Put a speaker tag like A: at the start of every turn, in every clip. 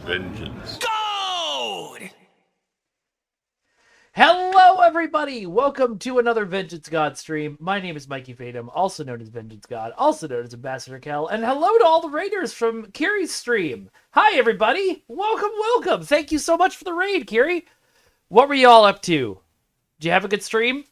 A: Vengeance.
B: Gold!
C: Hello, everybody! Welcome to another Vengeance God stream. My name is Mikey Fatum, also known as Vengeance God, also known as Ambassador Kel, and hello to all the raiders from Kiri's stream. Hi, everybody! Welcome, welcome! Thank you so much for the raid, Kiri. What were you all up to? Did you have a good stream?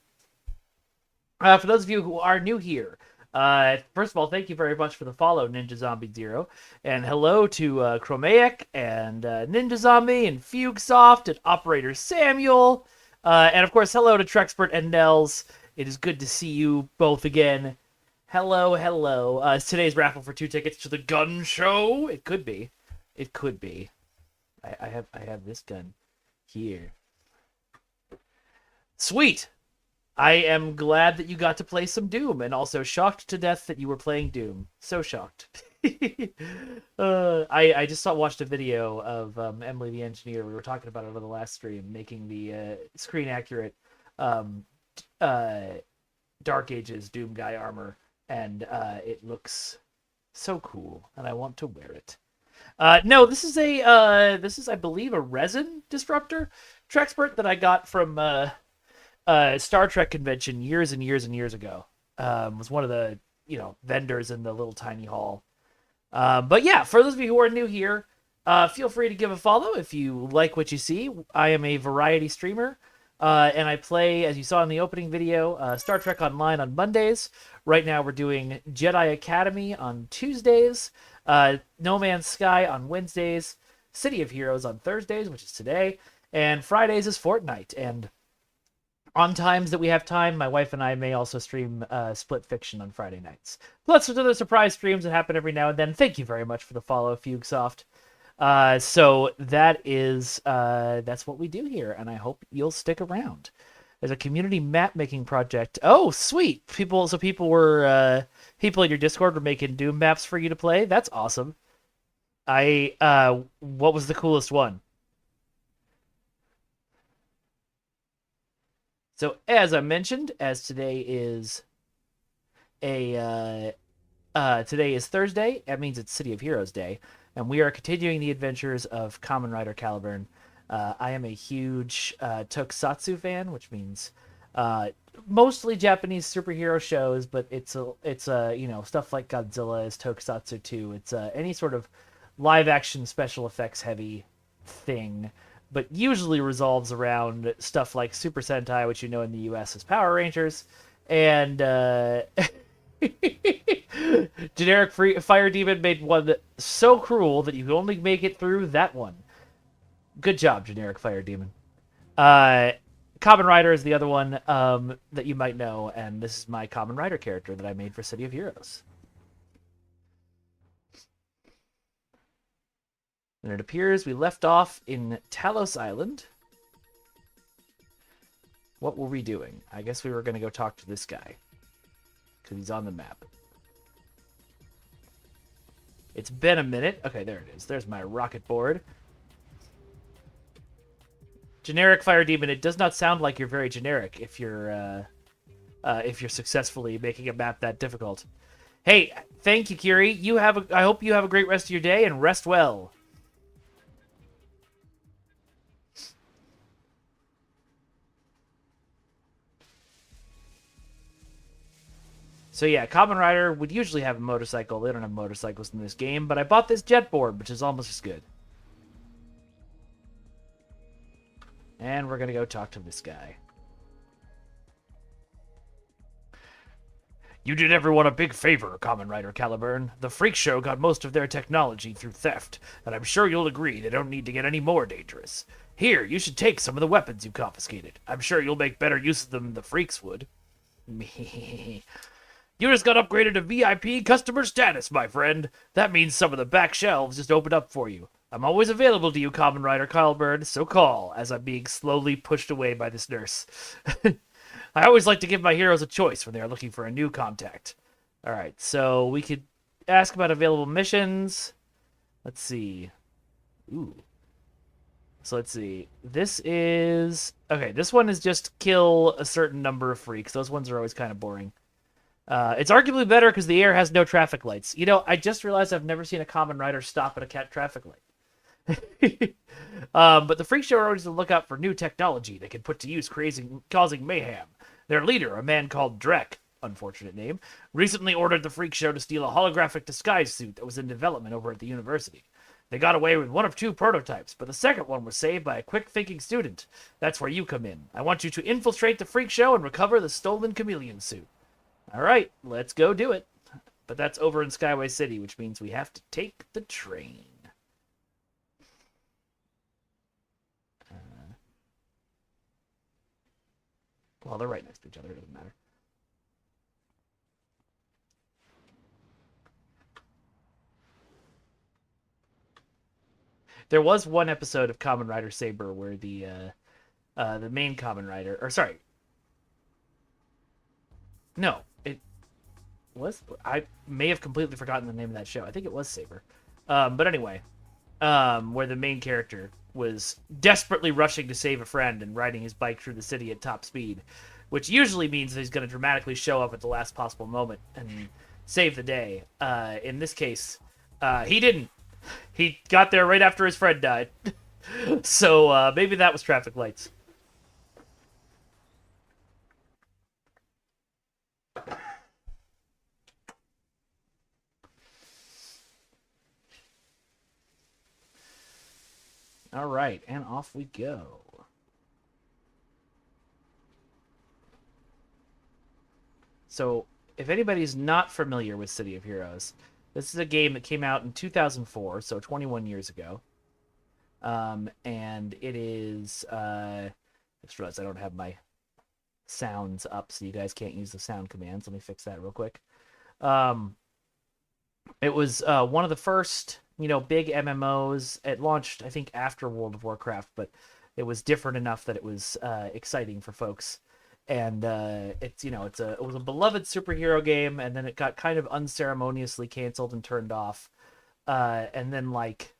C: For those of you who are new here, first of all, thank you very much for the follow, Ninja Zombie Zero, and hello to Chromaic and Ninja Zombie and Fuguesoft and Operator Samuel. And of course, hello to Trexpert and Nels. It is good to see you both again. Hello, hello. It's today's raffle for 2 tickets to the gun show. It could be. It could be. I have this gun here. Sweet. I am glad that you got to play some Doom, and also shocked to death that you were playing Doom. So shocked. I just watched a video of Emily the Engineer. We were talking about it over the last stream, making the screen accurate Dark Ages Doom guy armor, and it looks so cool, and I want to wear it. No, this is I believe a resin disruptor Trexpert that I got from Star Trek convention years and years and years ago. Was one of the vendors in the little tiny hall. But yeah, for those of you who are new here, feel free to give a follow if you like what you see. I am a variety streamer, and I play, as you saw in the opening video, Star Trek Online on Mondays. Right now we're doing Jedi Academy on Tuesdays, No Man's Sky on Wednesdays, City of Heroes on Thursdays, which is today, and Fridays is Fortnite. And on times that we have time, my wife and I may also stream Split Fiction on Friday nights. Plus, there's other surprise streams that happen every now and then. Thank you very much for the follow, Fuguesoft. So that's what we do here, and I hope you'll stick around. There's a community map making project. Oh, sweet! People in your Discord were making Doom maps for you to play. That's awesome. What was the coolest one? So, as I mentioned, as today is today is Thursday, that means it's City of Heroes Day, and we are continuing the adventures of Kamen Rider Caliburn. I am a huge tokusatsu fan, which means mostly Japanese superhero shows, but it's stuff like Godzilla is tokusatsu too. It's any sort of live action special effects heavy thing, but usually resolves around stuff like Super Sentai, which in the US is Power Rangers, and Generic Fire Demon made one so cruel that you can only make it through that one. Good job, Generic Fire Demon. Kamen Rider is the other one that you might know, and this is my Kamen Rider character that I made for City of Heroes. And it appears we left off in Talos Island. What were we doing? I guess we were going to go talk to this guy, because he's on the map. It's been a minute. Okay, there it is. There's my rocket board. Generic Fire Demon. It does not sound like you're very generic if you're successfully making a map that difficult. Hey, thank you, Kiri. I hope you have a great rest of your day and rest well. So yeah, Kamen Rider would usually have a motorcycle. They don't have motorcycles in this game, but I bought this jet board, which is almost as good. And we're going to go talk to this guy. You did everyone a big favor, Kamen Rider Caliburn. The Freak Show got most of their technology through theft, and I'm sure you'll agree they don't need to get any more dangerous. Here, you should take some of the weapons you confiscated. I'm sure you'll make better use of them than the Freaks would. You just got upgraded to VIP customer status, my friend. That means some of the back shelves just opened up for you. I'm always available to you, Kamen Rider Caliburn, so call, as I'm being slowly pushed away by this nurse. I always like to give my heroes a choice when they are looking for a new contact. Alright, so we could ask about available missions. Let's see. Ooh. So let's see. This one is just kill a certain number of freaks. Those ones are always kind of boring. It's arguably better because the air has no traffic lights. I just realized I've never seen a Kamen Rider stop at a traffic light. But the freak show are always on the lookout for new technology they can put to use, causing mayhem. Their leader, a man called Drek, unfortunate name, recently ordered the freak show to steal a holographic disguise suit that was in development over at the university. They got away with one of two prototypes, but the second one was saved by a quick-thinking student. That's where you come in. I want you to infiltrate the freak show and recover the stolen chameleon suit. All right, let's go do it. But that's over in Skyway City, which means we have to take the train. Well, they're right next to each other. It doesn't matter. There was one episode of Kamen Rider Saber where the main Kamen Rider, or sorry, no, it was. I may have completely forgotten the name of that show. I think it was Saber. But anyway, where the main character was desperately rushing to save a friend and riding his bike through the city at top speed, which usually means that he's going to dramatically show up at the last possible moment and save the day. In this case, he didn't. He got there right after his friend died. So maybe that was traffic lights. All right, and off we go. So, if anybody's not familiar with City of Heroes, this is a game that came out in 2004, so 21 years ago. And it is. I just realized I don't have my sounds up, so you guys can't use the sound commands. Let me fix that real quick. Um, it was one of the first, big MMOs. It launched, I think, after World of Warcraft, but it was different enough that it was exciting for folks. And it was a beloved superhero game, and then it got kind of unceremoniously canceled and turned off. And then like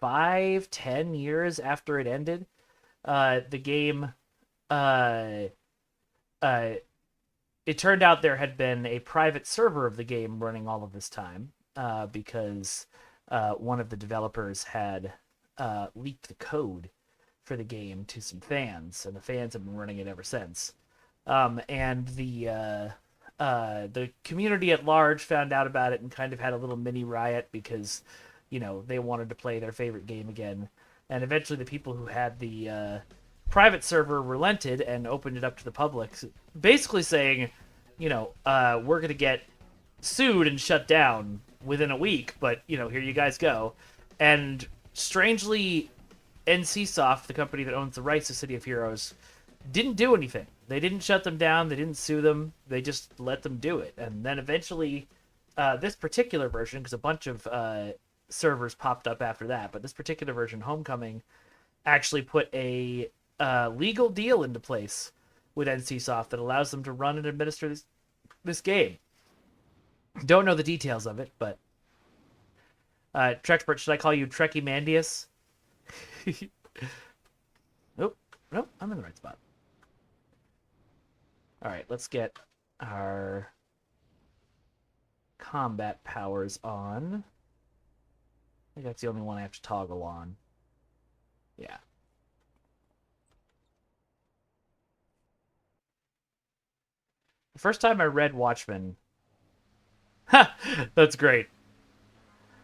C: 5-10 years after it ended, the game it turned out there had been a private server of the game running all of this time, because one of the developers had leaked the code for the game to some fans, and the fans have been running it ever since. And the community at large found out about it and kind of had a little mini riot because, they wanted to play their favorite game again. And eventually the people who had the private server relented and opened it up to the public, basically saying, we're going to get sued and shut down within a week, but, here you guys go. And strangely, NCSoft, the company that owns the rights to City of Heroes, didn't do anything. They didn't shut them down. They didn't sue them. They just let them do it. And then eventually, this particular version, because a bunch of servers popped up after that, but this particular version, Homecoming, actually put a legal deal into place with NCSoft that allows them to run and administer this game. Don't know the details of it, but Trexpert, should I call you Trekkie Mandius? Nope, I'm in the right spot. All right, let's get our combat powers on. I think that's the only one I have to toggle on. Yeah. The first time I read Watchmen... Ha! That's great.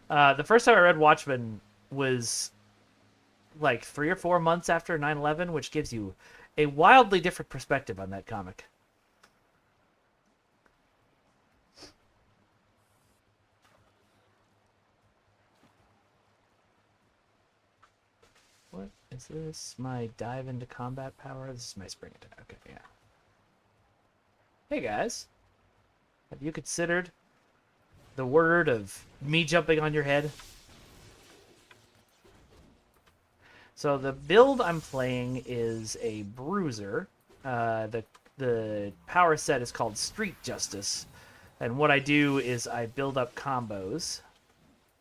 C: The first time I read Watchmen was like 3 or 4 months after 9/11, which gives you a wildly different perspective on that comic. What is this? My dive into combat power? This is my spring attack. Okay, yeah. Hey guys, have you considered the word of me jumping on your head? So the build I'm playing is a bruiser. The power set is called Street Justice, and what I do is I build up combos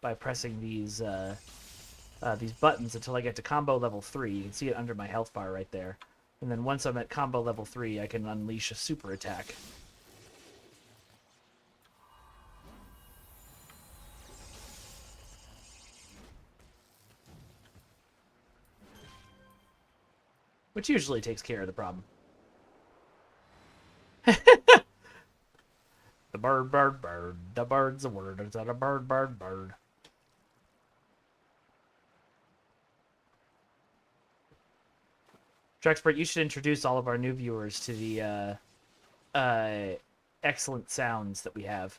C: by pressing these buttons until I get to combo level 3. You can see it under my health bar right there. And then once I'm at combo level 3, I can unleash a super attack. which usually takes care of the problem. The bird, bird, bird. The bird's a word. It's not a bird, bird, bird. Trexpert, you should introduce all of our new viewers to the excellent sounds that we have.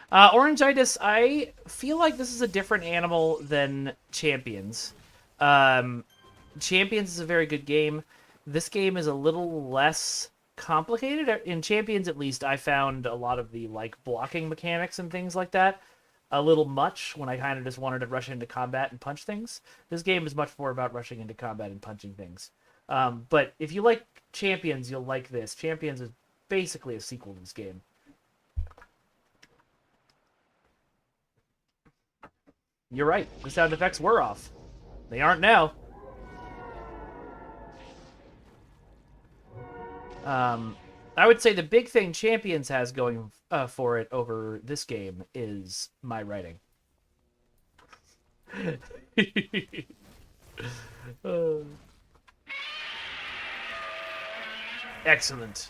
C: Orangitis, I feel like this is a different animal than Champions. Champions is a very good game. This game is a little less complicated. In Champions, at least, I found a lot of the like blocking mechanics and things like that a little much when I kind of just wanted to rush into combat and punch things. This game is much more about rushing into combat and punching things. But if you like Champions, you'll like this. Champions is basically a sequel to this game. You're right. The sound effects were off. They aren't now. I would say the big thing Champions has going for it over this game is my writing. Excellent.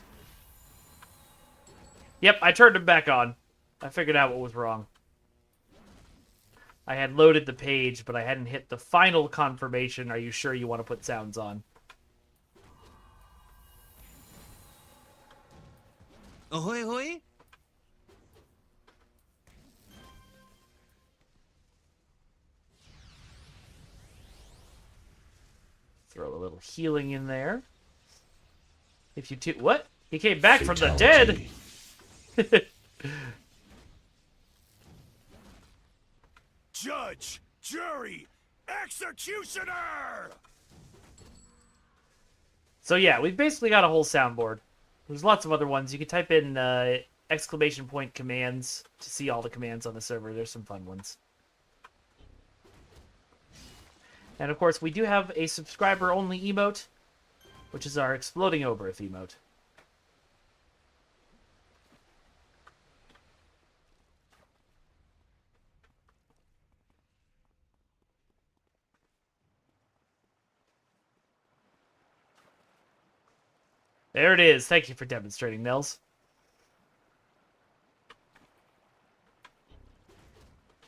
C: Yep, I turned him back on. I figured out what was wrong. I had loaded the page, but I hadn't hit the final confirmation. Are you sure you want to put sounds on?
A: Ahoy, ahoy!
C: Throw a little healing in there. If you what? He came back from the dead.
B: Judge, jury, executioner.
C: So yeah, we've basically got a whole soundboard. There's lots of other ones. You can type in exclamation point commands to see all the commands on the server. There's some fun ones. And of course, we do have a subscriber-only emote, which is our Exploding Oberth emote. There it is. Thank you for demonstrating, Nels.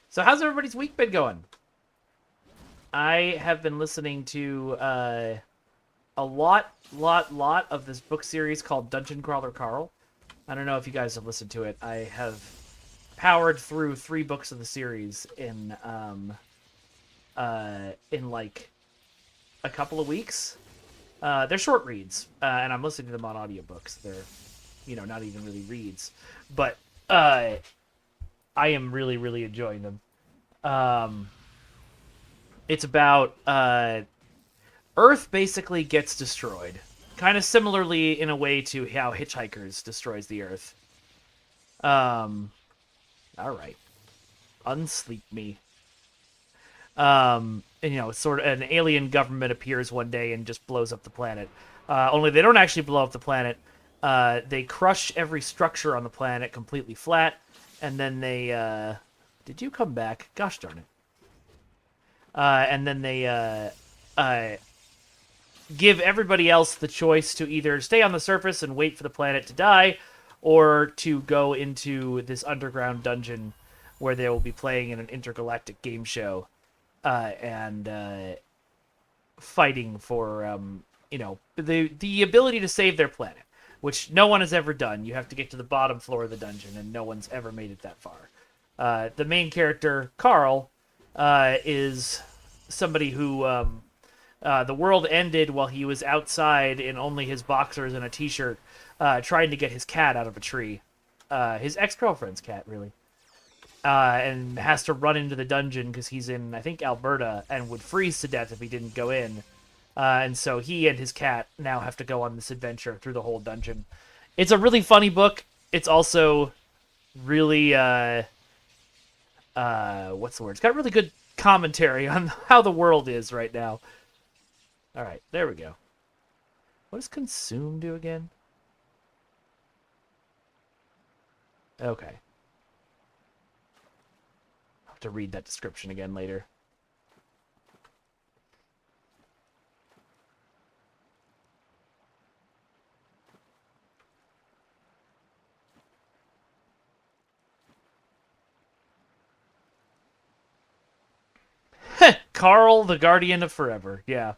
C: So how's everybody's week been going? I have been listening to a lot of this book series called Dungeon Crawler Carl. I don't know if you guys have listened to it. I have powered through 3 books of the series in like a couple of weeks. They're short reads, and I'm listening to them on audiobooks. They're, not even really reads. But I am really, really enjoying them. It's about Earth basically gets destroyed. Kind of similarly in a way to how Hitchhikers destroys the Earth. Alright. Unsleep me. And, sort of an alien government appears one day and just blows up the planet. Only they don't actually blow up the planet. They crush every structure on the planet completely flat, and then they, did you come back? Gosh darn it. And then they, give everybody else the choice to either stay on the surface and wait for the planet to die, or to go into this underground dungeon where they will be playing in an intergalactic game show. And fighting for, the ability to save their planet, which no one has ever done. You have to get to the bottom floor of the dungeon, and no one's ever made it that far. The main character, Carl, is somebody who, the world ended while he was outside in only his boxers and a t-shirt, trying to get his cat out of a tree. His ex-girlfriend's cat, really. And has to run into the dungeon because he's in, I think, Alberta, and would freeze to death if he didn't go in. And so he and his cat now have to go on this adventure through the whole dungeon. It's a really funny book. It's also really, what's the word? It's got really good commentary on how the world is right now. All right, there we go. What does consume do again? Okay. To read that description again later. Carl, the Guardian of Forever. Yeah.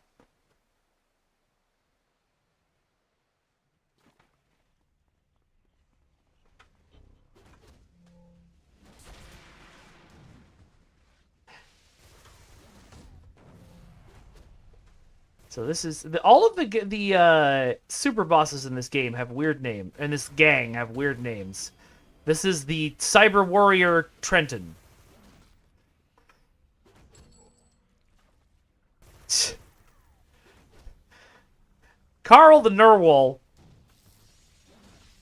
C: So this is all of the super bosses in this game have weird names, and this gang have weird names. This is the Cyber Warrior Trenton. Carl the Narwhal.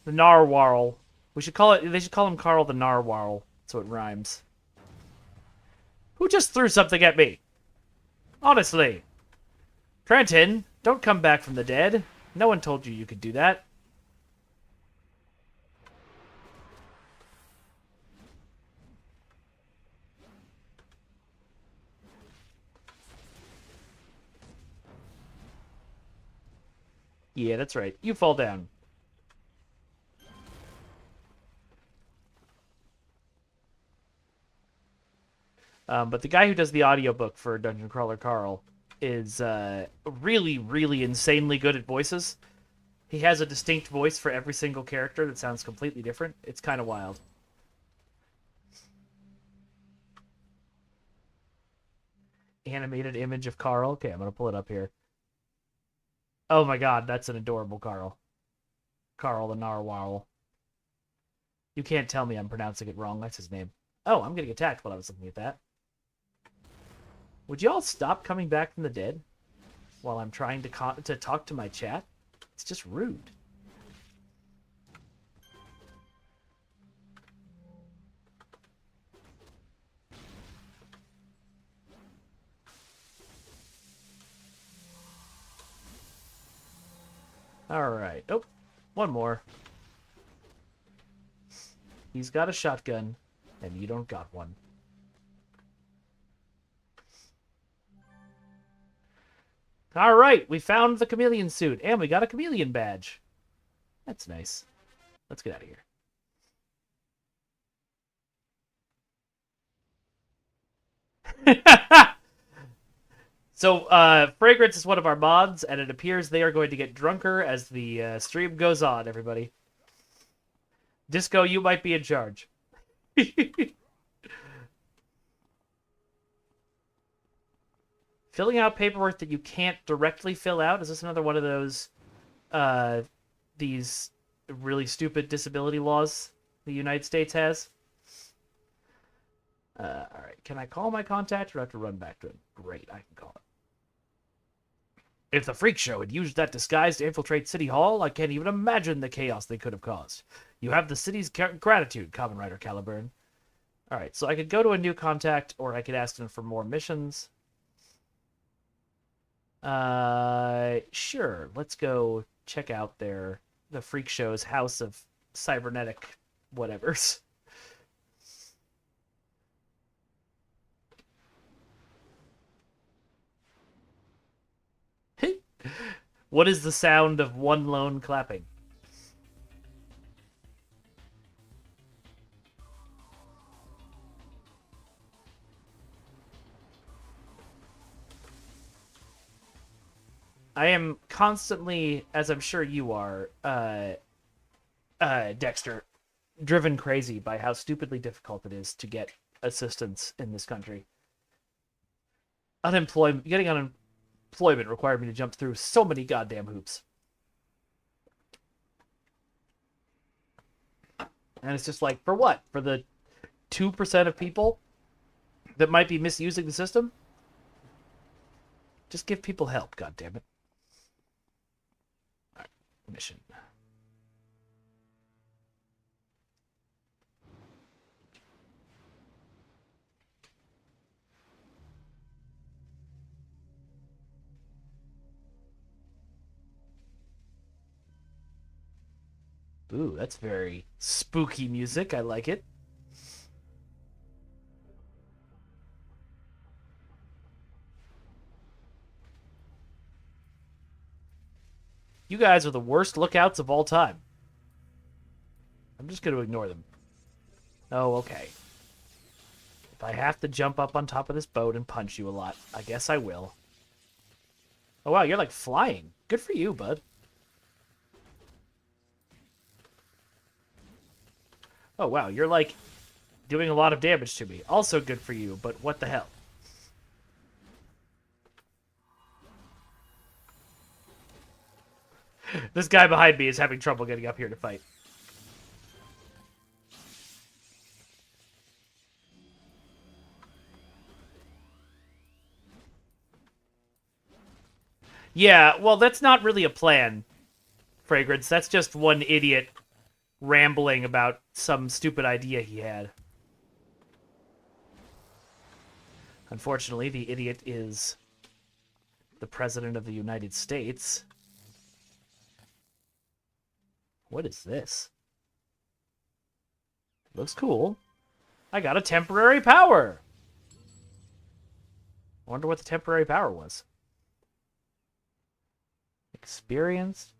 C: The Narwhal. We should call it. They should call him Carl the Narwhal, so it rhymes. Who just threw something at me? Honestly. Trenton, don't come back from the dead. No one told you you could do that. Yeah, that's right. You fall down. But the guy who does the audiobook for Dungeon Crawler Carl is really, really insanely good at voices. He has a distinct voice for every single character that sounds completely different. It's kind of wild. Animated image of Carl. Okay, I'm going to pull it up here. Oh my god, that's an adorable Carl. Carl the Narwhal. You can't tell me I'm pronouncing it wrong. That's his name. Oh, I'm getting attacked while I was looking at that. Would you all stop coming back from the dead while I'm trying to talk to my chat? It's just rude. All right. Oh, one more. He's got a shotgun, and you don't got one. All right, we found the chameleon suit, and we got a chameleon badge. That's nice. Let's get out of here. So, Fragrance is one of our mods, and it appears they are going to get drunker as the stream goes on, everybody. Disco, you might be in charge. Filling out paperwork that you can't directly fill out? Is this another one of those, these really stupid disability laws the United States has? Alright, can I call my contact or do I have to run back to him? Great, I can call it. If the Freak Show had used that disguise to infiltrate City Hall, I can't even imagine the chaos they could have caused. You have the city's gratitude, Kamen Rider Caliburn. Alright, so I could go to a new contact, or I could ask them for more missions. Sure. Let's go check out the Freak Show's House of Cybernetic whatevers. What is the sound of one lone clapping? I am constantly, as I'm sure you are, Dexter, driven crazy by how stupidly difficult it is to get assistance in this country. Getting unemployment required me to jump through so many goddamn hoops. And it's just like, for what? For the 2% of people that might be misusing the system? Just give people help, goddammit. Alright, mission. Ooh, that's very spooky music. I like it. You guys are the worst lookouts of all time. I'm just going to ignore them. Oh, okay. If I have to jump up on top of this boat and punch you a lot, I guess I will. Oh, wow, you're like flying. Good for you, bud. Oh, wow, you're like doing a lot of damage to me. Also good for you, but what the hell? This guy behind me is having trouble getting up here to fight. Yeah, well, that's not really a plan, Fragrance. That's just one idiot rambling about some stupid idea he had. Unfortunately, the idiot is the President of the United States. What is this? Looks cool. I got a temporary power. I wonder what the temporary power was. Experience.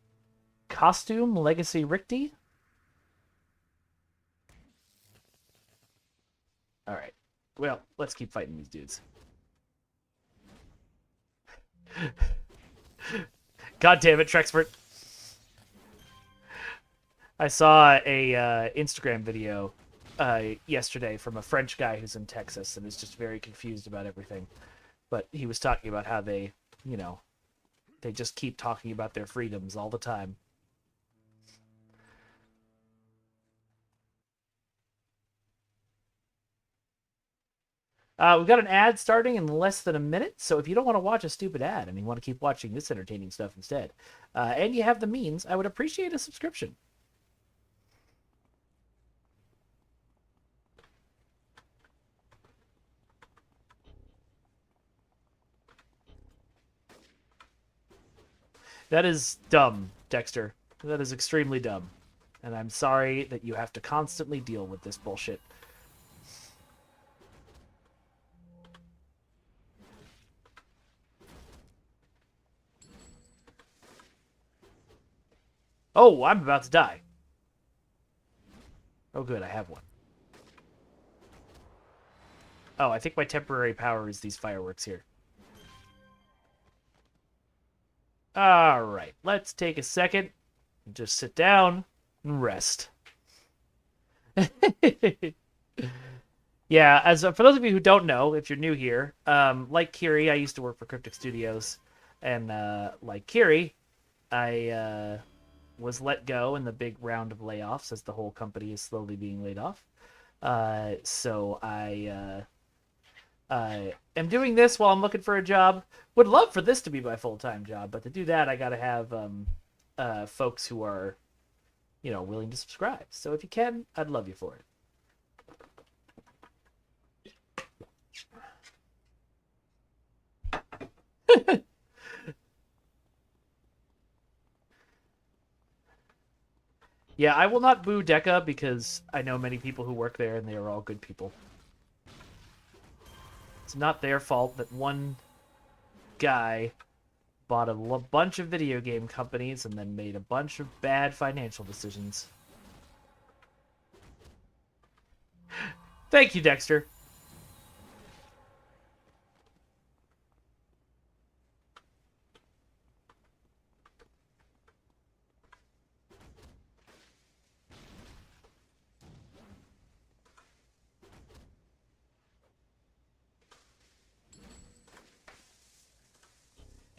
C: Costume, Legacy Richty. Alright. Well, let's keep fighting these dudes. God damn it, Trexpert. I saw a Instagram video yesterday from a French guy who's in Texas and is just very confused about everything. But he was talking about how they, you know, they just keep talking about their freedoms all the time. We've got an ad starting in less than a minute, so if you don't want to watch a stupid ad and you want to keep watching this entertaining stuff instead, and you have the means, I would appreciate a subscription. That is dumb, Dexter. That is extremely dumb. And I'm sorry that you have to constantly deal with this bullshit. Oh, I'm about to die. Oh, good, I have one. Oh, I think my temporary power is these fireworks here. Alright, let's take a second. Just sit down and rest. Yeah, as for those of you who don't know, if you're new here, like Kiri, I used to work for Cryptic Studios, and like Kiri, I was let go in the big round of layoffs as the whole company is slowly being laid off. So I am doing this while I'm looking for a job. Would love for this to be my full-time job, but to do that, I gotta have folks who are, you know, willing to subscribe. So if you can, I'd love you for it. Yeah, I will not boo Deca because I know many people who work there and they are all good people. It's not their fault that one guy bought a bunch of video game companies and then made a bunch of bad financial decisions. Thank you, Dexter.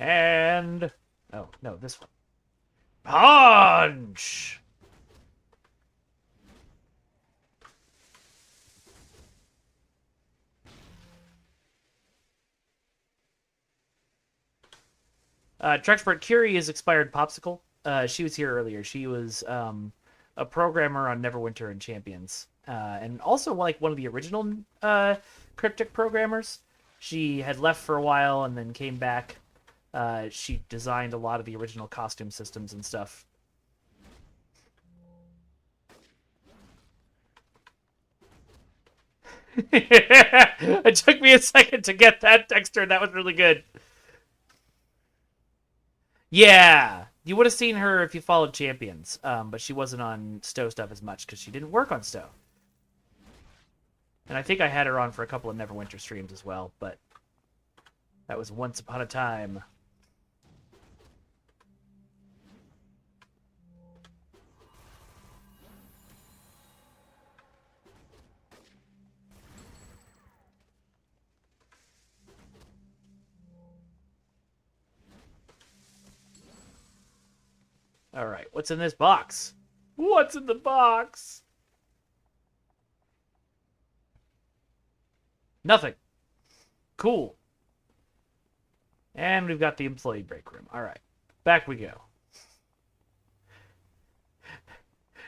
C: And... oh, no, this one. Punch! Trexpert Curie is expired popsicle. She was here earlier. She was a programmer on Neverwinter and Champions. And also like one of the original Cryptic programmers. She had left for a while and then came back. She designed a lot of the original costume systems and stuff. It took me a second to get that, Dexter. That was really good. Yeah, you would have seen her if you followed Champions, but she wasn't on Stowe stuff as much because she didn't work on Stowe. And I think I had her on for a couple of Neverwinter streams as well, but that was once upon a time. All right, what's in this box? What's in the box? Nothing. Cool. And we've got the employee break room. All right, back we go.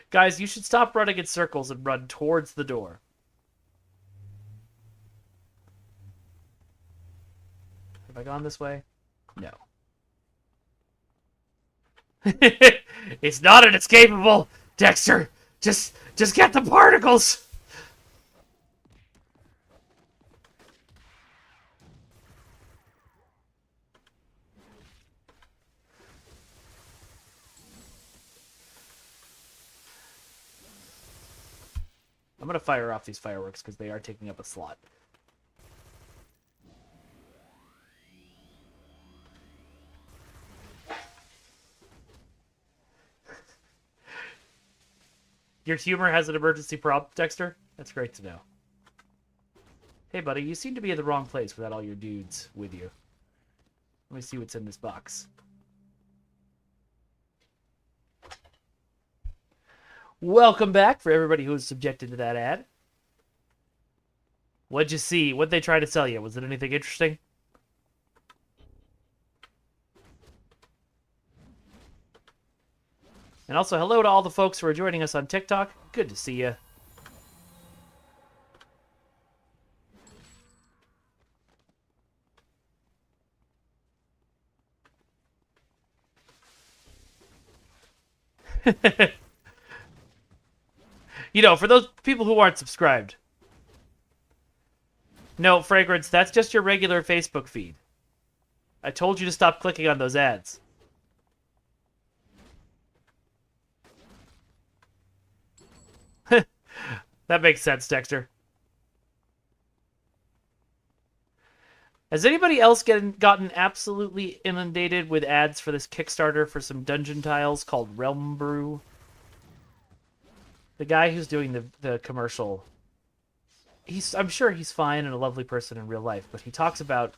C: Guys, you should stop running in circles and run towards the door. Have I gone this way? No. It's not inescapable, Dexter. Just get the particles. I'm gonna fire off these fireworks because they are taking up a slot. Your humor has an emergency prompt, Dexter? That's great to know. Hey, buddy, you seem to be in the wrong place without all your dudes with you. Let me see what's in this box. Welcome back for everybody who was subjected to that ad. What'd you see? What'd they try to sell you? Was it anything interesting? And also, hello to all the folks who are joining us on TikTok. Good to see you. You know, for those people who aren't subscribed. No, Fragrance, that's just your regular Facebook feed. I told you to stop clicking on those ads. That makes sense, Dexter. Has anybody else gotten absolutely inundated with ads for this Kickstarter for some dungeon tiles called Realm Brew? The guy who's doing the commercial, I'm sure he's fine and a lovely person in real life, but he talks about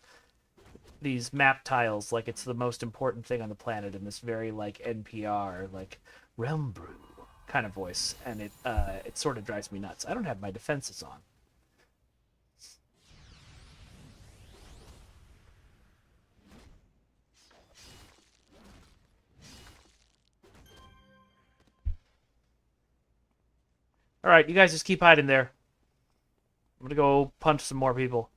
C: these map tiles like it's the most important thing on the planet in this very, like, NPR, like, Realm Brew kind of voice, and it sort of drives me nuts. I don't have my defenses on. All right, you guys just keep hiding there. I'm gonna go punch some more people.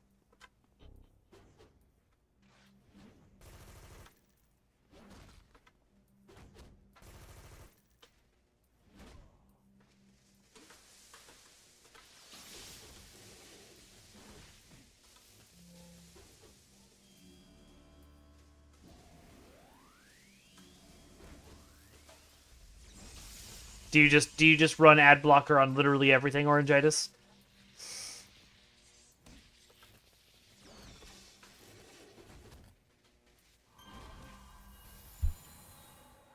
C: Do you just run ad blocker on literally everything, Orangitis?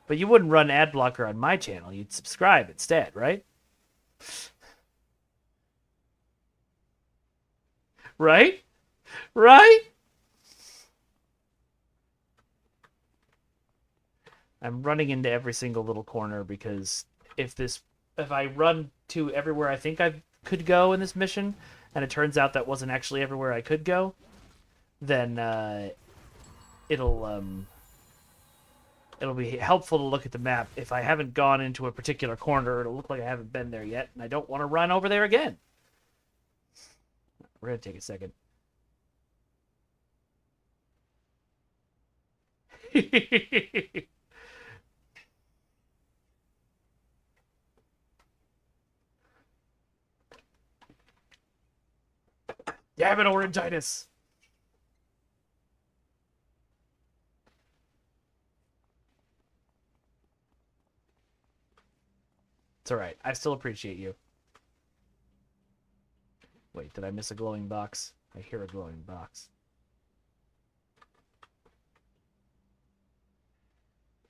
C: But you wouldn't run ad blocker on my channel. You'd subscribe instead, right? Right? Right? I'm running into every single little corner because if I run to everywhere I think I could go in this mission, and it turns out that wasn't actually everywhere I could go, then it'll be helpful to look at the map. If I haven't gone into a particular corner, it'll look like I haven't been there yet, and I don't want to run over there again. We're gonna take a second. Damn it, Orangitis! It's alright. I still appreciate you. Wait, did I miss a glowing box? I hear a glowing box.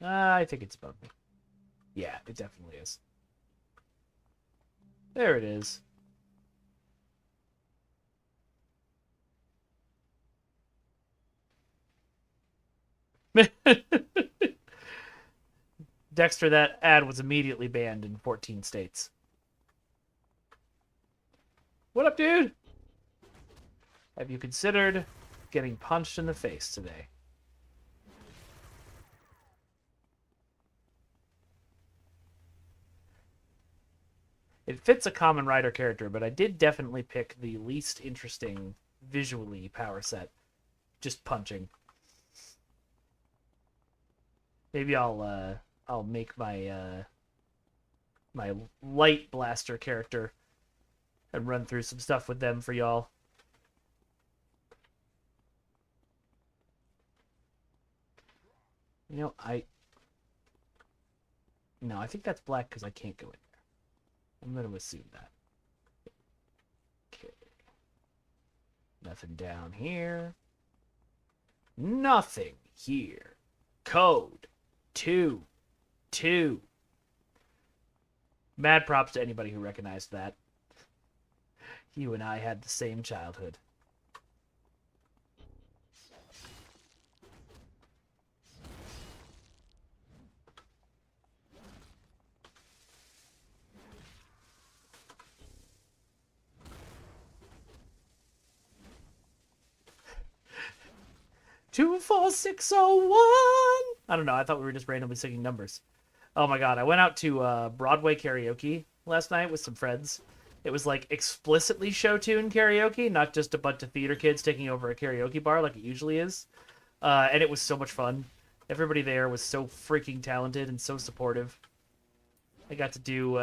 C: I think it's above me. Yeah, it definitely is. There it is. Dexter, that ad was immediately banned in 14 states. What up, dude? Have you considered getting punched in the face today? It fits a common rider character, but I did definitely pick the least interesting visually power set. Just punching. Maybe I'll make my my light blaster character and run through some stuff with them for y'all. You know, no, I think that's black because I can't go in there. I'm going to assume that. Okay. Nothing down here. Nothing here. Code 2-2. Mad props to anybody who recognized that. You and I had the same childhood. Two, 4, 6, 0, 1. I don't know. I thought we were just randomly singing numbers. Oh my god. I went out to Broadway karaoke last night with some friends. It was like explicitly show tune karaoke, not just a bunch of theater kids taking over a karaoke bar like it usually is. And it was so much fun. Everybody there was so freaking talented and so supportive. I got to do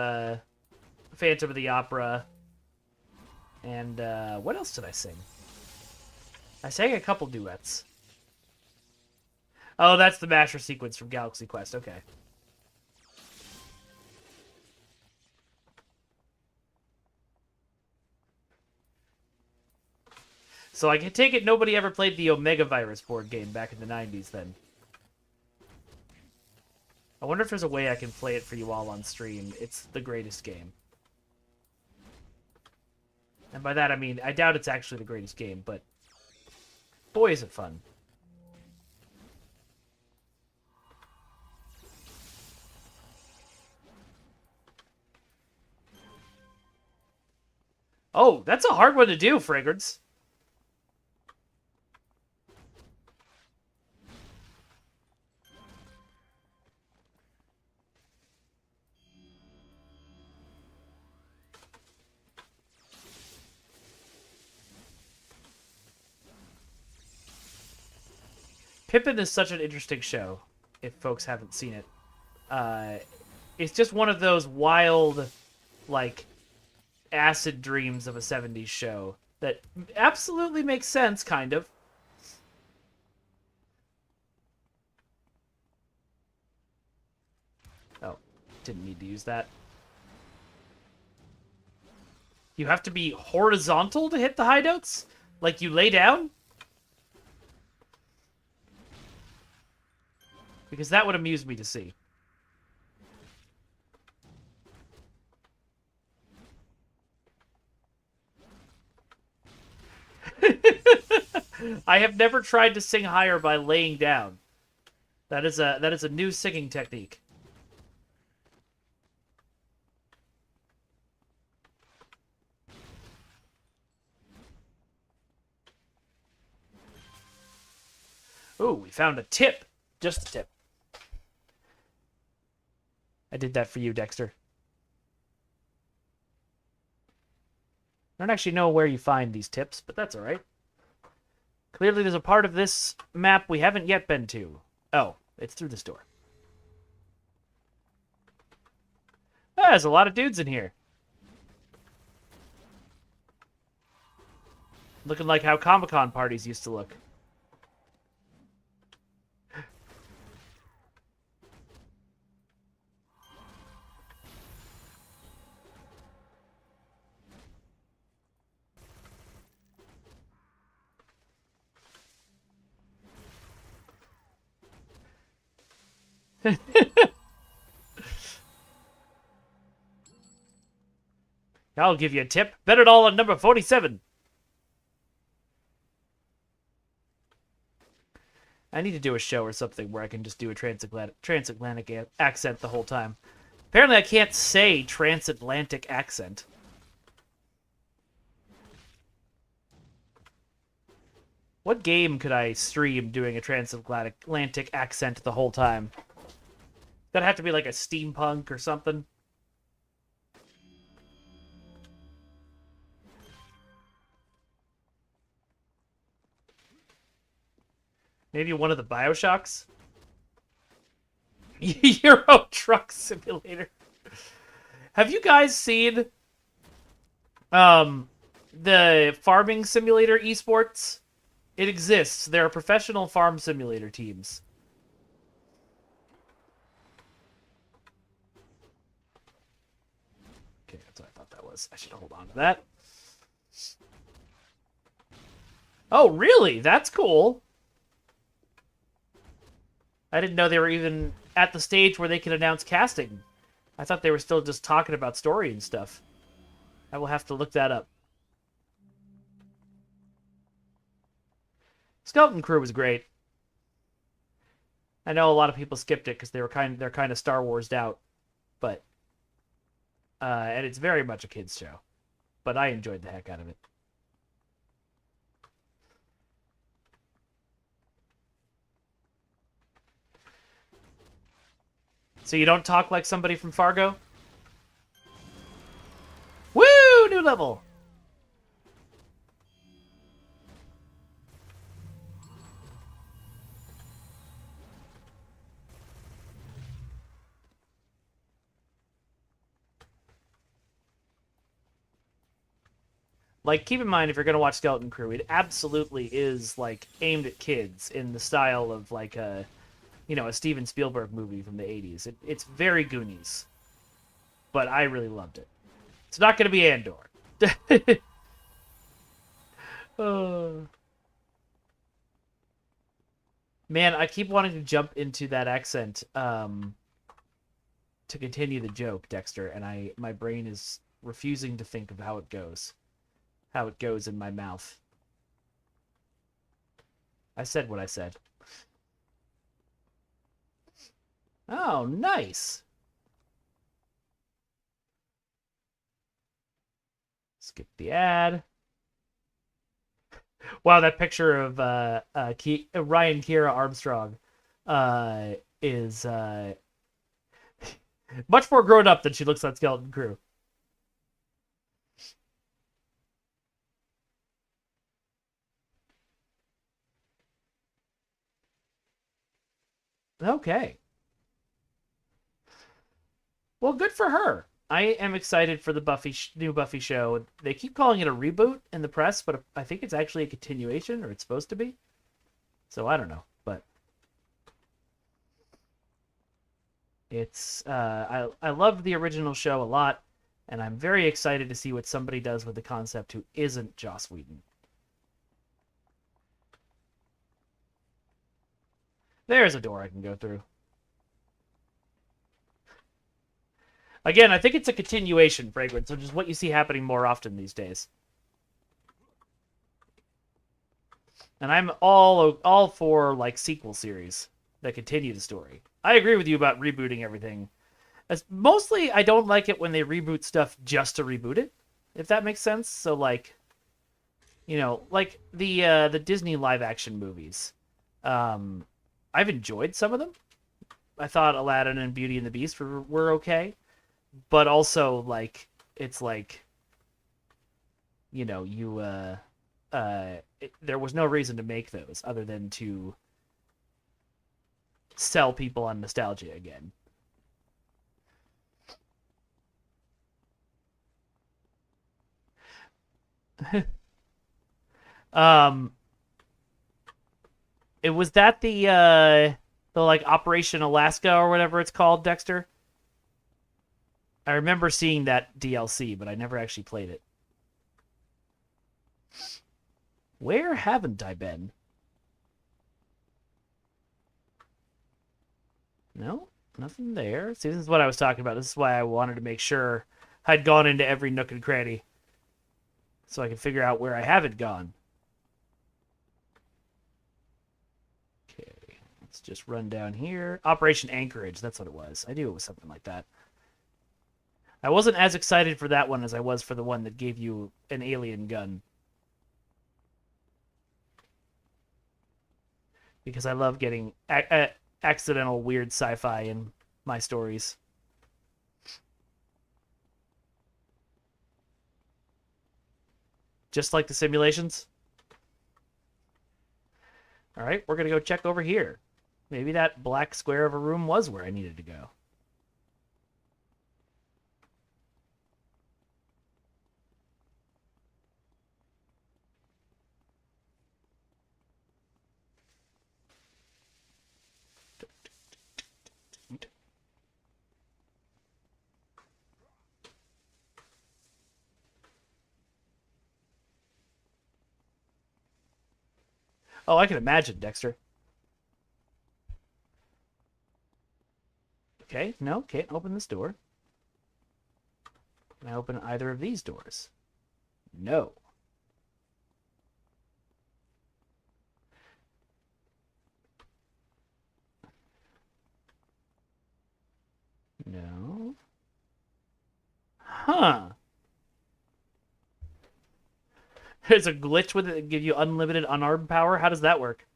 C: Phantom of the Opera. And what else did I sing? I sang a couple duets. Oh, that's the Masher sequence from Galaxy Quest. Okay. So I can take it nobody ever played the Omega Virus board game back in the 90s then. I wonder if there's a way I can play it for you all on stream. It's the greatest game. And by that I mean, I doubt it's actually the greatest game, but boy is it fun. Oh, that's a hard one to do, Fragrance. Pippin is such an interesting show, if folks haven't seen it. It's just one of those wild, like, acid dreams of a 70s show that absolutely makes sense, kind of. Oh, didn't need to use that. You have to be horizontal to hit the high notes? Like you lay down? Because that would amuse me to see. I have never tried to sing higher by laying down. That is a new singing technique. Ooh, we found a tip. Just a tip. I did that for you, Dexter. I don't actually know where you find these tips, but that's alright. Clearly there's a part of this map we haven't yet been to. Oh, it's through this door. Ah, there's a lot of dudes in here. Looking like how Comic-Con parties used to look. I'll give you a tip. Bet it all on number 47. I need to do a show or something where I can just do a transatlantic accent the whole time. Apparently I can't say transatlantic accent. What game could I stream doing a transatlantic accent the whole time? That'd have to be like a steampunk or something. Maybe one of the Bioshocks? Euro Truck Simulator. Have you guys seen the farming simulator esports? It exists. There are professional farm simulator teams. Okay, that's what I thought that was. I should hold on to that. Oh, really? That's cool. I didn't know they were even at the stage where they could announce casting. I thought they were still just talking about story and stuff. I will have to look that up. Skeleton Crew was great. I know a lot of people skipped it because they're kind of Star Wars'd out, but and it's very much a kids show, but I enjoyed the heck out of it. So you don't talk like somebody from Fargo? Woo! New level! Like, keep in mind, if you're going to watch Skeleton Crew, it absolutely is, like, aimed at kids in the style of, like, a Steven Spielberg movie from the 80s. It's very Goonies. But I really loved it. It's not going to be Andor. Man, I keep wanting to jump into that accent to continue the joke, Dexter, and my brain is refusing to think of how it goes. How it goes in my mouth. I said what I said. Oh, nice. Skip the ad. Wow, that picture of Ryan Kira Armstrong is much more grown up than she looks on Skeleton Crew. Okay. Well, good for her. I am excited for the new Buffy show. They keep calling it a reboot in the press, but I think it's actually a continuation, or it's supposed to be. So I don't know, but it's I love the original show a lot, and I'm very excited to see what somebody does with the concept who isn't Joss Whedon. There's a door I can go through. Again, I think it's a continuation, Fragrance, which is what you see happening more often these days. And I'm all for like sequel series that continue the story. I agree with you about rebooting everything. Mostly, I don't like it when they reboot stuff just to reboot it, if that makes sense. So like, like the Disney live action movies. I've enjoyed some of them. I thought Aladdin and Beauty and the Beast were okay. But also, like, it's like, there was no reason to make those other than to sell people on nostalgia again. It was that the like Operation Alaska or whatever it's called, Dexter? I remember seeing that DLC, but I never actually played it. Where haven't I been? No, nothing there. See, this is what I was talking about. This is why I wanted to make sure I'd gone into every nook and cranny so I could figure out where I haven't gone. Okay, let's just run down here. Operation Anchorage, that's what it was. I knew it was something like that. I wasn't as excited for that one as I was for the one that gave you an alien gun. Because I love getting accidental weird sci-fi in my stories. Just like the simulations. All right, we're going to go check over here. Maybe that black square of a room was where I needed to go. Oh, I can imagine, Dexter. Okay, no, can't open this door. Can I open either of these doors? No. No. Huh. There's a glitch with it that give you unlimited unarmed power? How does that work?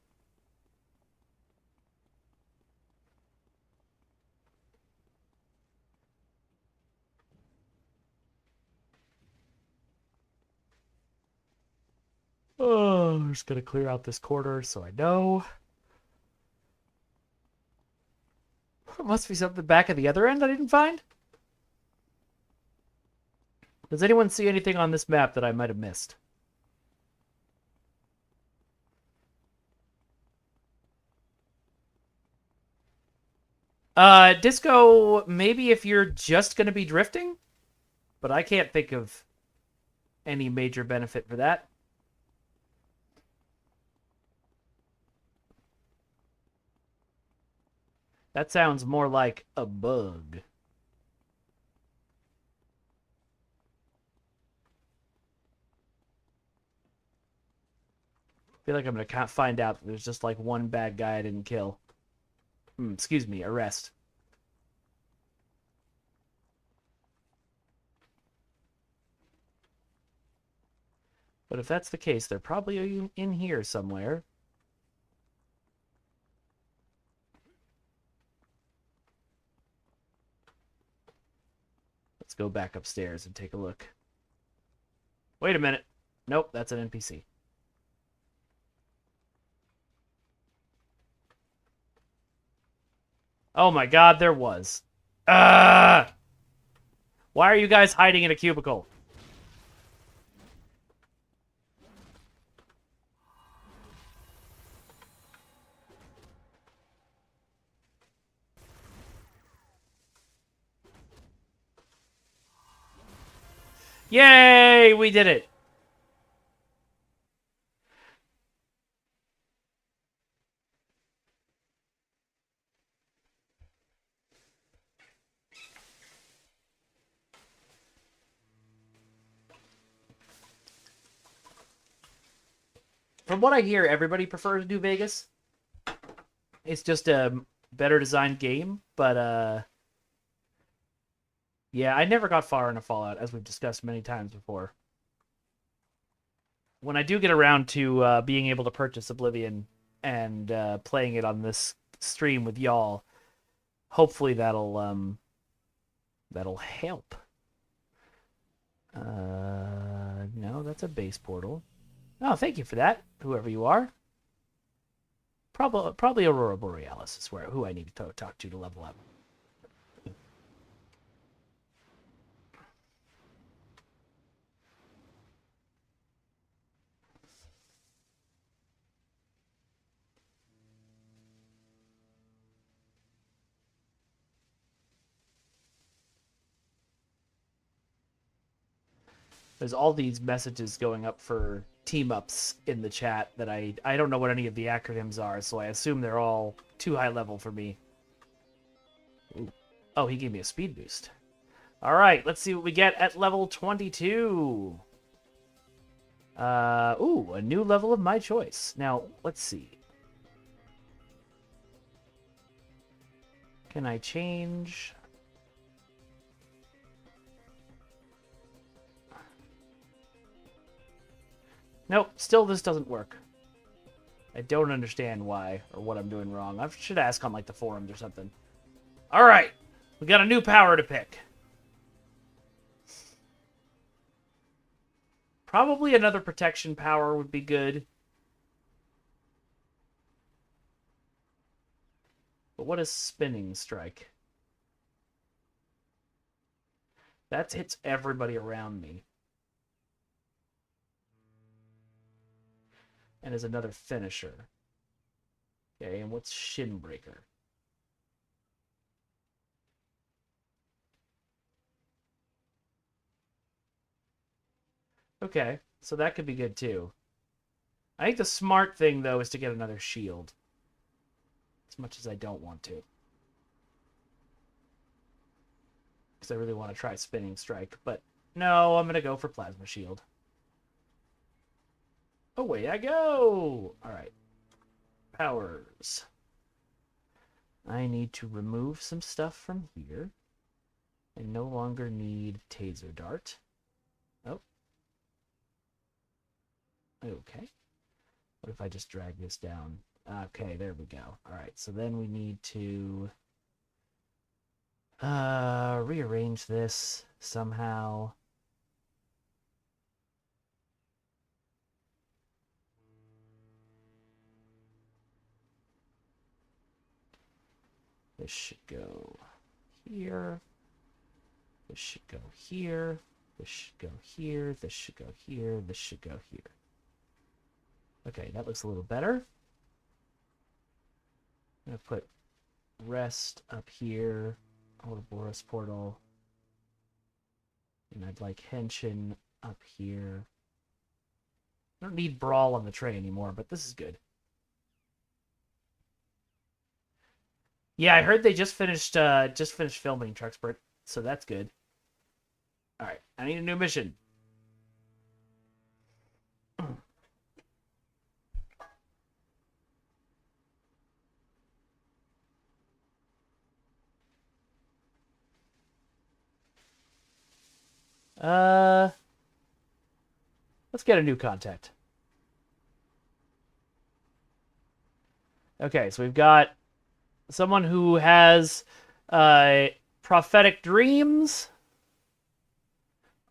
C: Oh, I'm just gonna clear out this corridor so I know. There must be something back at the other end I didn't find. Does anyone see anything on this map that I might have missed? Disco, maybe if you're just gonna be drifting, but I can't think of any major benefit for that. That sounds more like a bug. I feel like I'm gonna find out that there's just like one bad guy I didn't kill. Excuse me, arrest. But if that's the case, they're probably in here somewhere. Let's go back upstairs and take a look. Wait a minute. Nope, that's an NPC. Oh my god, there was. Why are you guys hiding in a cubicle? Yay, we did it. From what I hear, everybody prefers New Vegas. It's just a better designed game, but yeah, I never got far in a Fallout, as we've discussed many times before. When I do get around to being able to purchase Oblivion and playing it on this stream with y'all, hopefully that'll help. No, that's a base portal. Oh, thank you for that, whoever you are. Probably Aurora Borealis is who I need to talk to level up. There's all these messages going up for team ups in the chat that I don't know what any of the acronyms are, so I assume they're all too high level for me. Oh, he gave me a speed boost. All right, let's see what we get at level 22. Ooh, a new level of my choice. Now, let's see. Can I change? Nope, still this doesn't work. I don't understand why or what I'm doing wrong. I should ask on like the forums or something. All right, we got a new power to pick. Probably another protection power would be good. But what is spinning strike? That hits everybody around me. And is another finisher. Okay, and what's shin breaker? Okay, so that could be good too. I think the smart thing, though, is to get another shield. As much as I don't want to. Because I really want to try spinning strike. But no, I'm going to go for plasma shield. Away I go! Alright. Powers. I need to remove some stuff from here. I no longer need taser dart. Oh. Okay. What if I just drag this down? Okay, there we go. Alright, so then we need to rearrange this somehow. This should go here. This should go here. This should go here. This should go here. This should go here. Okay, that looks a little better. I'm going to put rest up here. Ouroboros portal. And I'd like Henshin up here. I don't need Brawl on the tray anymore, but this is good. Yeah, I heard they just finished filming Truxpert, so that's good. Alright, I need a new mission. Let's get a new contact. Okay, so we've got someone who has prophetic dreams,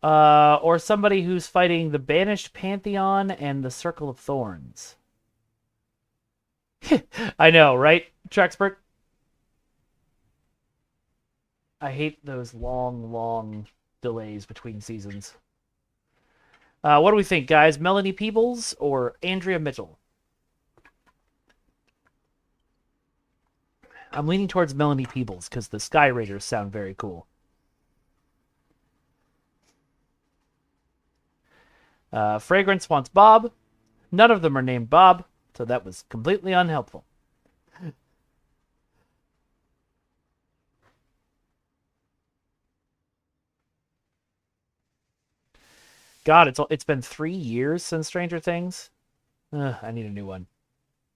C: or somebody who's fighting the Banished Pantheon and the Circle of Thorns. I know, right, Trexpert? I hate those long delays between seasons. What do we think, guys? Melanie Peebles or Andrea Mitchell? I'm leaning towards Melanie Peebles because the Sky Raiders sound very cool. Fragrance wants Bob. None of them are named Bob, so that was completely unhelpful. God, it's been 3 years since Stranger Things. I need a new one.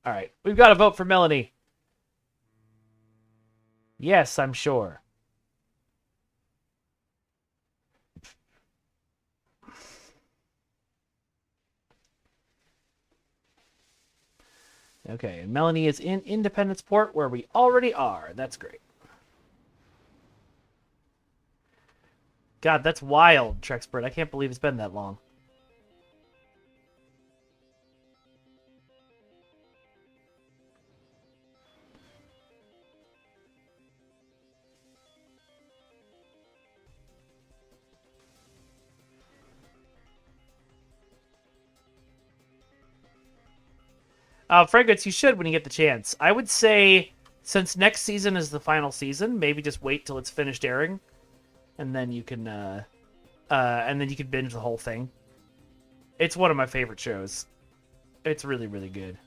C: All right, we've got to vote for Melanie. Yes, I'm sure. Okay, and Melanie is in Independence Port, where we already are. That's great. God, that's wild, Trexpert. I can't believe it's been that long. Fragrance, you should when you get the chance. I would say, since next season is the final season, maybe just wait till it's finished airing, and then you can, binge the whole thing. It's one of my favorite shows. It's really, really good.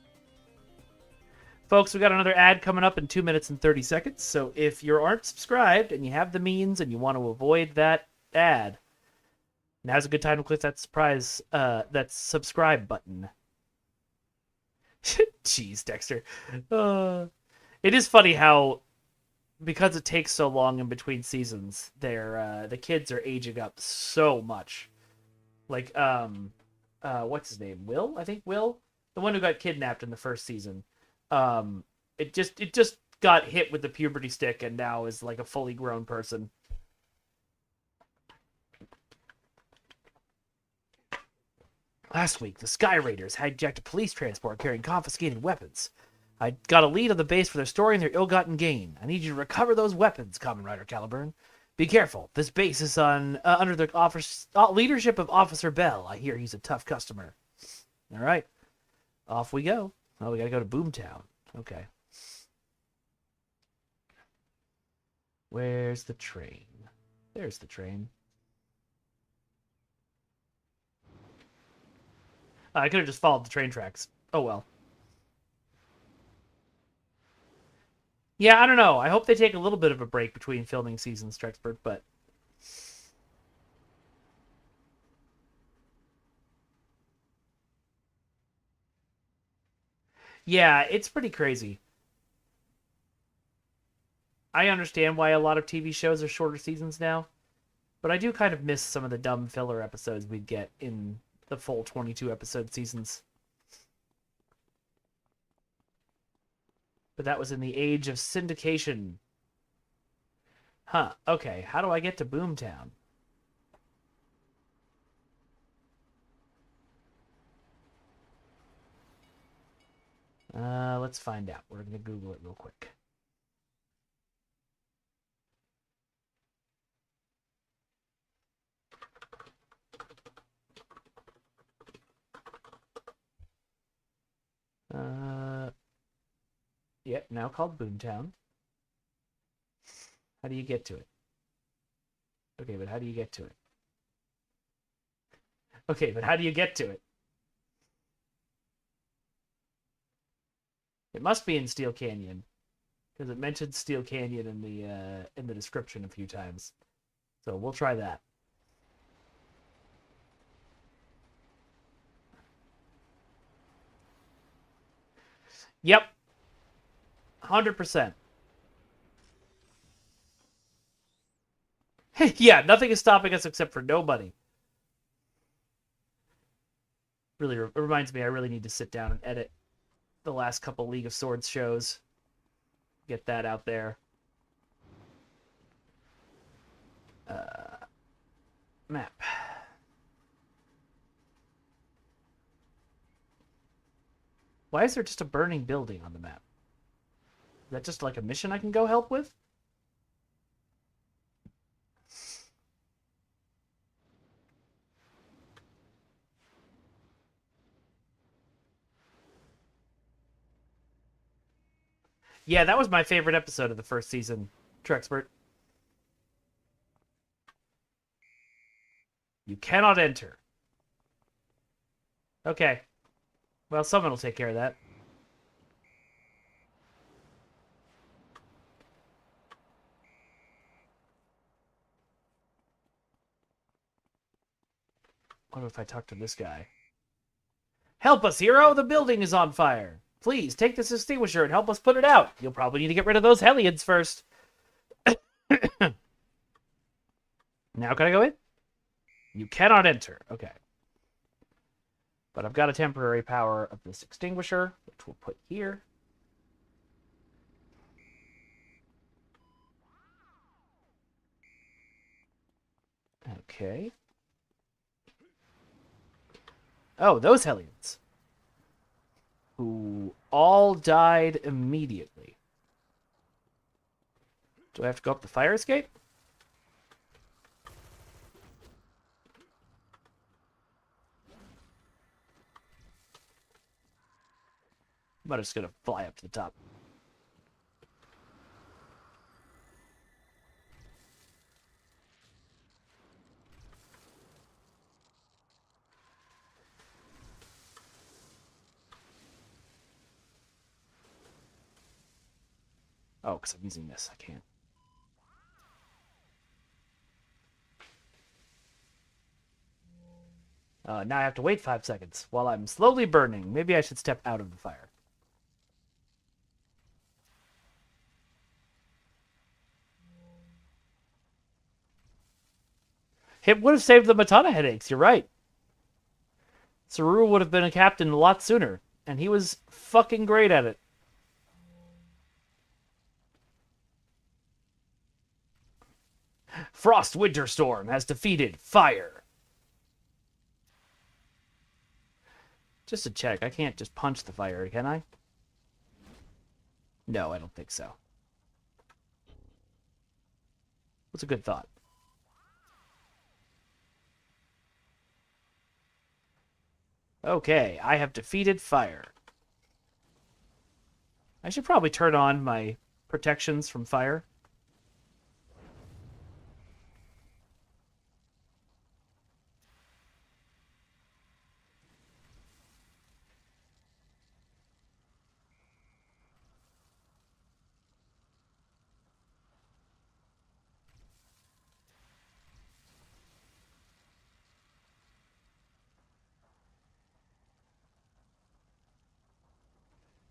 C: Folks, we got another ad coming up in 2 minutes and 30 seconds. So if you aren't subscribed and you have the means and you want to avoid that ad, now's a good time to click that subscribe button. Jeez, Dexter. It is funny how, because it takes so long in between seasons, the kids are aging up so much. Like, what's his name? Will? I think Will, the one who got kidnapped in the first season. It just got hit with the puberty stick and now is like a fully grown person. Last week, the Sky Raiders hijacked a police transport carrying confiscated weapons. I got a lead on the base for their storing their ill-gotten gain. I need you to recover those weapons, Kamen Rider Caliburn. Be careful. This base is under the leadership of Officer Bell. I hear he's a tough customer. All right. Off we go. Oh, we gotta go to Boomtown. Okay. Where's the train? There's the train. I could have just followed the train tracks. Oh well. Yeah, I don't know. I hope they take a little bit of a break between filming seasons, Trexpert, but... Yeah, it's pretty crazy. I understand why a lot of TV shows are shorter seasons now, but I do kind of miss some of the dumb filler episodes we'd get in the full 22-episode seasons. But that was in the age of syndication. Huh, okay. How do I get to Boomtown? Let's find out. We're going to Google it real quick. Yep, now called Boomtown. How do you get to it? Okay, but how do you get to it? Okay, but how do you get to it? It must be in Steel Canyon, because it mentioned Steel Canyon in the description a few times. So we'll try that. Yep. 100%. Yeah, nothing is stopping us except for nobody. Really reminds me I really need to sit down and edit the last couple League of Swords shows. Get that out there. Map. Why is there just a burning building on the map? Is that just like a mission I can go help with? Yeah, that was my favorite episode of the first season, Trexpert. You cannot enter. Okay. Well, someone will take care of that. What if I talk to this guy? Help us, hero! The building is on fire! Please, take this extinguisher and help us put it out! You'll probably need to get rid of those Hellions first. Now can I go in? You cannot enter. Okay. But I've got a temporary power of this extinguisher, which we'll put here. Okay. Oh, those Hellions. Who all died immediately. Do I have to go up the fire escape? I'm just gonna fly up to the top. Oh, because I'm using this. I can't. Now I have to wait 5 seconds while I'm slowly burning. Maybe I should step out of the fire. It would have saved them a ton of headaches. You're right. Saru would have been a captain a lot sooner, and he was fucking great at it. Frost Winter Storm has defeated fire. Just to check, I can't just punch the fire, can I? No, I don't think so. What's a good thought? Okay, I have defeated fire. I should probably turn on my protections from fire.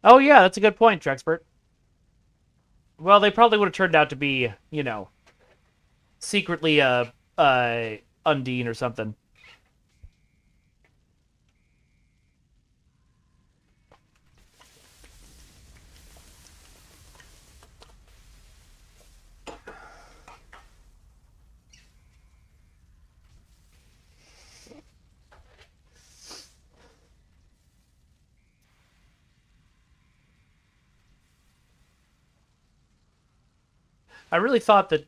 C: Oh yeah, that's a good point, Trexpert. Well, they probably would have turned out to be, you know, secretly Undine or something. I really thought that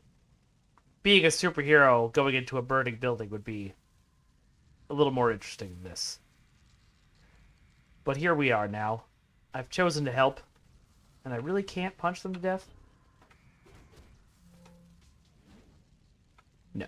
C: being a superhero going into a burning building would be a little more interesting than this. But here we are now. I've chosen to help, and I really can't punch them to death? No.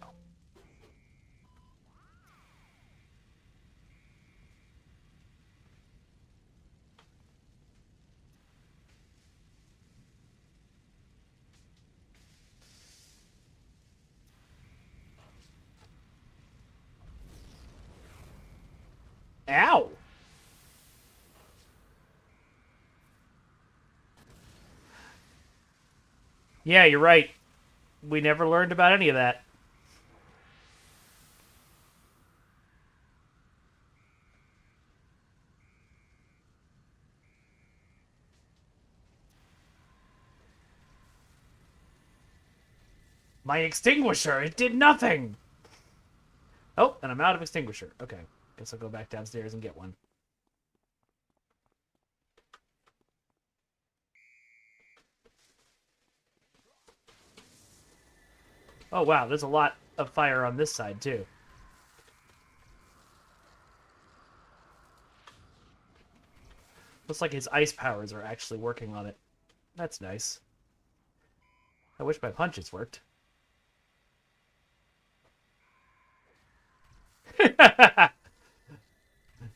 C: Ow! Yeah, you're right. We never learned about any of that. My extinguisher! It did nothing! Oh, and I'm out of extinguisher. Okay. Guess I'll go back downstairs and get one. Oh, wow. There's a lot of fire on this side, too. Looks like his ice powers are actually working on it. That's nice. I wish my punches worked.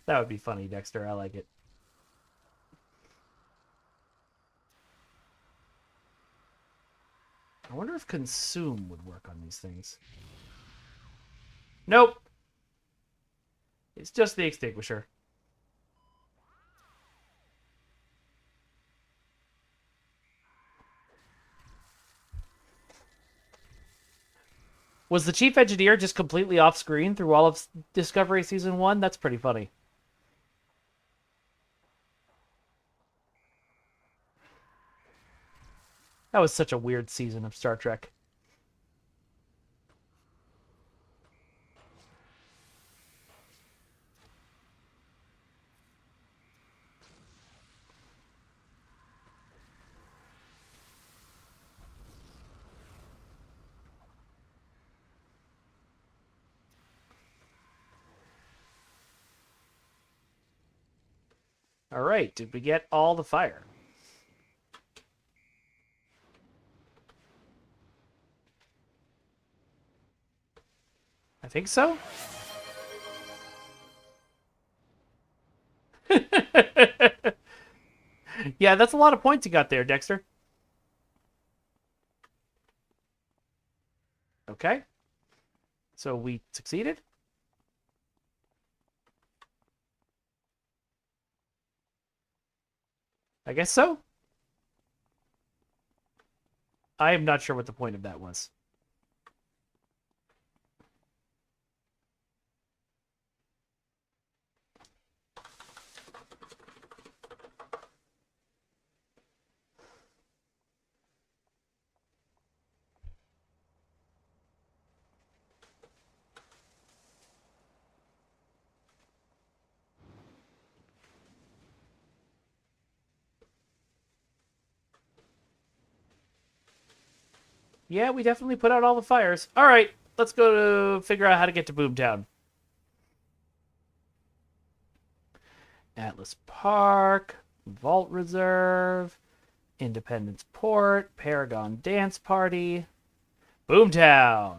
C: That would be funny, Dexter. I like it. I wonder if consume would work on these things. Nope. It's just the extinguisher. Was the chief engineer just completely off screen through all of Discovery Season 1? That's pretty funny. That was such a weird season of Star Trek. All right, did we get all the fire? I think so. Yeah, that's a lot of points you got there, Dexter. Okay. So we succeeded? I guess so. I am not sure what the point of that was. Yeah, we definitely put out all the fires. All right, let's go to figure out how to get to Boomtown. Atlas Park, Vault Reserve, Independence Port, Paragon Dance Party, Boomtown.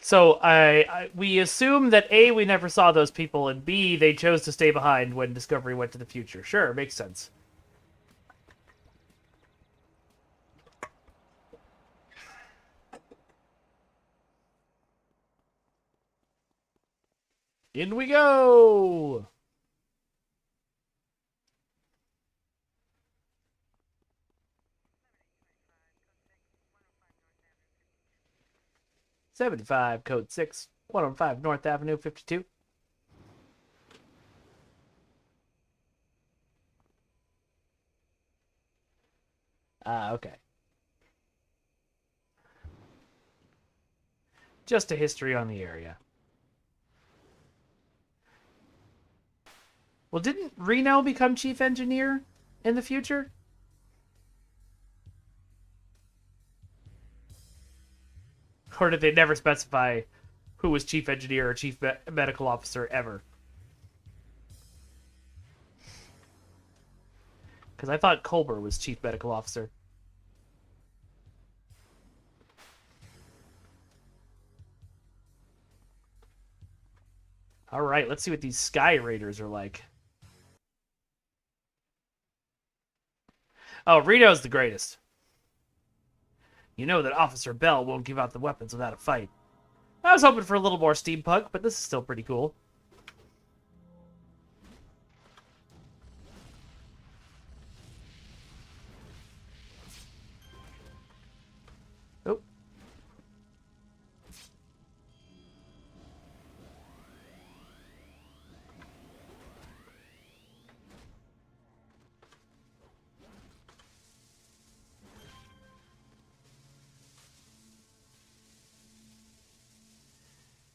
C: So we assume that A, we never saw those people, and B, they chose to stay behind when Discovery went to the future. Sure, makes sense. In we go! $75, code 6, 105 North Avenue, 52. Okay. Just a history on the area. Well, didn't Reno become chief engineer in the future? Or did they never specify who was chief engineer or chief medical officer ever? Because I thought Culber was chief medical officer. All right, let's see what these Sky Raiders are like. Oh, Reno's the greatest. You know that Officer Bell won't give out the weapons without a fight. I was hoping for a little more steampunk, but this is still pretty cool. Oh.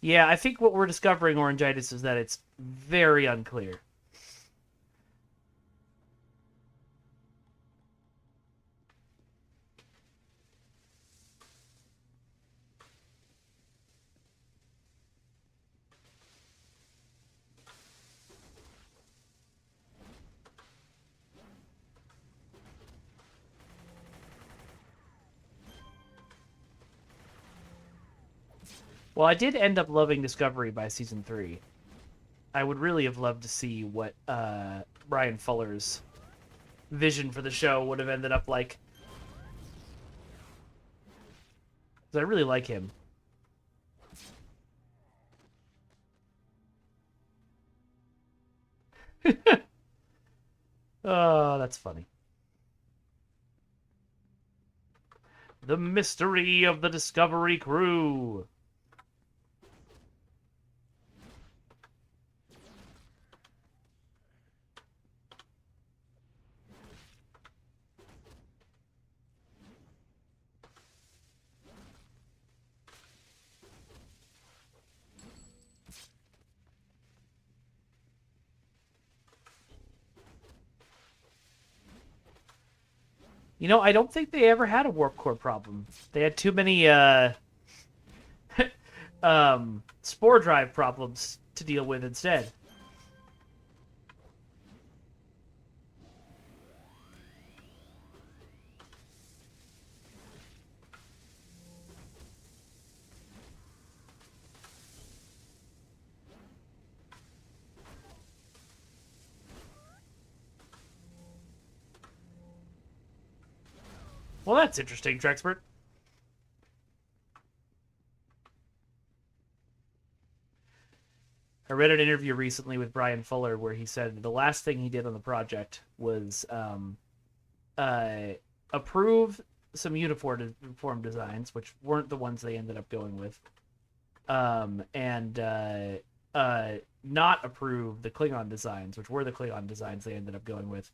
C: Yeah, I think what we're discovering, Orangitis, is that it's very unclear. Well, I did end up loving Discovery by season 3. I would really have loved to see what Brian Fuller's vision for the show would have ended up like. Because I really like him. Oh, that's funny. The mystery of the Discovery crew. You know, I don't think they ever had a warp core problem. They had too many spore drive problems to deal with instead. Well, that's interesting, Drexpert. I read an interview recently with Brian Fuller where he said the last thing he did on the project was uh, approve some uniform designs, which weren't the ones they ended up going with, and not approve the Klingon designs, which were the Klingon designs they ended up going with.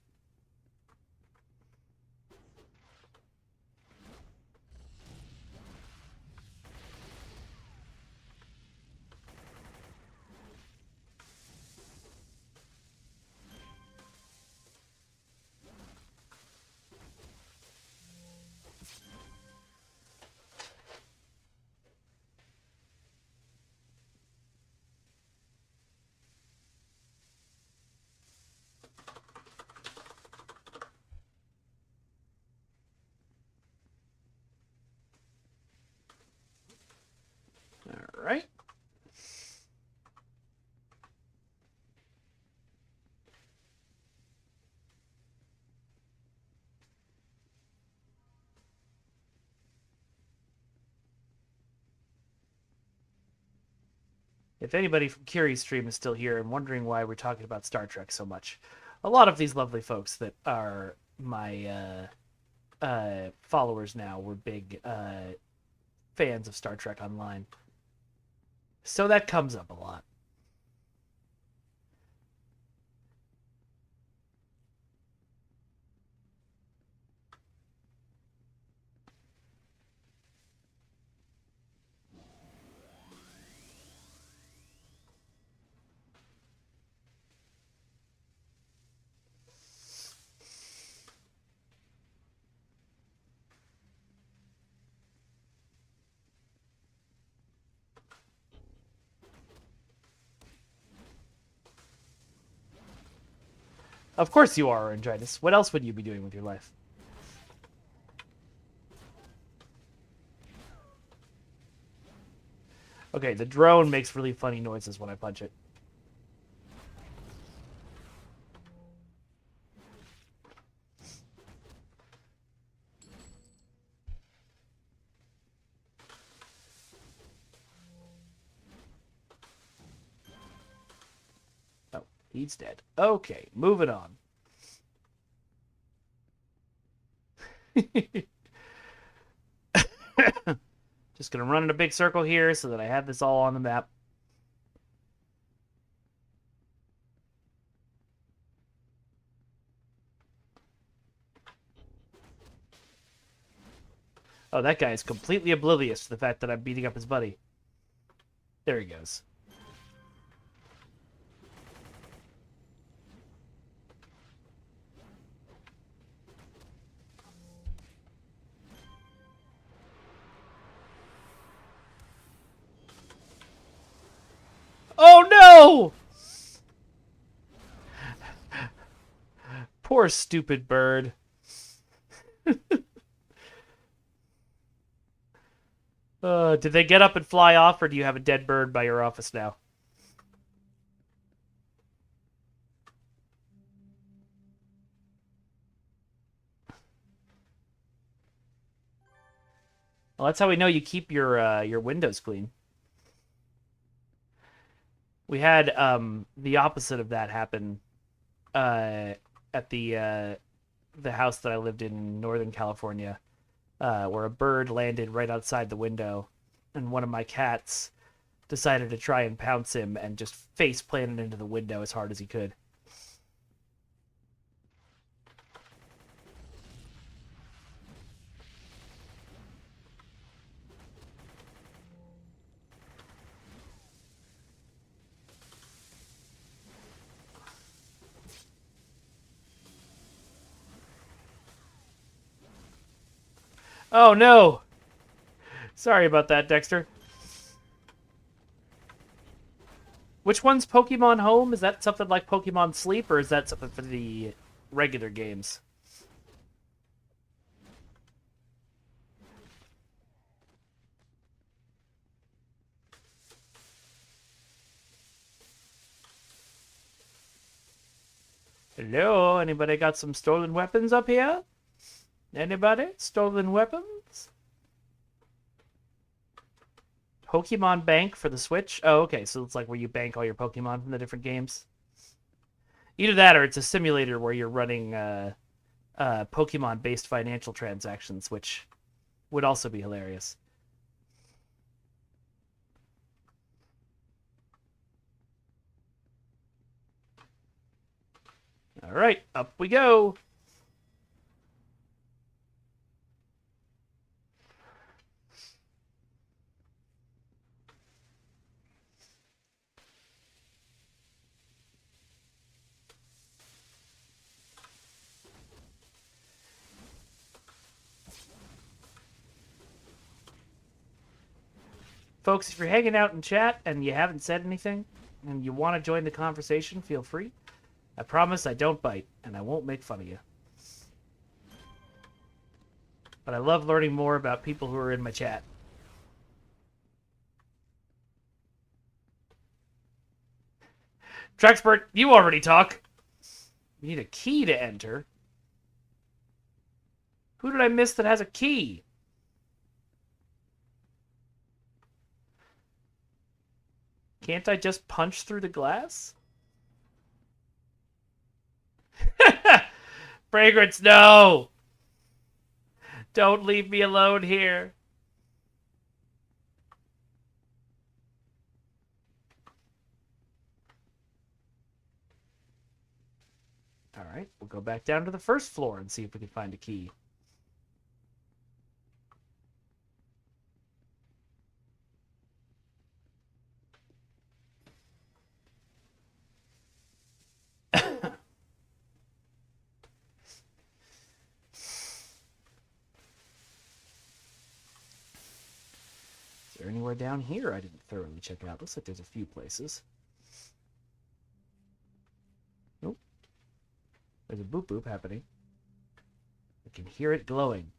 C: All right. If anybody from Curie's stream is still here and wondering why we're talking about Star Trek so much, a lot of these lovely folks that are my followers now were big fans of Star Trek Online. So that comes up a lot. Of course you are, Oranginitis. What else would you be doing with your life? Okay, the drone makes really funny noises when I punch it. Oh, he's dead. Okay, moving on. Just gonna run in a big circle here so that I have this all on the map. Oh, that guy is completely oblivious to the fact that I'm beating up his buddy. There he goes. Oh no! Poor stupid bird. Did they get up and fly off, or do you have a dead bird by your office now? Well, that's how we know you keep your windows clean. We had the opposite of that happen at the house that I lived in Northern California, where a bird landed right outside the window, and one of my cats decided to try and pounce him and just face planted into the window as hard as he could. Oh, no. Sorry about that, Dexter. Which one's Pokemon Home? Is that something like Pokemon Sleep, or is that something for the regular games? Hello? Anybody got some stolen weapons up here? Anybody? Stolen weapons? Pokemon Bank for the Switch? Oh, okay, so it's like where you bank all your Pokemon from the different games. Either that or it's a simulator where you're running Pokemon-based financial transactions, which would also be hilarious. All right, up we go. Folks, if you're hanging out in chat and you haven't said anything and you want to join the conversation, feel free. I promise I don't bite and I won't make fun of you. But I love learning more about people who are in my chat. Traxpert, you already talk. You need a key to enter. Who did I miss that has a key? Can't I just punch through the glass? Fragrance, no! Don't leave me alone here. All right, we'll go back down to the first floor and see if we can find a key. Is there anywhere down here I didn't thoroughly check out? Looks like there's a few places. Nope. There's a boop boop happening. I can hear it glowing.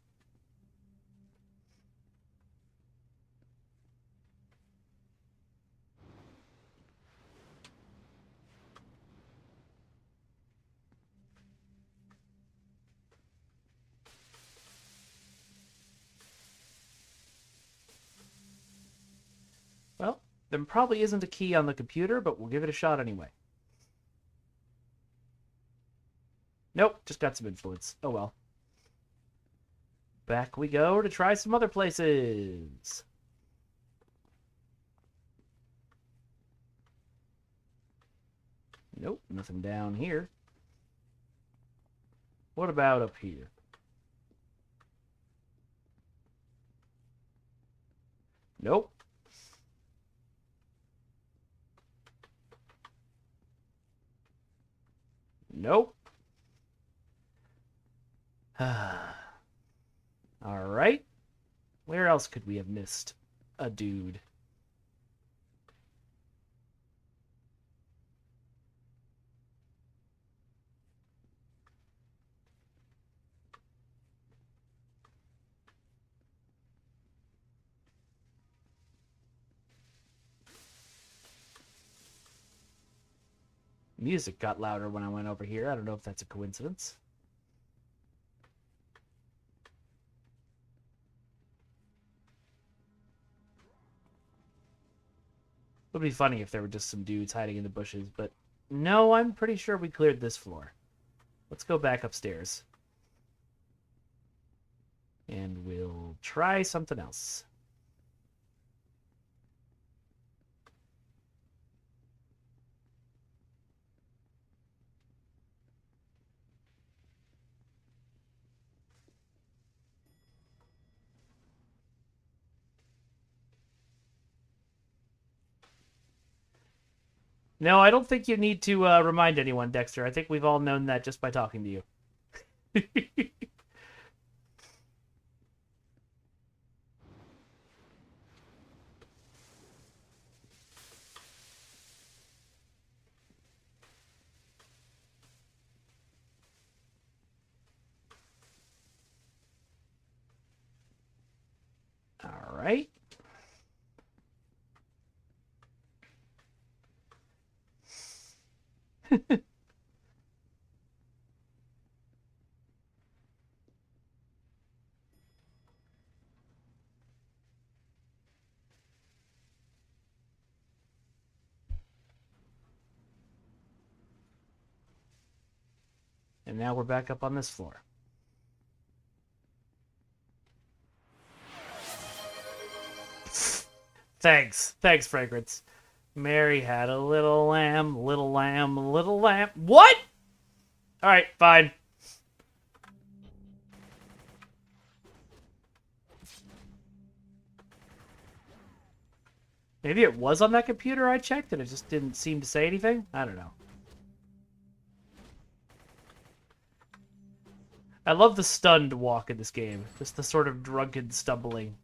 C: Well, there probably isn't a key on the computer, but we'll give it a shot anyway. Nope, just got some influence. Oh well. Back we go to try some other places. Nope, nothing down here. What about up here? Nope. Nope. All right. Where else could we have missed a dude? Music got louder when I went over here. I don't know if that's a coincidence. It would be funny if there were just some dudes hiding in the bushes, but no, I'm pretty sure we cleared this floor. Let's go back upstairs. And we'll try something else. No, I don't think you need to remind anyone, Dexter. I think we've all known that just by talking to you. right. And now we're back up on this floor. Thanks. Thanks, Fragrance. Mary had a little lamb, little lamb, little lamb. What? All right, fine. Maybe it was on that computer I checked and it just didn't seem to say anything? I don't know. I love the stunned walk in this game. Just the sort of drunken stumbling.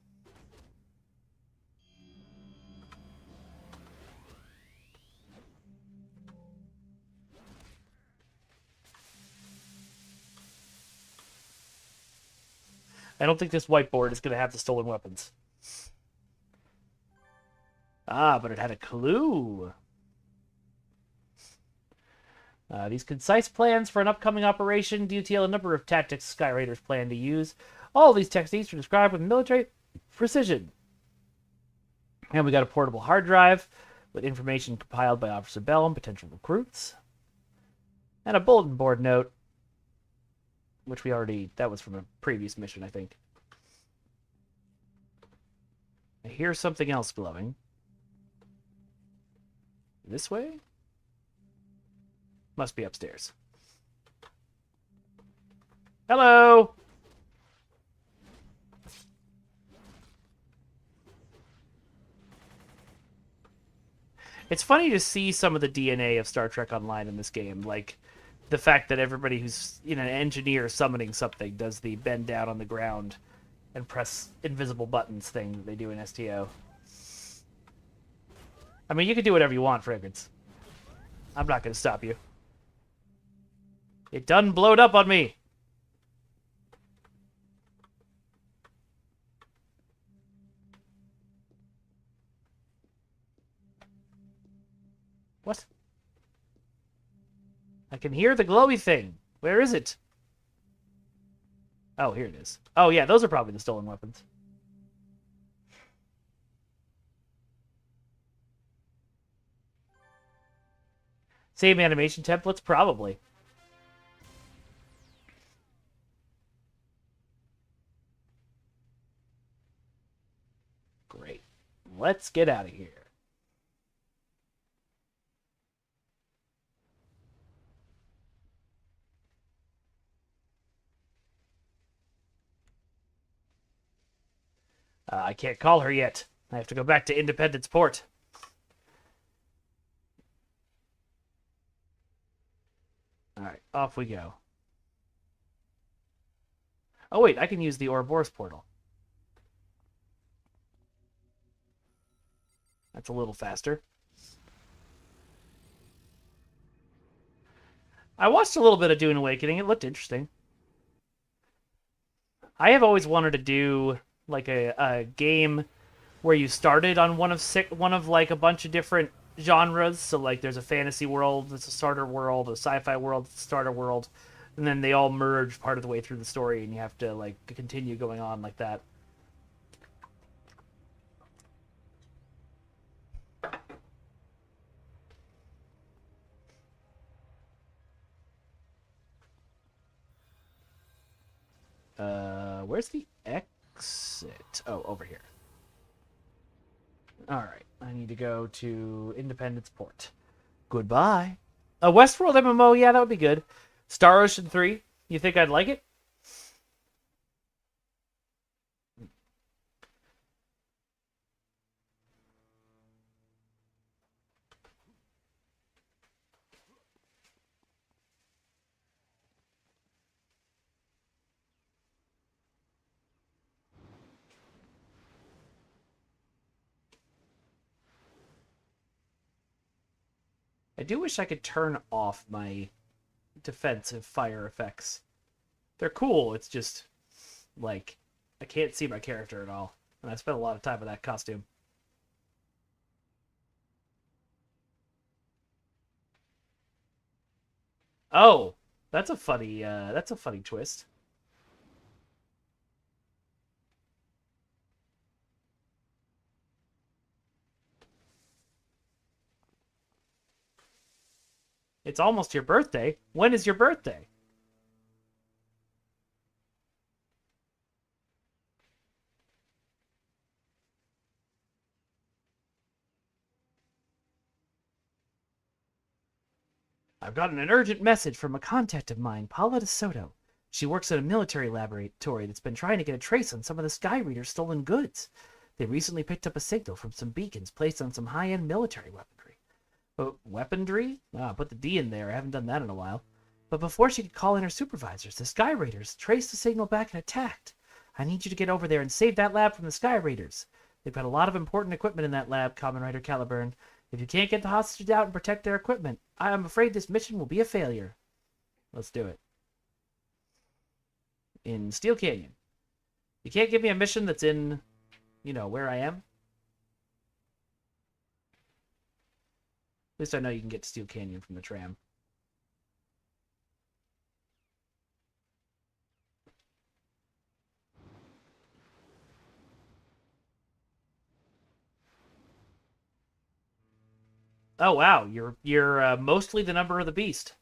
C: I don't think this whiteboard is going to have the stolen weapons. Ah, but it had a clue. These concise plans for an upcoming operation detail a number of tactics Sky Raiders plan to use. All these techniques are described with military precision. And we got a portable hard drive with information compiled by Officer Bell and potential recruits. And a bulletin board note, which we already... That was from a previous mission, I think. I hear something else glowing. This way? Must be upstairs. Hello! It's funny to see some of the DNA of Star Trek Online in this game. Like, the fact that everybody who's, an engineer summoning something does the bend down on the ground and press invisible buttons thing that they do in STO. I mean, you can do whatever you want, Fragrance. I'm not going to stop you. It done blowed up on me. What? I can hear the glowy thing. Where is it? Oh, here it is. Oh, yeah, those are probably the stolen weapons. Same animation templates? Probably. Great. Let's get out of here. I can't call her yet. I have to go back to Independence Port. Alright, off we go. Oh wait, I can use the Ouroboros portal. That's a little faster. I watched a little bit of Dune Awakening. It looked interesting. I have always wanted to do like a game where you started on one of like a bunch of different genres. So like there's a fantasy world, there's a starter world, a sci-fi world, a starter world, and then they all merge part of the way through the story, and you have to like continue going on like that. Where's the exit? Oh, over here. Alright, I need to go to Independence Port. Goodbye. A Westworld MMO, yeah, that would be good. Star Ocean 3, you think I'd like it? I do wish I could turn off my defensive fire effects. They're cool, it's just, like, I can't see my character at all. And I spent a lot of time with that costume. Oh, that's a funny twist. It's almost your birthday. When is your birthday? I've gotten an urgent message from a contact of mine, Paula DeSoto. She works at a military laboratory that's been trying to get a trace on some of the Sky Reader's stolen goods. They recently picked up a signal from some beacons placed on some high-end military weaponry. Weaponry? Ah, put the D in there. I haven't done that in a while. But before she could call in her supervisors, the Sky Raiders traced the signal back and attacked. I need you to get over there and save that lab from the Sky Raiders. They've got a lot of important equipment in that lab, Kamen Rider Caliburn. If you can't get the hostages out and protect their equipment, I am afraid this mission will be a failure. Let's do it. In Steel Canyon. You can't give me a mission that's in, where I am? At least I know you can get to Steel Canyon from the tram. Oh wow, you're mostly the number of the beast.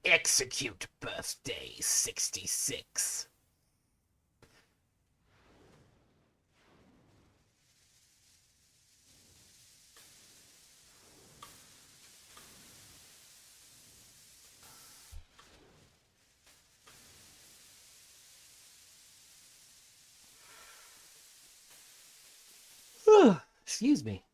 C: Execute birthday 66. Excuse me.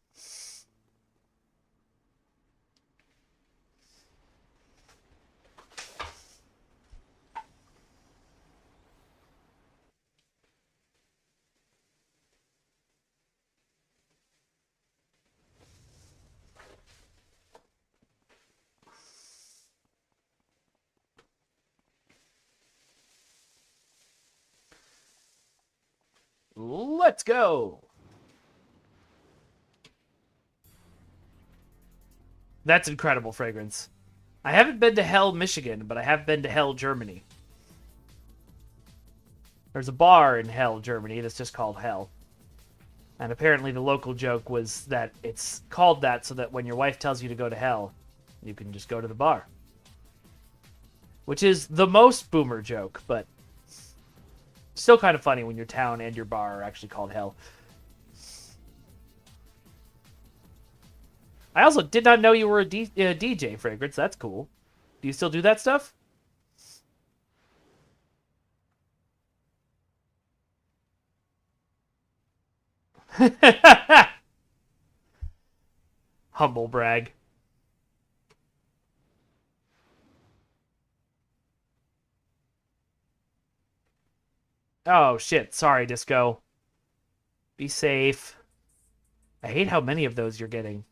C: Let's go. That's incredible fragrance. I haven't been to Hell, Michigan, but I have been to Hell, Germany. There's a bar in Hell, Germany that's just called Hell. And apparently the local joke was that it's called that so that when your wife tells you to go to hell, you can just go to the bar. Which is the most boomer joke, but still kind of funny when your town and your bar are actually called Hell. I also did not know you were a DJ, Fragrance. That's cool. Do you still do that stuff? Humble brag. Oh, shit. Sorry, Disco. Be safe. I hate how many of those you're getting.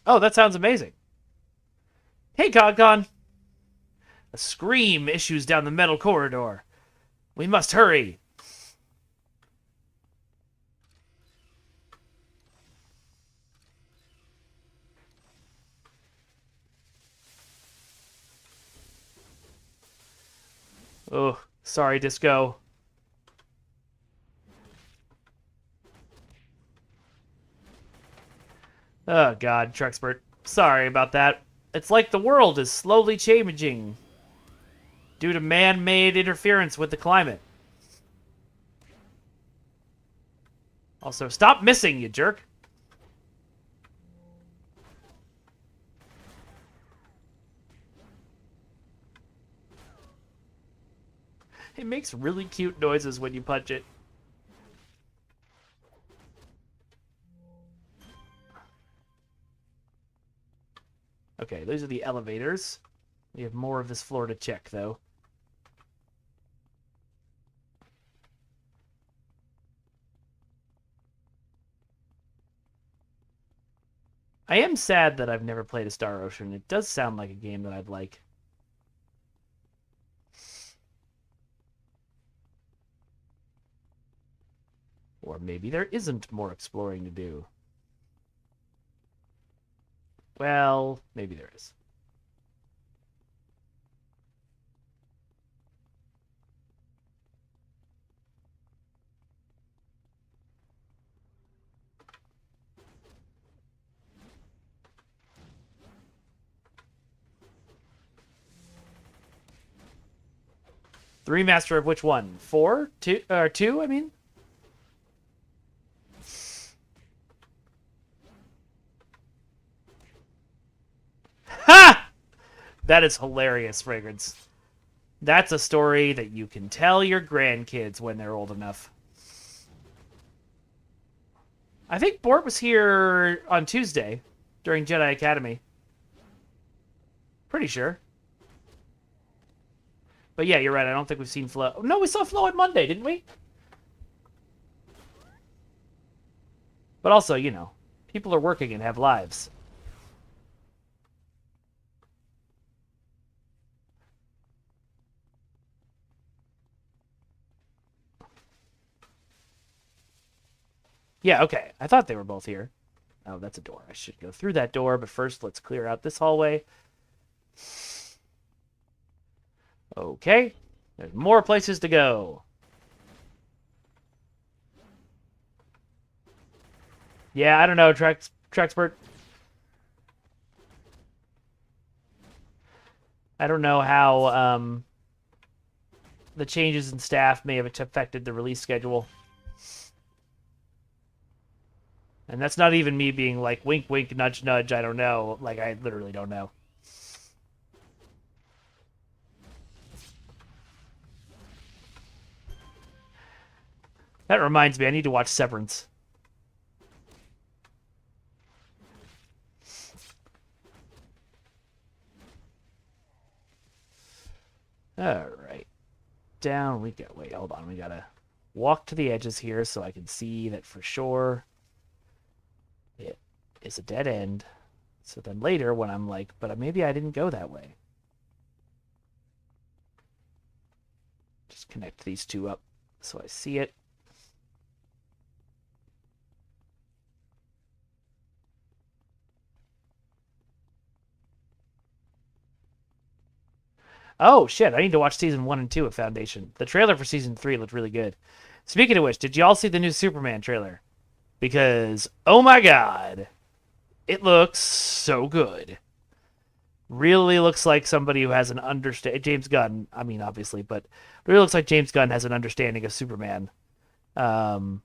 C: Oh, that sounds amazing. Hey, Godgon. A scream issues down the metal corridor. We must hurry. Oh, sorry, Disco. Oh, God, Trexpert. Sorry about that. It's like the world is slowly changing due to man-made interference with the climate. Also, stop missing, you jerk. It makes really cute noises when you punch it. Okay, those are the elevators. We have more of this floor to check, though. I am sad that I've never played a Star Ocean. It does sound like a game that I'd like. Or maybe there isn't more exploring to do. Well, maybe there is. The remaster of which one? 4? 2? Or 2, I mean? Ha! That is hilarious, Fragrance. That's a story that you can tell your grandkids when they're old enough. I think Bort was here on Tuesday during Jedi Academy. Pretty sure. But yeah, you're right. I don't think we've seen Flo. No, we saw Flo on Monday, didn't we? But also, you know, people are working and have lives. Yeah, okay. I thought they were both here. Oh, that's a door. I should go through that door, but first let's clear out this hallway. Okay. There's more places to go. Yeah, I don't know, Trexpert. I don't know how the changes in staff may have affected the release schedule. And that's not even me being like, wink, wink, nudge, nudge, I don't know. Like, I literally don't know. That reminds me, I need to watch Severance. Alright. Down we go. Wait, hold on. We gotta walk to the edges here so I can see that for sure it is a dead end. So then later when I'm like, but maybe I didn't go that way. Just connect these two up so I see it. Oh, shit. I need to watch season 1 and 2 of Foundation. The trailer for season 3 looked really good. Speaking of which, did y'all see the new Superman trailer? Because, oh my god, it looks so good. Really looks like somebody who has an understand. James Gunn, I mean, obviously, but really looks like James Gunn has an understanding of Superman. The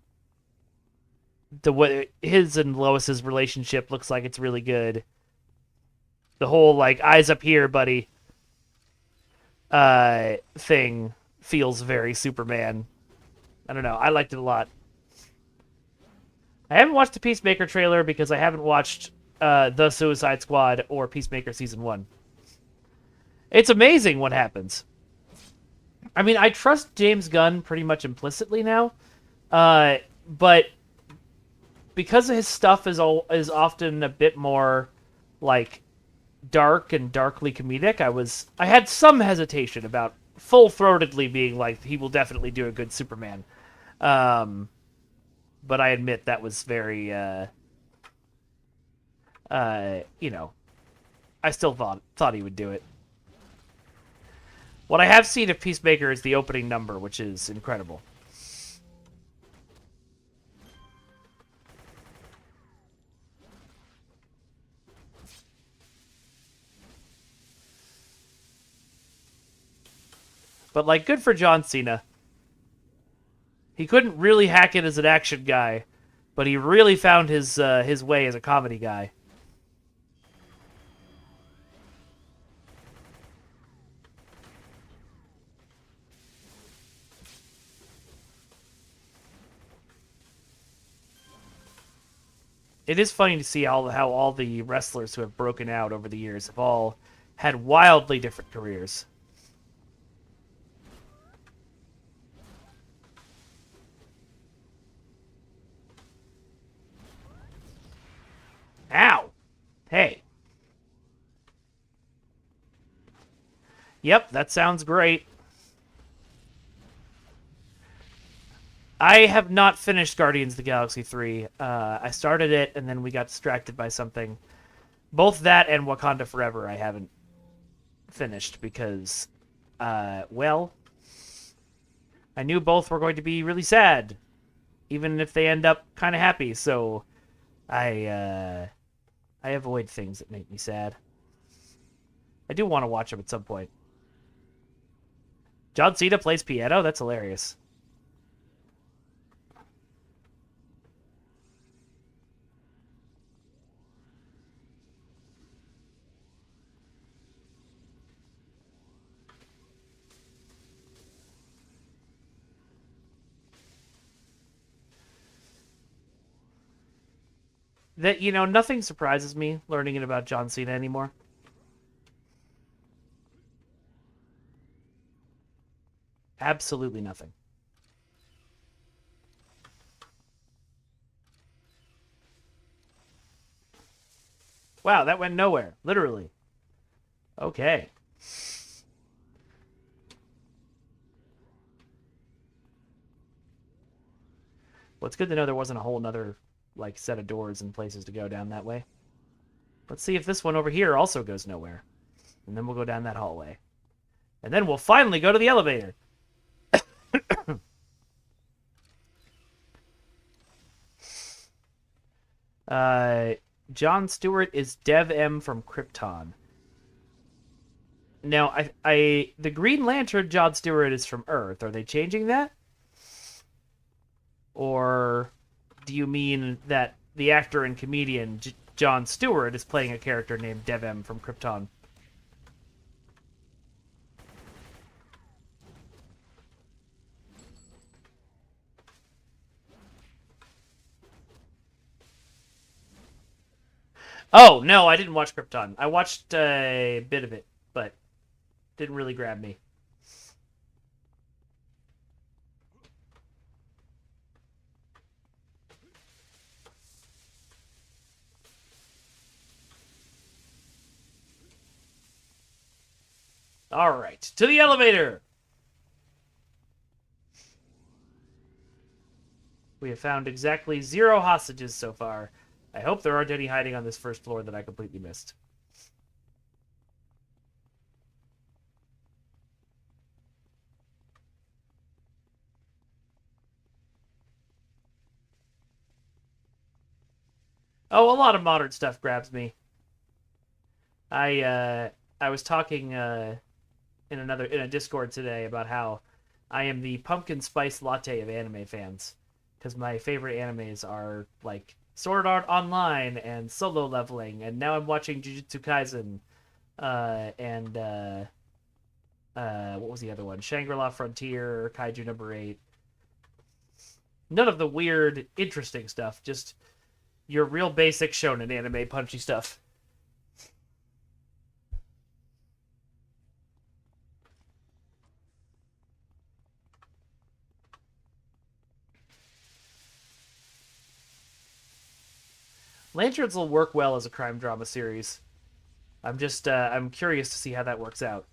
C: way his and Lois's relationship looks like it's really good. The whole like eyes up here, buddy, thing feels very Superman. I don't know. I liked it a lot. I haven't watched the Peacemaker trailer because I haven't watched The Suicide Squad or Peacemaker Season 1. It's amazing what happens. I mean, I trust James Gunn pretty much implicitly now, but because his stuff is often a bit more like dark and darkly comedic, I had some hesitation about full-throatedly being like he will definitely do a good Superman. But I admit that was very you know, I still thought he would do it. What I have seen of Peacemaker is the opening number, which is incredible. But, like, good for John Cena. He couldn't really hack it as an action guy, but he really found his way as a comedy guy. It is funny to see how all the wrestlers who have broken out over the years have all had wildly different careers. Ow! Yep, that sounds great. I have not finished Guardians of the Galaxy 3. I started it, and then we got distracted by something. Both that and Wakanda Forever I haven't finished because, well, I knew both were going to be really sad, even if they end up kind of happy, so I avoid things that make me sad. I do want to watch them at some point. John Cena plays piano? That's hilarious. That, nothing surprises me learning it about John Cena anymore. Absolutely nothing. Wow, that went nowhere. Literally. Okay. Well, it's good to know there wasn't a whole nother, set of doors and places to go down that way. Let's see if this one over here also goes nowhere. And then we'll go down that hallway. And then we'll finally go to the elevator. John Stewart is Dev M from Krypton. Now, the Green Lantern John Stewart is from Earth. Are they changing that? Or do you mean that the actor and comedian John Stewart is playing a character named Dev M from Krypton? Oh, no, I didn't watch Krypton. I watched a bit of it, but didn't really grab me. All right, to the elevator! We have found exactly 0 hostages so far. I hope there aren't any hiding on this first floor that I completely missed. Oh, a lot of modern stuff grabs me. I was talking in a Discord today about how I am the pumpkin spice latte of anime fans, because my favorite animes are like Sword Art Online and Solo Leveling, and now I'm watching Jujutsu Kaisen, and what was the other one? Shangri-La Frontier, Kaiju number 8. None of the weird, interesting stuff, just your real basic shonen anime punchy stuff. Lanterns will work well as a crime drama series. I'm curious to see how that works out.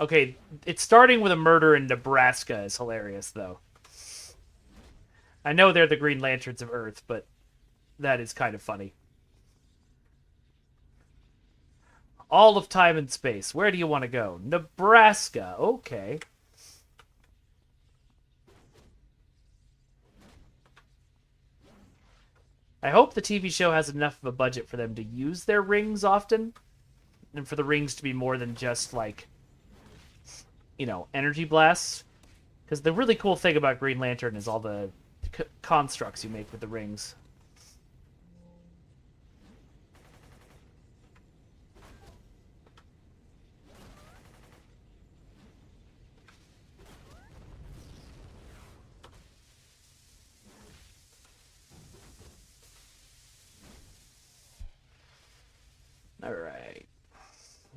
C: Okay, it's starting with a murder in Nebraska is hilarious, though. I know they're the Green Lanterns of Earth, but that is kind of funny. All of time and space. Where do you want to go? Nebraska. Okay. I hope the TV show has enough of a budget for them to use their rings often, and for the rings to be more than just, energy blasts. Because the really cool thing about Green Lantern is all the constructs you make with the rings.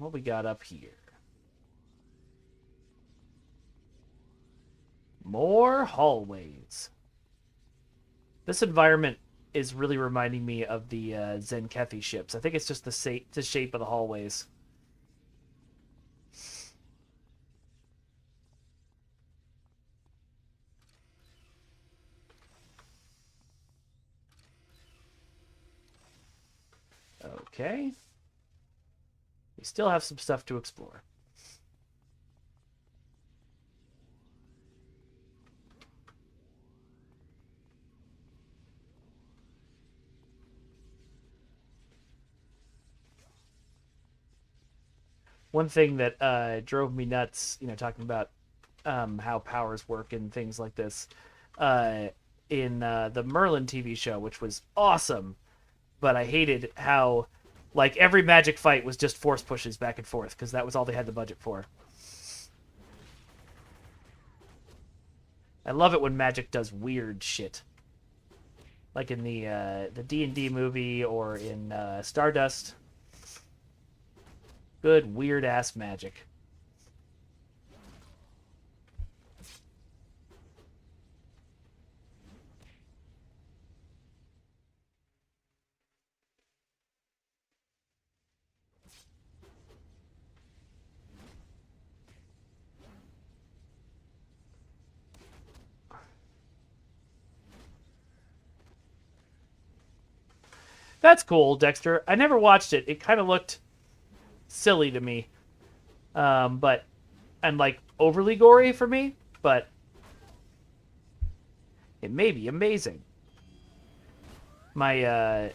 C: what we got up here? More hallways. This environment is really reminding me of the Zenkethi ships. I think it's just the shape of the hallways. Okay. We still have some stuff to explore. One thing that drove me nuts, talking about how powers work and things like this, in the Merlin TV show, which was awesome, but I hated how, like, every magic fight was just force pushes back and forth, because that was all they had the budget for. I love it when magic does weird shit. Like in the D&D movie or in Stardust. Good, weird-ass magic. That's cool, Dexter. I never watched it. It kind of looked silly to me. But and like overly gory for me, but it may be amazing. My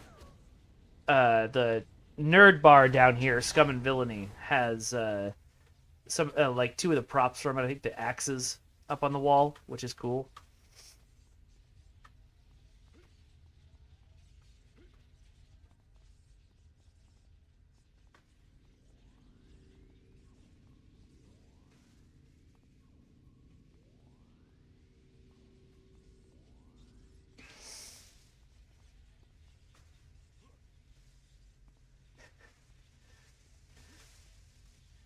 C: the nerd bar down here, Scum and Villainy, has some like two of the props from it. I think the axes up on the wall, which is cool.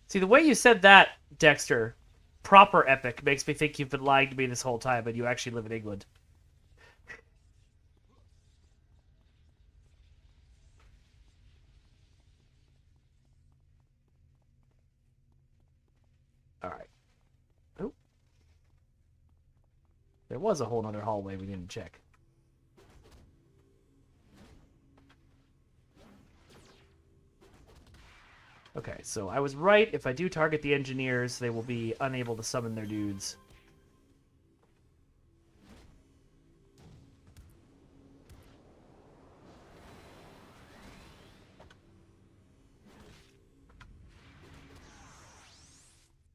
C: See, the way you said that, Dexter, proper epic, makes me think you've been lying to me this whole time, and you actually live in England. All right. Oh, there was a whole other hallway we didn't check. Okay, so I was right. If I do target the engineers, they will be unable to summon their dudes.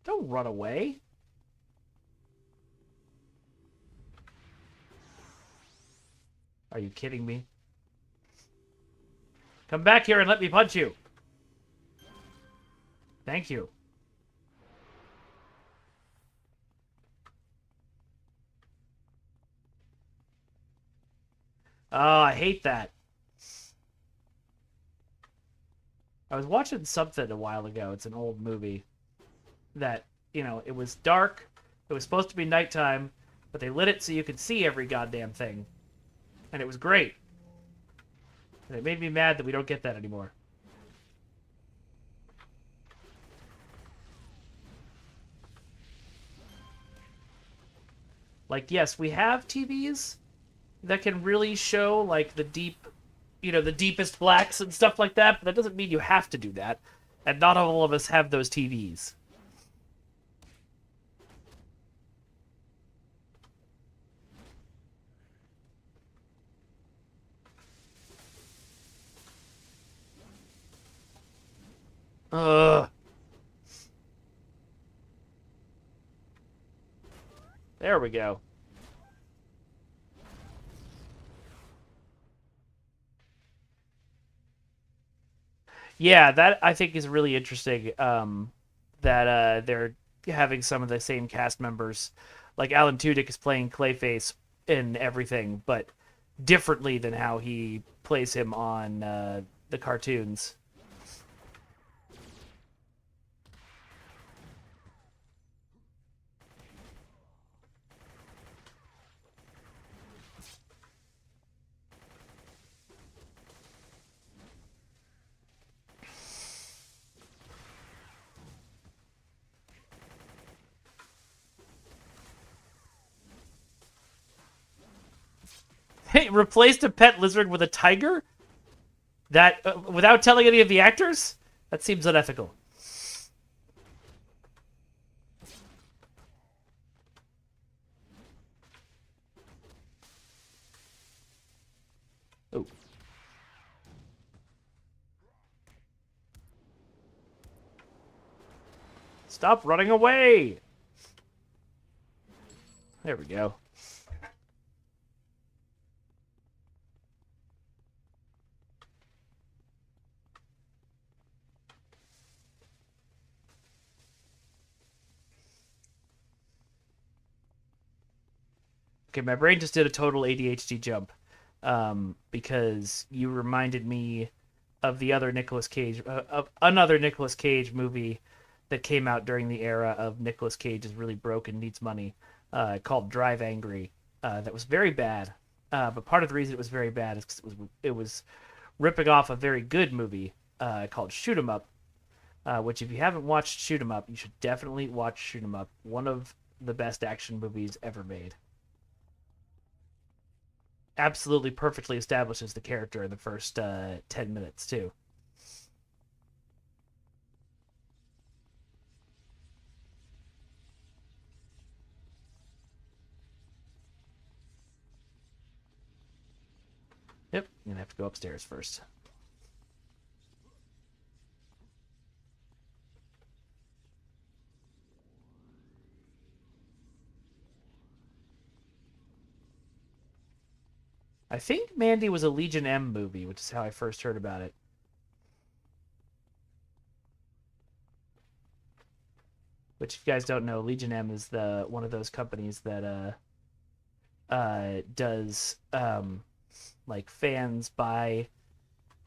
C: Don't run away. Are you kidding me? Come back here and let me punch you. Thank you. Oh, I hate that. I was watching something a while ago. It's an old movie that, it was dark. It was supposed to be nighttime, but they lit it so you could see every goddamn thing. And it was great. And it made me mad that we don't get that anymore. Like, yes, we have TVs that can really show, like, the deepest blacks and stuff like that, but that doesn't mean you have to do that. And not all of us have those TVs. Ugh. There we go. Yeah, that I think is really interesting. That they're having some of the same cast members, like Alan Tudyk is playing Clayface in everything, but differently than how he plays him on the cartoons. Replaced a pet lizard with a tiger? That without telling any of the actors? That seems unethical. Oh. Stop running away! There we go. Okay, my brain just did a total ADHD jump. Because you reminded me of the other Nicolas Cage, of another Nicolas Cage movie that came out during the era of Nicolas Cage is really broke and needs money, called Drive Angry. That was very bad. But part of the reason it was very bad is because it was ripping off a very good movie called Shoot 'Em Up, which if you haven't watched Shoot 'Em Up, you should definitely watch Shoot 'Em Up. One of the best action movies ever made. Absolutely perfectly establishes the character in the first 10 minutes, too. Yep, I'm gonna have to go upstairs first. I think Mandy was a Legion M movie, which is how I first heard about it. Which, if you guys don't know, Legion M is the one of those companies that does like fans buy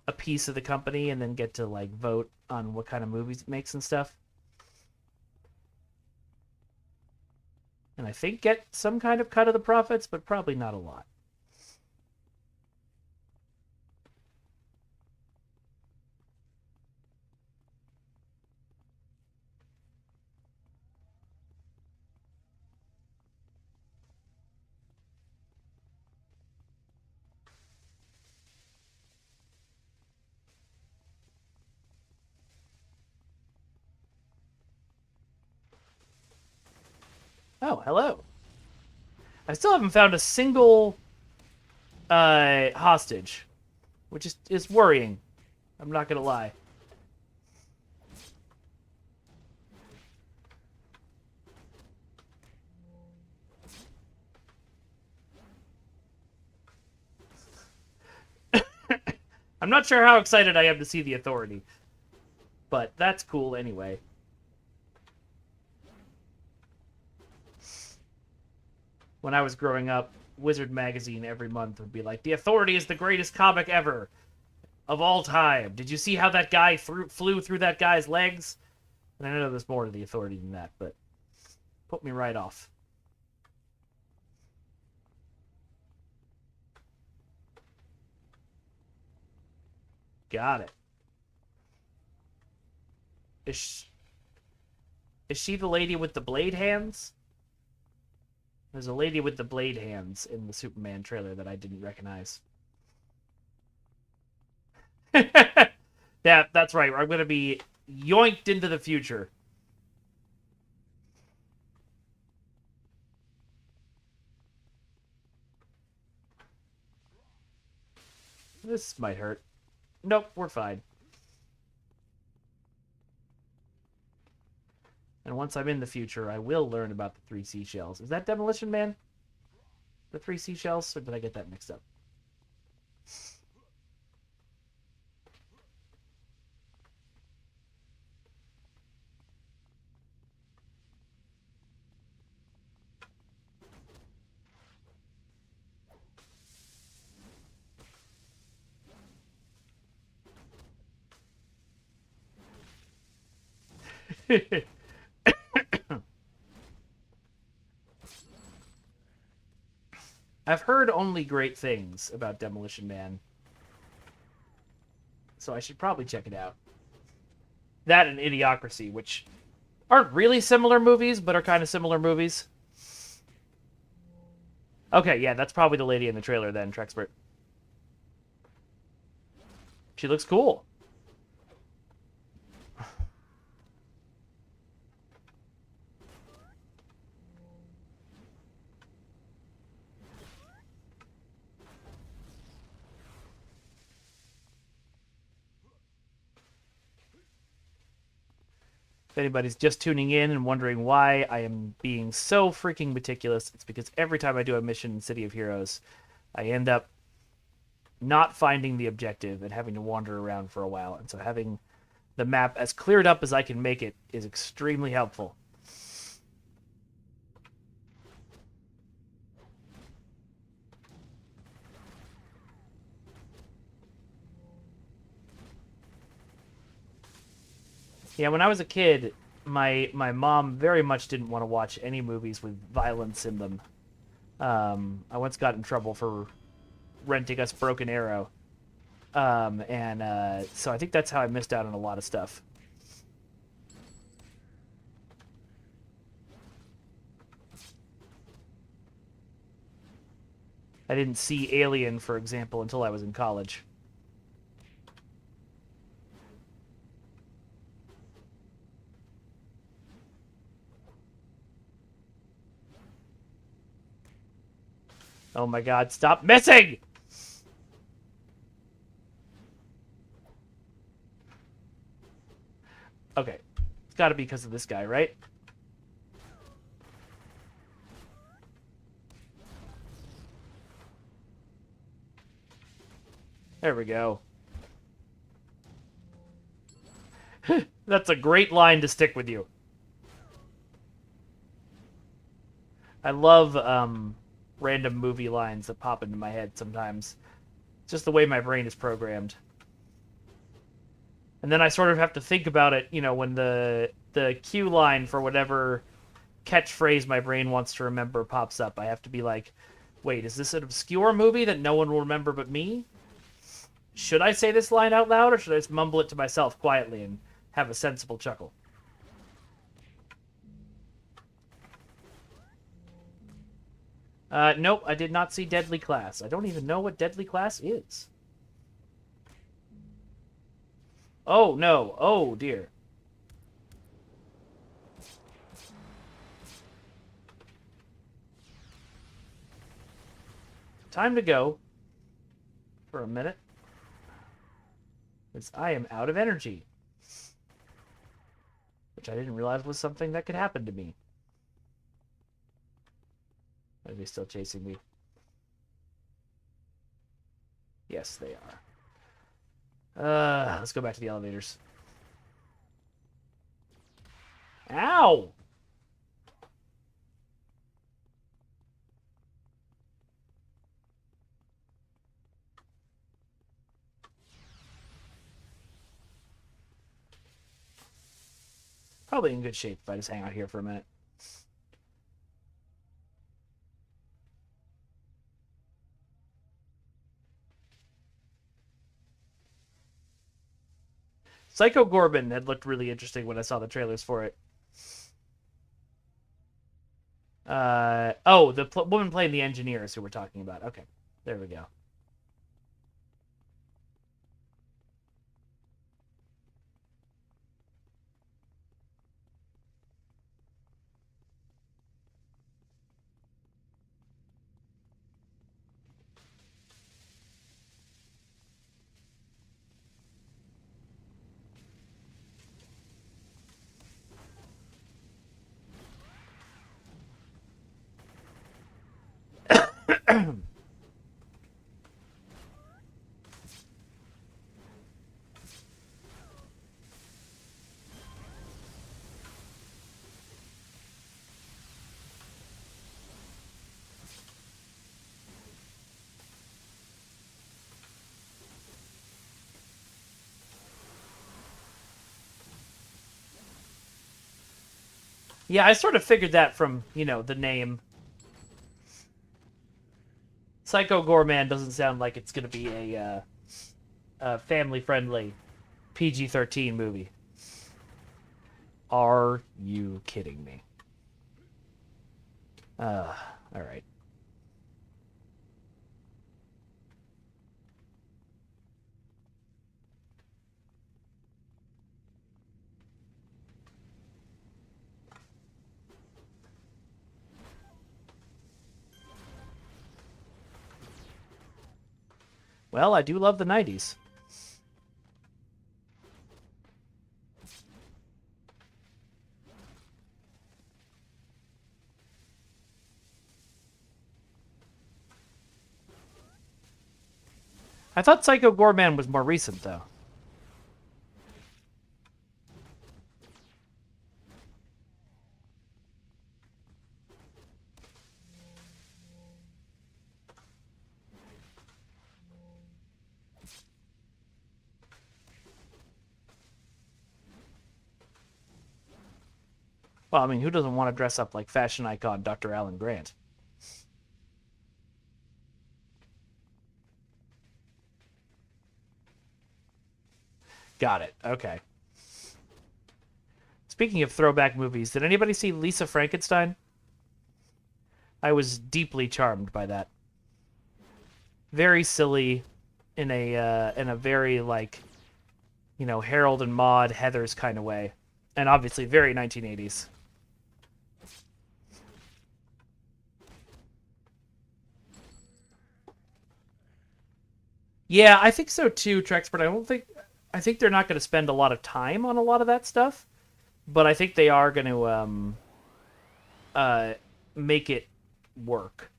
C: a piece of the company and then get to like vote on what kind of movies it makes and stuff. And I think get some kind of cut of the profits, but probably not a lot. Oh, hello. I still haven't found a single hostage, which is worrying. I'm not gonna lie. I'm not sure how excited I am to see the Authority, but that's cool anyway. When I was growing up, Wizard Magazine every month would be like, "The Authority is the greatest comic ever of all time. Did you see how that guy flew through that guy's legs?" And I know there's more to the Authority than that, but put me right off. Got it. Is she the lady with the blade hands? There's a lady with the blade hands in the Superman trailer that I didn't recognize. Yeah, that's right. I'm going to be yoinked into the future. This might hurt. Nope, we're fine. And once I'm in the future, I will learn about the 3 seashells. Is that Demolition Man? The 3 seashells? Or did I get that mixed up? I've heard only great things about Demolition Man, so I should probably check it out. That and Idiocracy, which aren't really similar movies, but are kind of similar movies. Okay, yeah, that's probably the lady in the trailer then, Trexpert. She looks cool. If anybody's just tuning in and wondering why I am being so freaking meticulous, it's because every time I do a mission in City of Heroes, I end up not finding the objective and having to wander around for a while. And so having the map as cleared up as I can make it is extremely helpful. Yeah, when I was a kid, my mom very much didn't want to watch any movies with violence in them. I once got in trouble for renting us Broken Arrow. So I think that's how I missed out on a lot of stuff. I didn't see Alien, for example, until I was in college. Oh my god, stop missing! Okay. It's gotta be because of this guy, right? There we go. That's a great line to stick with you. I love random movie lines that pop into my head sometimes. It's just the way my brain is programmed. And then I sort of have to think about it, you know, when the cue line for whatever catchphrase my brain wants to remember pops up. I have to be like, wait, is this an obscure movie that no one will remember but me? Should I say this line out loud, or should I just mumble it to myself quietly and have a sensible chuckle? Nope, I did not see Deadly Class. I don't even know what Deadly Class is. Oh, no. Oh, dear. Time to go for a minute. Because I am out of energy. Which I didn't realize was something that could happen to me. Are they still chasing me? Yes, they are. Let's go back to the elevators. Ow! Probably in good shape if I just hang out here for a minute. Psycho Gorman had looked really interesting when I saw the trailers for it. Oh, the woman playing the engineers who we're talking about. Okay, there we go. Yeah, I sort of figured that from, you know, the name. Psycho Gorman doesn't sound like it's going to be a family-friendly PG-13 movie. Are you kidding me? All right. Well, I do love the 90s. I thought Psycho Goreman was more recent, though. Well, I mean, who doesn't want to dress up like fashion icon Dr. Alan Grant? Got it. Okay. Speaking of throwback movies, did anybody see Lisa Frankenstein? I was deeply charmed by that. Very silly, in a very like, you know, Harold and Maude, Heathers kind of way, and obviously very 1980s. Yeah, I think so too, Trex. But I think they're not going to spend a lot of time on a lot of that stuff, but I think they are going to make it work.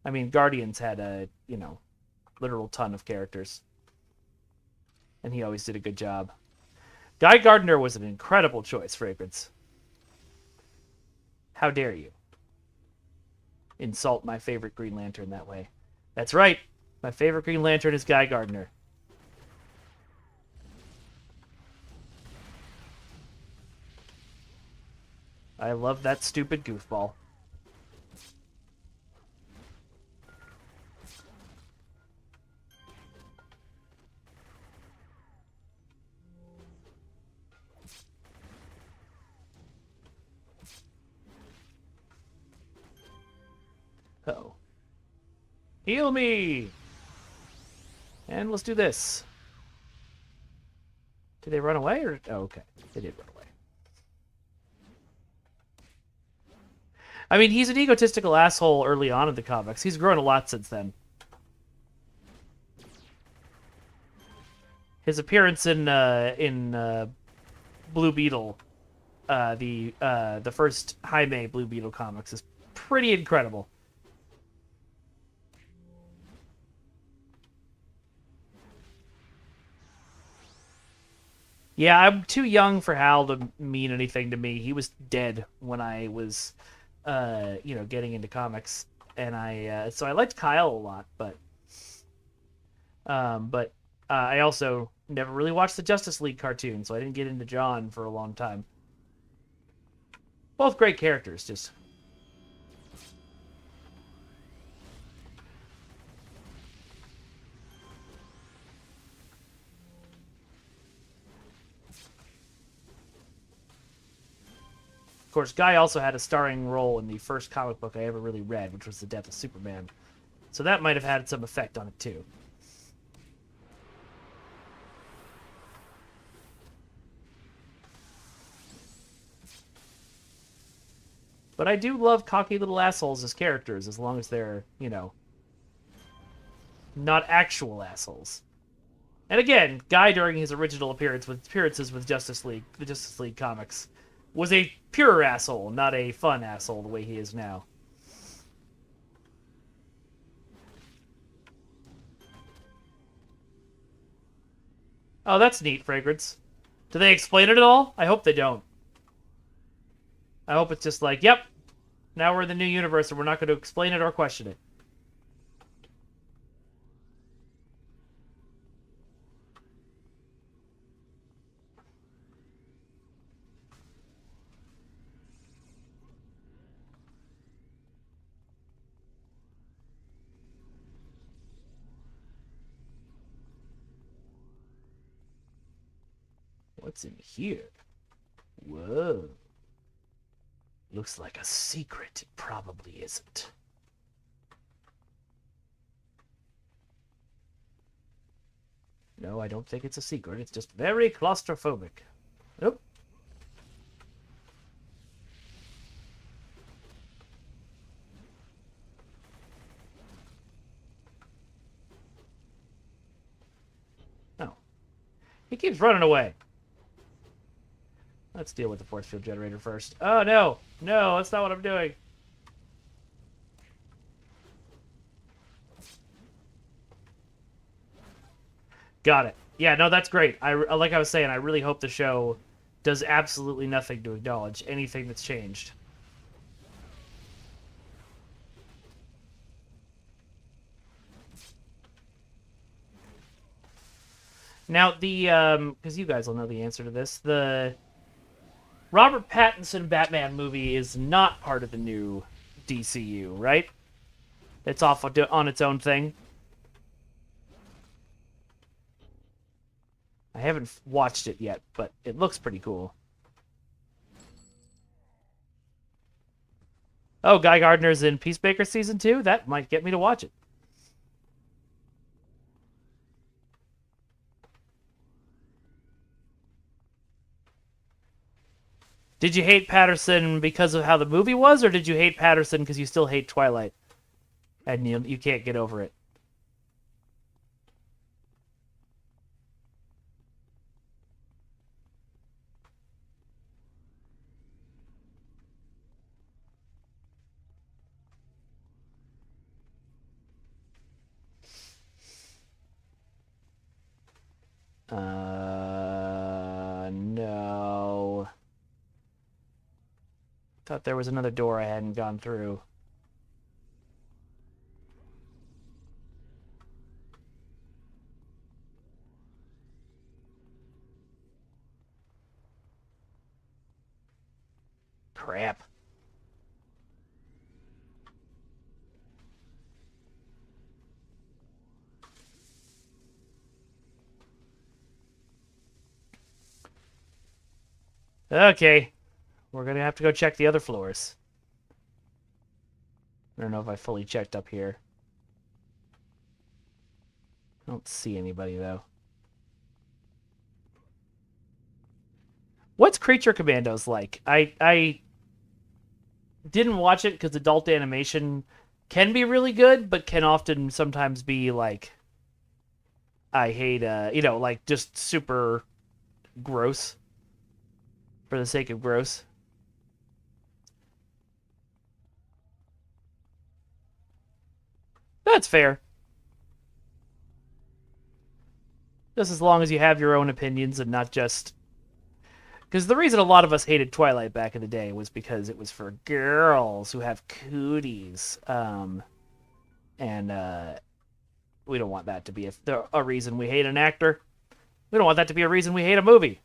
C: I mean, Guardians had a, you know, literal ton of characters, and he always did a good job. Guy Gardner was an incredible choice, Fragrance. How dare you insult my favorite Green Lantern that way? That's right. My favorite Green Lantern is Guy Gardner. I love that stupid goofball. Uh-oh. Heal me! And let's do this. Did they run away? Or... Oh, okay. They did run away. I mean, he's an egotistical asshole early on in the comics. He's grown a lot since then. His appearance in Blue Beetle, the first Jaime Blue Beetle comics, is pretty incredible. Yeah, I'm too young for Hal to mean anything to me. He was dead when I was, you know, getting into comics, and so I liked Kyle a lot, but I also never really watched the Justice League cartoon, so I didn't get into John for a long time. Both great characters, just. Of course, Guy also had a starring role in the first comic book I ever really read, which was The Death of Superman. So that might have had some effect on it, too. But I do love cocky little assholes as characters, as long as they're, you know, not actual assholes. And again, Guy, during his original appearances with the Justice League comics, was a pure asshole, not a fun asshole the way he is now. Oh, that's neat, Fragrance. Do they explain it at all? I hope they don't. I hope it's just like, yep, now we're in the new universe and we're not going to explain it or question it. What's in here? Whoa. Looks like a secret. It probably isn't. No, I don't think it's a secret. It's just very claustrophobic. Nope. He keeps running away. Let's deal with the force field generator first. Oh, no. No, that's not what I'm doing. Got it. Yeah, no, that's great. Like I was saying, I really hope the show does absolutely nothing to acknowledge anything that's changed. Now, because you guys will know the answer to this, the Robert Pattinson Batman movie is not part of the new DCU, right? It's off on its own thing. I haven't watched it yet, but it looks pretty cool. Oh, Guy Gardner's in Peacemaker Season 2? That might get me to watch it. Did you hate Patterson because of how the movie was, or did you hate Patterson because you still hate Twilight? And you can't get over it? No. Thought there was another door I hadn't gone through. Crap. Okay. We're gonna have to go check the other floors. I don't know if I fully checked up here. I don't see anybody, though. What's Creature Commandos like? I didn't watch it because adult animation can be really good, but can often sometimes be like, I hate, like just super gross for the sake of gross. That's fair. Just as long as you have your own opinions and not just... Because the reason a lot of us hated Twilight back in the day was because it was for girls who have cooties. And we don't want that to be a reason we hate an actor. We don't want that to be a reason we hate a movie.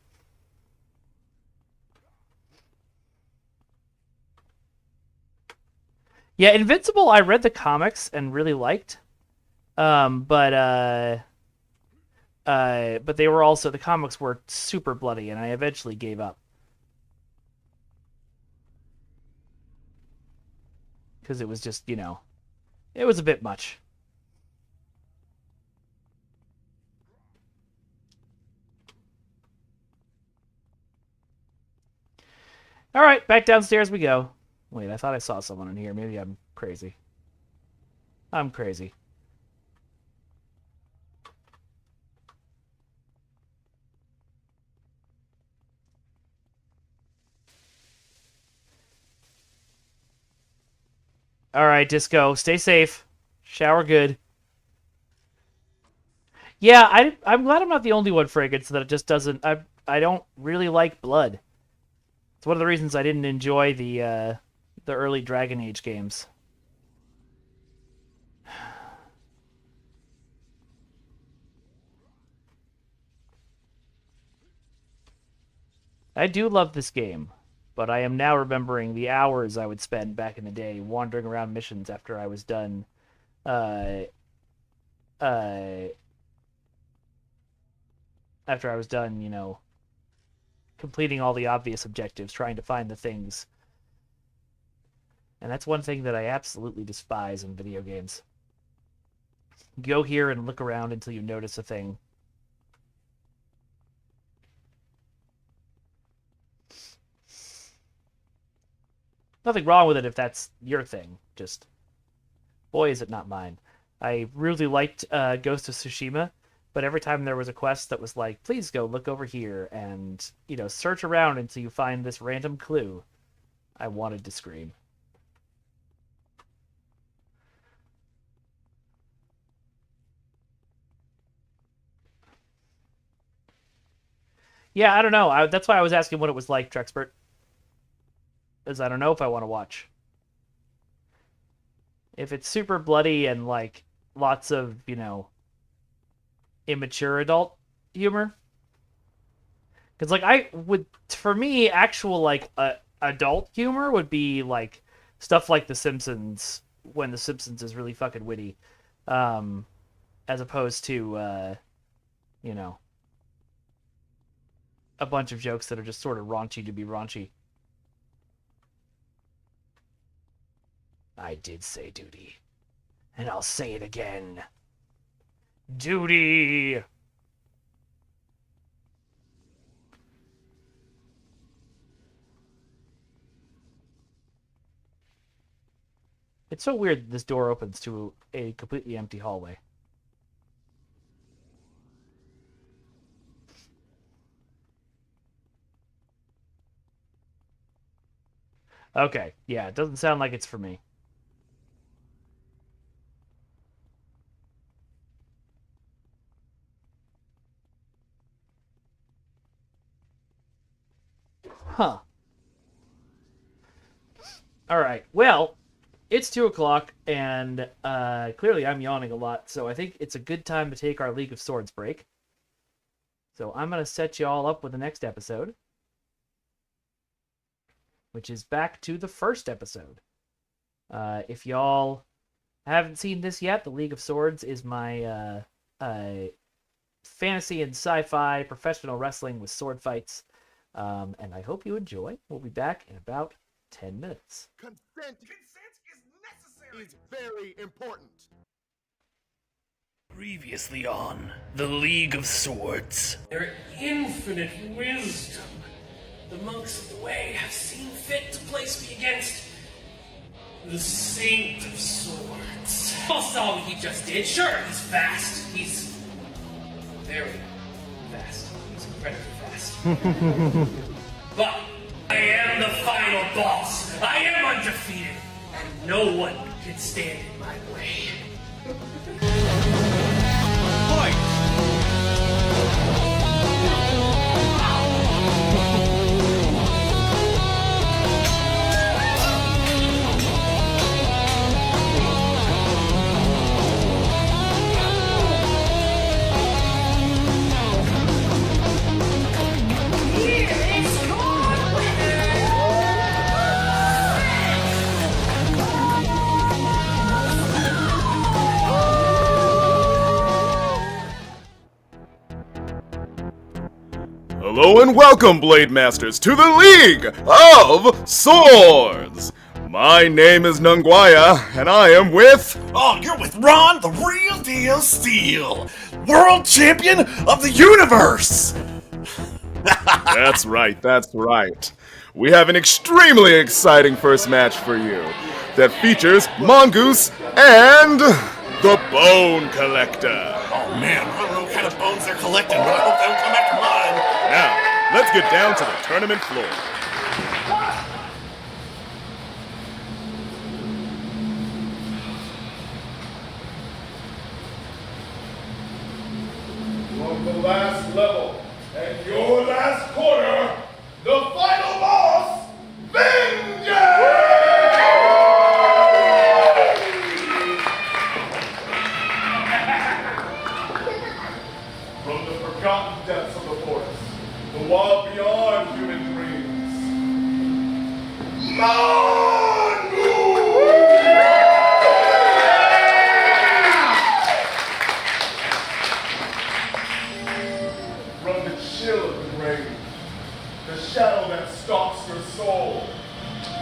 C: Yeah, Invincible, I read the comics and really liked. But they were also, the comics were super bloody, and I eventually gave up. Because it was just, it was a bit much. All right, back downstairs we go. Wait, I thought I saw someone in here. Maybe I'm crazy. I'm crazy. All right, Disco, stay safe. Shower good. Yeah, I'm glad I'm not the only one, Fragrance, that it just doesn't... I don't really like blood. It's one of the reasons I didn't enjoy the early Dragon Age games. I do love this game, but I am now remembering the hours I would spend back in the day wandering around missions after I was done after I was done, completing all the obvious objectives, trying to find the things. And that's one thing that I absolutely despise in video games. Go here and look around until you notice a thing. Nothing wrong with it if that's your thing. Just, boy, is it not mine. I really liked Ghost of Tsushima, But every time there was a quest that was like, please go look over here and, search around until you find this random clue, I wanted to scream. Yeah, I don't know. That's why I was asking what it was like, Trexpert. Because I don't know if I want to watch. If it's super bloody and, like, lots of, immature adult humor. Because, like, for me, actual, like, adult humor would be, like, stuff like The Simpsons, when The Simpsons is really fucking witty. As opposed to, a bunch of jokes that are just sort of raunchy to be raunchy. I did say duty. And I'll say it again. Duty! It's so weird that this door opens to a completely empty hallway. Okay, yeah, it doesn't sound like it's for me. Huh. Alright, well, it's 2 o'clock, and clearly I'm yawning a lot, so I think it's a good time to take our League of Swords break. So I'm going to set you all up with the next episode, which is back to the first episode. If y'all haven't seen this yet, the League of Swords is my fantasy and sci-fi professional wrestling with sword fights, and I hope you enjoy. We'll be back in about 10 minutes.
B: Consent is necessary. It's very important.
D: Previously on the League of Swords. Their infinite wisdom. The monks of the way have seen fit to place me against the Saint of Swords. Y'all saw what he just did. Sure, he's fast. He's very fast. He's incredibly fast. But I am the final boss. I am undefeated. And no one can stand in my way.
E: Hello and welcome, Blade Masters, to the League of Swords! My name is Nungwaya, and I am with...
B: Oh, you're with Ron, the real deal Steel, world champion of the universe!
E: That's right. We have an extremely exciting first match for you that features Mongoose and the Bone Collector.
B: Oh man, I don't know what kind of bones they're collecting, but I hope they don't come after mine.
E: Now, let's get down to the tournament floor.
F: On the last level, and your last quarter, the final boss, Vengeance! From the forgotten depths of the forest, the wild beyond human dreams, from the chill of the grave, the shadow that stalks your soul,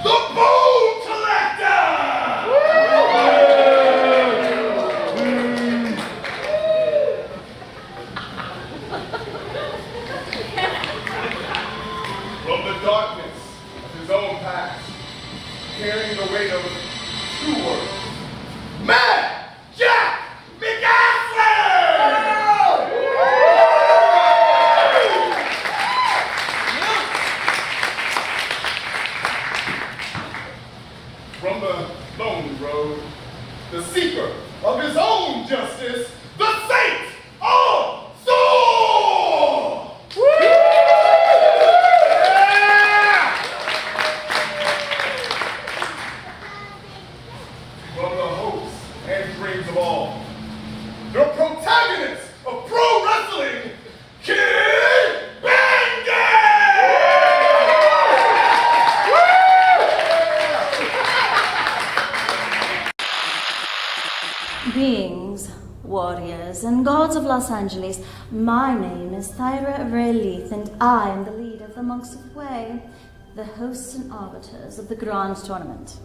F: the Bone Collector! From the darkness of his own past, carrying the weight of 2 words, Mad Jack McAslin! From the Bone Road, the seeker of his own justice, the Saint of Thor! From the hopes and dreams of all, the protagonist of pro wrestling, Kid
G: Beings, warriors, and gods of Los Angeles, my name is Thyra Relith, and I am the leader of the Monks of Way, the hosts and arbiters of the Grand Tournament.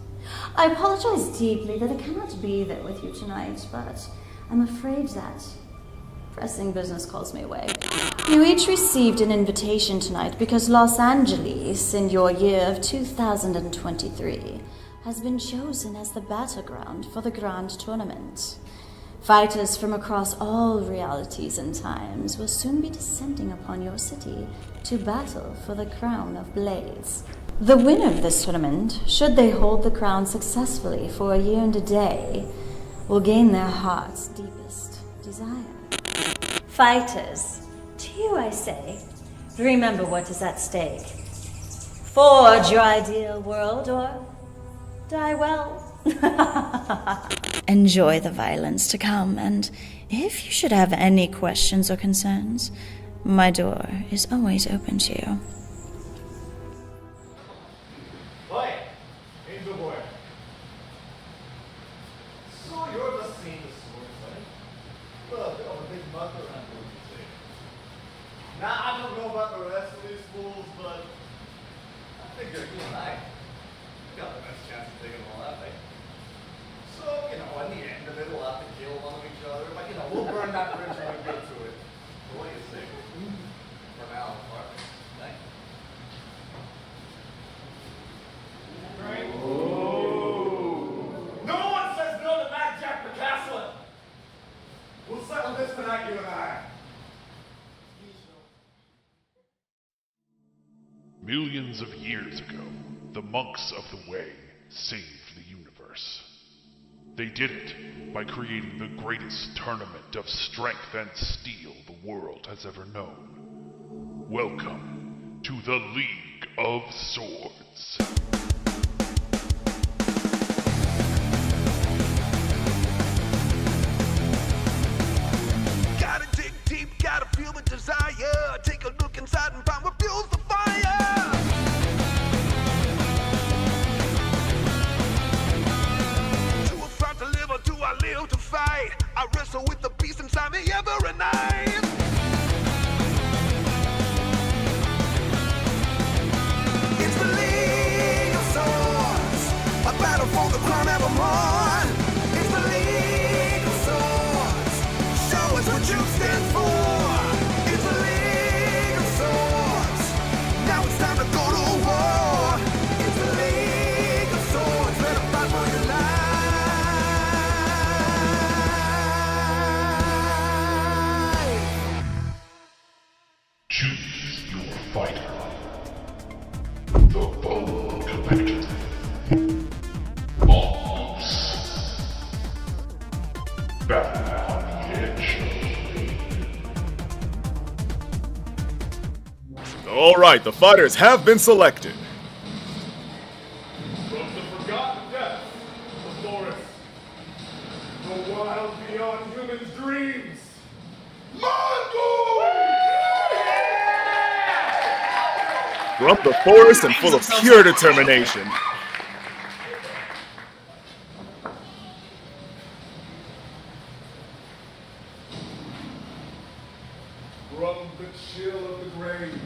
G: I apologize deeply that I cannot be there with you tonight, but I'm afraid that pressing business calls me away. You each received an invitation tonight because Los Angeles, in your year of 2023, has been chosen as the battleground for the Grand Tournament. Fighters from across all realities and times will soon be descending upon your city to battle for the crown of Blades. The winner of this tournament, should they hold the crown successfully for a year and a day, will gain their heart's deepest desire. Fighters, to you I say, remember what is at stake. Forge your ideal world or die well. Enjoy the violence to come, and if you should have any questions or concerns, my door is always open to you.
F: Boy, Angel Boy. So you're the same as Sword, right? Well, a bit of a big mother, I'm going to say. Now, I don't know about the rest of these fools, but I figure you and I got the best chance of taking them all out, right? So, in the end of it, we'll have to kill one of each other, but, we'll burn that bridge when we get to it. What do you think? For now, right? Thanks. No one says no to Mad Jack McCaslin! We'll settle this tonight, you and I.
H: Millions of years ago, the monks of the Way saved the universe. They did it by creating the greatest tournament of strength and steel the world has ever known. Welcome to the League of Swords.
A: Gotta dig deep, gotta feel the desire. Take a look inside and find what fuels the fire. To a front to live or do I live to fight? I wrestle with the beast inside me every night. It's the League of Swords, a battle for the crown evermore. It's the League of Swords, show us what you stand for. It's the League of Swords, now it's time to go to war. It's the League of Swords, better fight for your life.
H: Choose your fighter. The Bone Collector. Monks. Battle on the edge of the ring.
E: All right, the fighters have been selected.
F: From the forgotten depths of the forest, the wild beyond humans' dreams, Mongols!
E: From the forest and full of pure determination.
F: From the chill of the grave,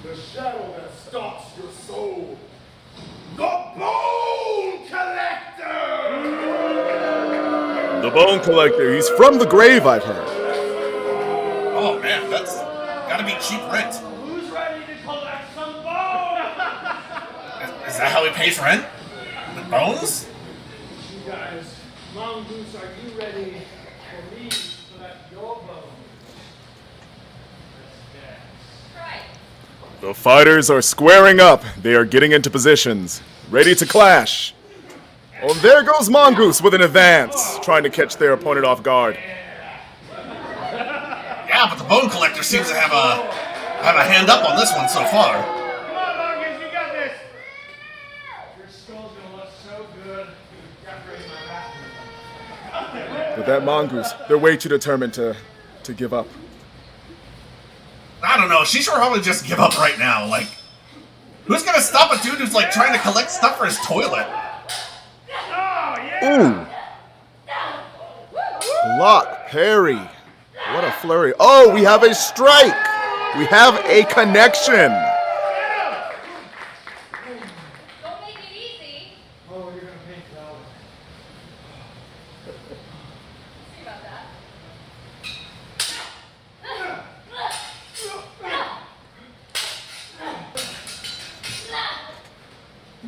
F: the shadow that stalks your soul, the Bone Collector!
E: The Bone Collector, he's from the grave, I've heard.
B: Oh man, that's gotta be cheap rent.
D: Who's ready to collect some bone?
B: Is that how he pays rent? With bones?
D: You guys, Mongoose, are you ready for me to collect your bone? Let's dance.
E: The fighters are squaring up. They are getting into positions, ready to clash. Oh, there goes Mongoose with an advance, trying to catch their opponent off guard.
B: Yeah, but the Bone Collector seems to have a hand up on this one so far.
F: Come on, Marcus, you got this. Your skull's gonna look so good.
E: But that Mongoose, they're way too determined to give up.
B: I don't know. She should probably just give up right now. Like, who's gonna stop a dude who's like trying to collect stuff for his toilet?
E: Ooh. Block, parry. What a flurry. Oh, we have a strike. We have a connection.
I: Don't make it easy.
F: Oh, you're gonna pay for that.
I: See about that.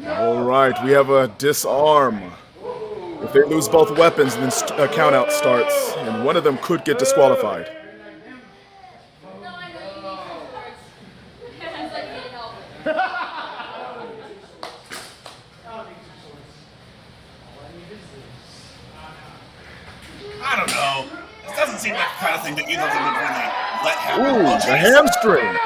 E: All right, we have a disarm. If they lose both weapons, then a countout starts, and one of them could get disqualified.
I: No, I know you need some cards. It's like you need help.
B: I don't know. This doesn't seem like the kind of thing that either of them would really let happen.
E: Ooh,
B: Oh,
E: the
B: jeez.
E: hamstring.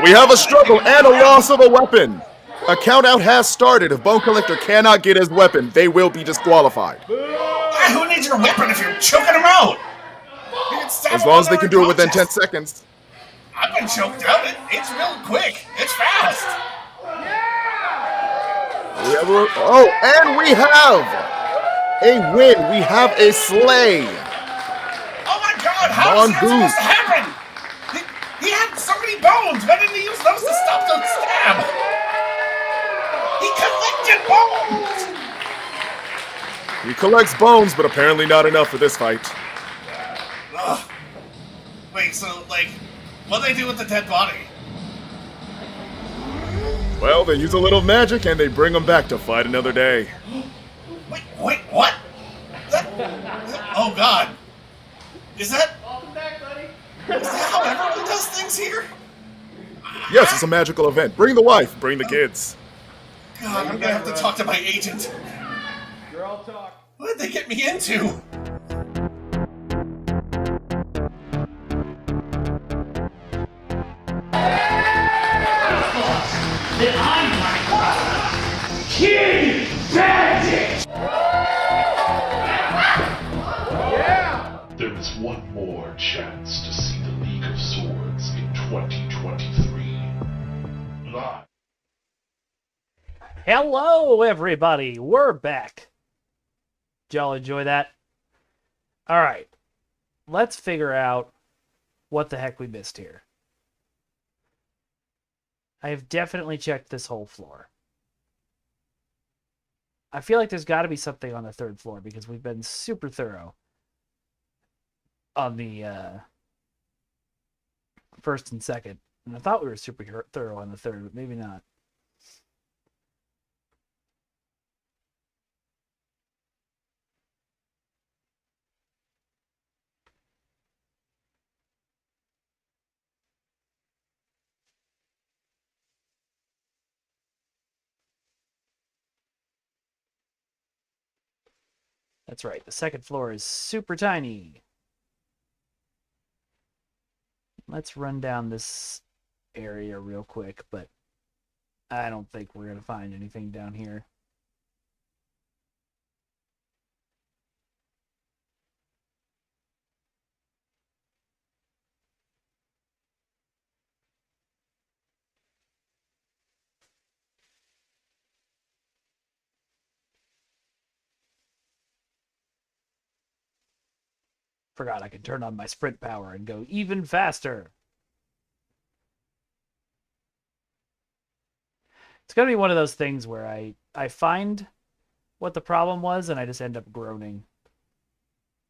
E: We have a struggle and a loss of a weapon. A countout has started. If Bone Collector cannot get his weapon, they will be disqualified.
B: Ah, who needs your weapon if you're choking him out? You can stab
E: As
B: him
E: long
B: while
E: as they
B: they're
E: can do it within 10
B: unconscious.
E: seconds.
B: I've been choked out. It's real quick. It's fast.
E: Oh, and we have a win. We have a slay.
B: Oh my God! How is that
E: Mongoose.
B: supposed to happen? He had so many bones. Why didn't he use those to stop the stab? He collected bones.
E: He collects bones, but apparently not enough for this fight.
B: Ugh. Wait, so like, what do they do with the dead body?
E: Well, they use a little magic and they bring him back to fight another day.
B: Wait, what? Oh God! Is that
F: Welcome back, buddy.
B: how everyone does things here?
E: Yes, it's a magical event. Bring the wife, bring the kids.
B: God, I'm gonna have to talk to my agent.
F: You're all talk.
B: What did they get me into?
H: There is one more chance to see the League of Swords in 2023. Live.
C: Hello, everybody. We're back. Did y'all enjoy that? All right. Let's figure out what the heck we missed here. I have definitely checked this whole floor. I feel like there's got to be something on the third floor because we've been super thorough on the first and second. And I thought we were super thorough on the third, but maybe not. That's right. The second floor is super tiny. Let's run down this area real quick, but I don't think we're going to find anything down here. Forgot I could turn on my sprint power and go even faster. It's going to be one of those things where I find what the problem was and I just end up groaning.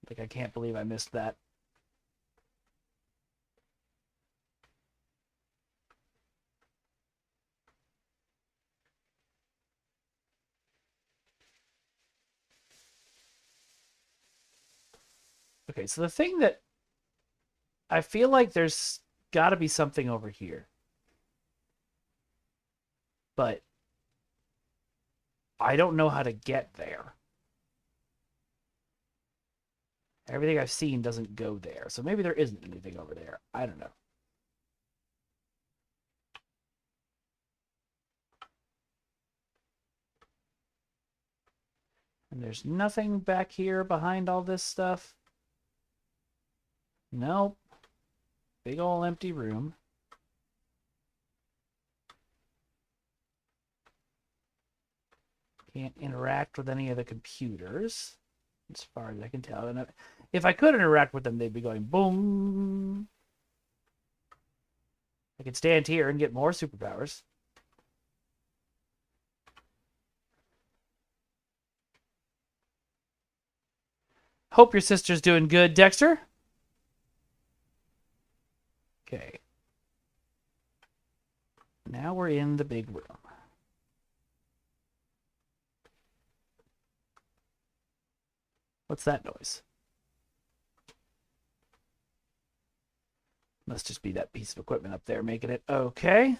C: Like, I can't believe I missed that. Okay, so the thing that I feel like there's got to be something over here. But I don't know how to get there. Everything I've seen doesn't go there. So maybe there isn't anything over there. I don't know. And there's nothing back here behind all this stuff. Nope. Big ol' empty room. Can't interact with any of the computers, as far as I can tell. And if I could interact with them, they'd be going boom. I could stand here and get more superpowers. Hope your sister's doing good, Dexter. Okay. Now we're in the big room. What's that noise? Must just be that piece of equipment up there making it okay.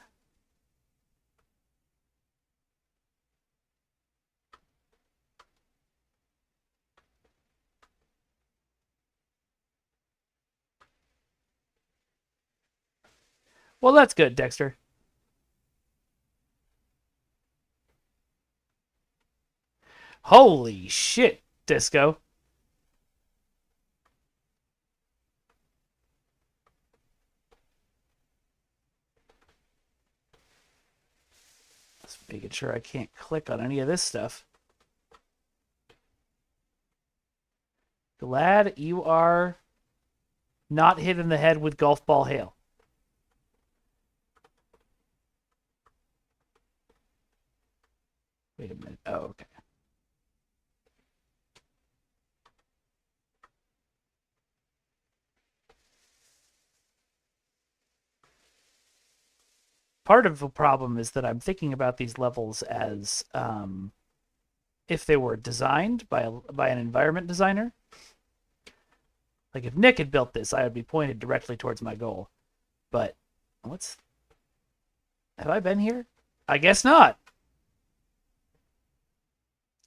C: Well, that's good, Dexter. Holy shit, Disco. Just making sure I can't click on any of this stuff. Glad you are not hit in the head with golf ball hail. Wait a minute. Oh, okay. Part of the problem is that I'm thinking about these levels as if they were designed by an environment designer. Like if Nick had built this, I would be pointed directly towards my goal. But have I been here? I guess not.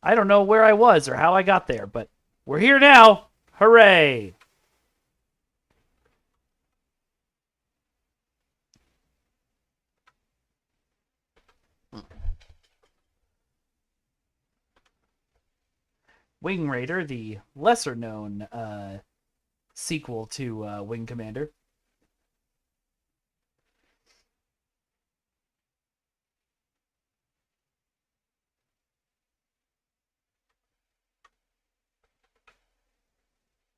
C: I don't know where I was or how I got there, but we're here now. Hooray! Wing Raider, the lesser known sequel to Wing Commander.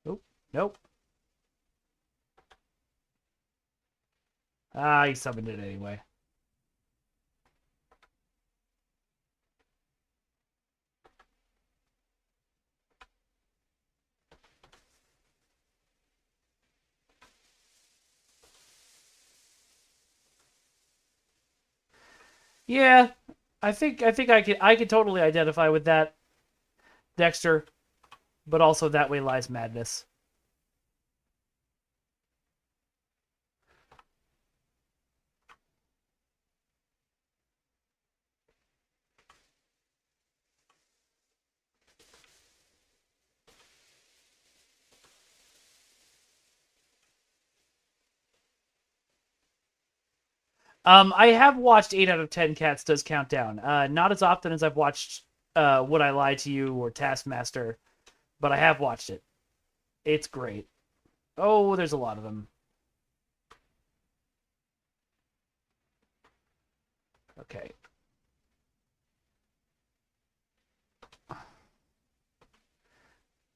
C: Oh, nope. Ah, he summoned it anyway. Yeah, I think I could totally identify with that, Dexter, but also that way lies madness. I have watched 8 out of 10 Cats Does Count Down. Not as often as I've watched Would I Lie to You or Taskmaster, but I have watched it. It's great. Oh, there's a lot of them. Okay.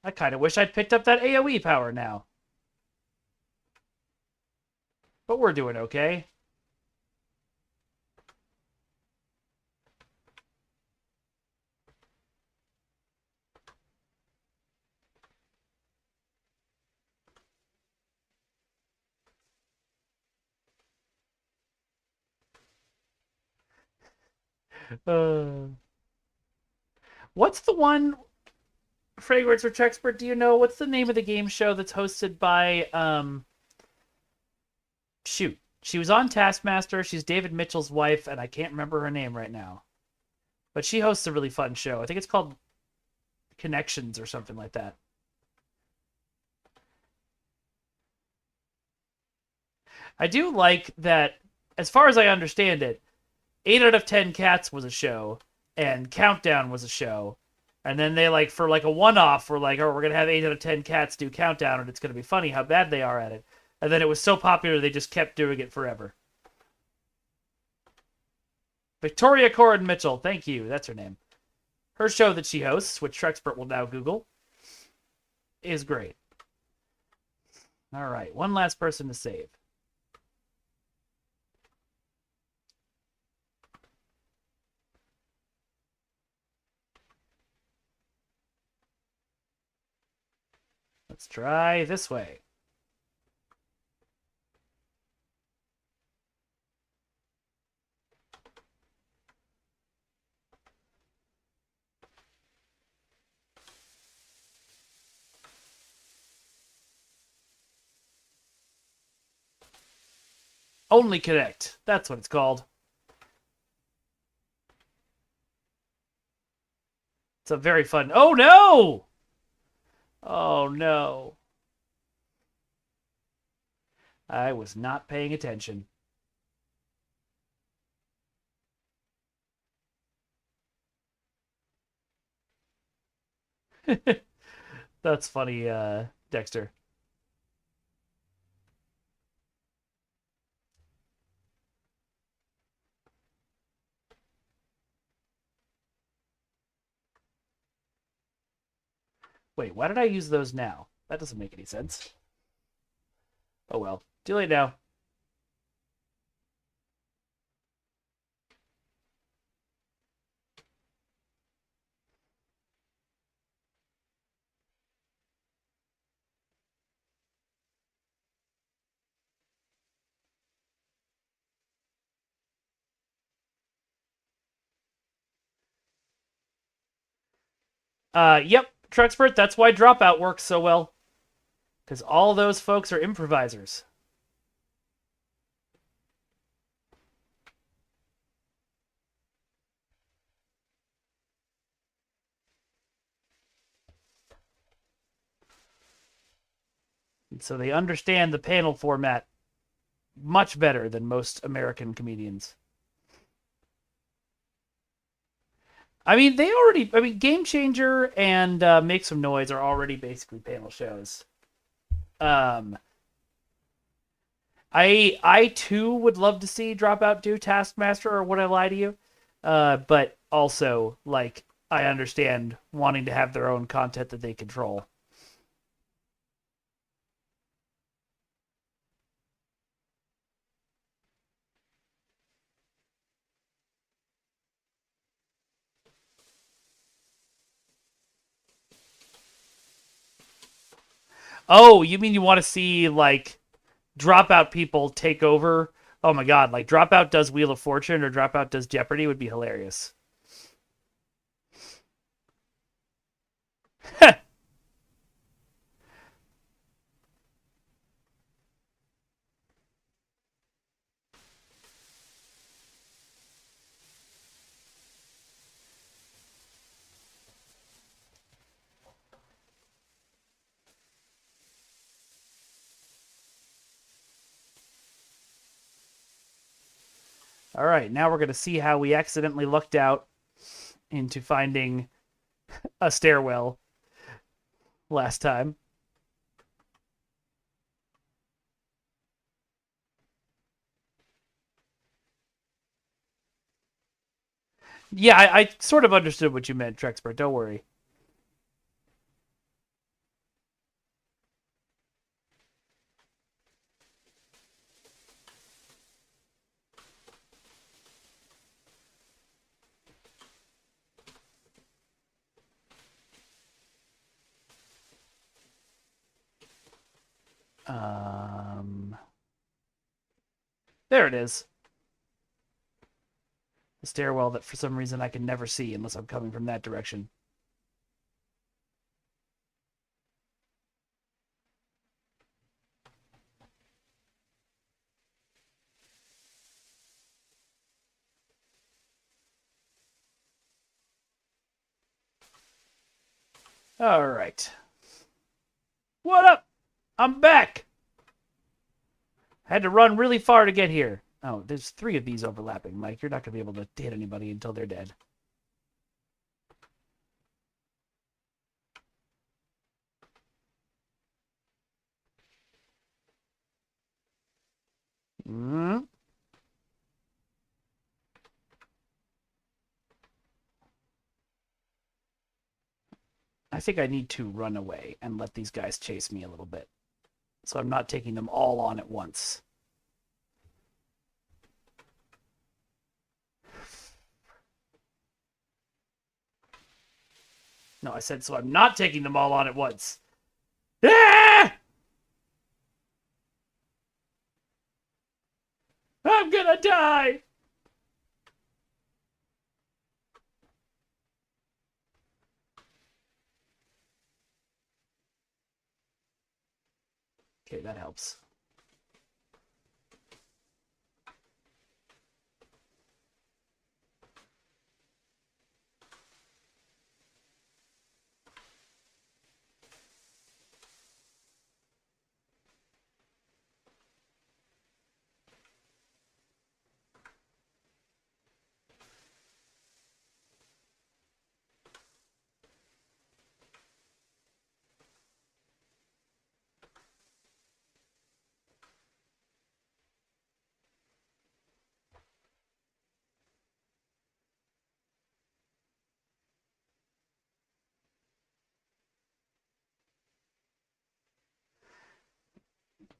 C: I kind of wish I'd picked up that AoE power now. But we're doing okay. What's the one, Fragrance or Expert, do you know? What's the name of the game show that's hosted by, shoot. She was on Taskmaster. She's David Mitchell's wife, and I can't remember her name right now. But she hosts a really fun show. I think it's called Connections or something like that. I do like that, as far as I understand it, 8 out of 10 Cats was a show, and Countdown was a show. And then they, like, for like a one-off, were like, oh, we're going to have 8 out of 10 Cats do Countdown, and it's going to be funny how bad they are at it. And then it was so popular, they just kept doing it forever. Victoria Corin Mitchell, thank you. That's her name. Her show that she hosts, which Trexpert will now Google, is great. All right, one last person to save. Let's try this way. Only Connect. That's what it's called. It's a very fun... Oh, no! Oh, no. I was not paying attention. That's funny, Dexter. Wait, why did I use those now? That doesn't make any sense. Oh well. Too late now. Yep, Trexpert, that's why Dropout works so well. Because all those folks are improvisers. And so they understand the panel format much better than most American comedians. I mean, Game Changer and Make Some Noise are already basically panel shows. I too would love to see Dropout do Taskmaster or Would I Lie to You? But also, like, I understand wanting to have their own content that they control. Oh, you mean you want to see, like, Dropout people take over? Oh my god, like Dropout does Wheel of Fortune or Dropout does Jeopardy would be hilarious. All right, now we're going to see how we accidentally lucked out into finding a stairwell last time. Yeah, I sort of understood what you meant, Trexpert. Don't worry. There it is. The stairwell that for some reason I can never see unless I'm coming from that direction. All right. What up? I'm back. I had to run really far to get here. Oh, there's 3 of these overlapping, Mike. You're not going to be able to hit anybody until they're dead. Mm. I think I need to run away and let these guys chase me a little bit. So I'm not taking them all on at once. No, I said so I'm not taking them all on at once. Ah! I'm gonna die! Okay, that helps.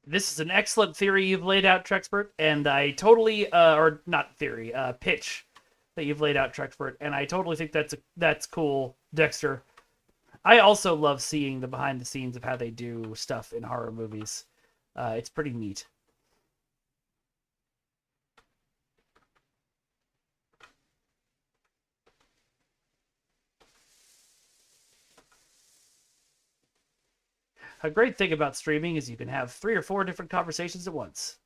C: This is an excellent theory you've laid out, Trexpert, and I totally, or not theory, pitch that you've laid out, Trexpert, and I totally think that's cool, Dexter. I also love seeing the behind the scenes of how they do stuff in horror movies. It's pretty neat. A great thing about streaming is you can have 3 or 4 different conversations at once.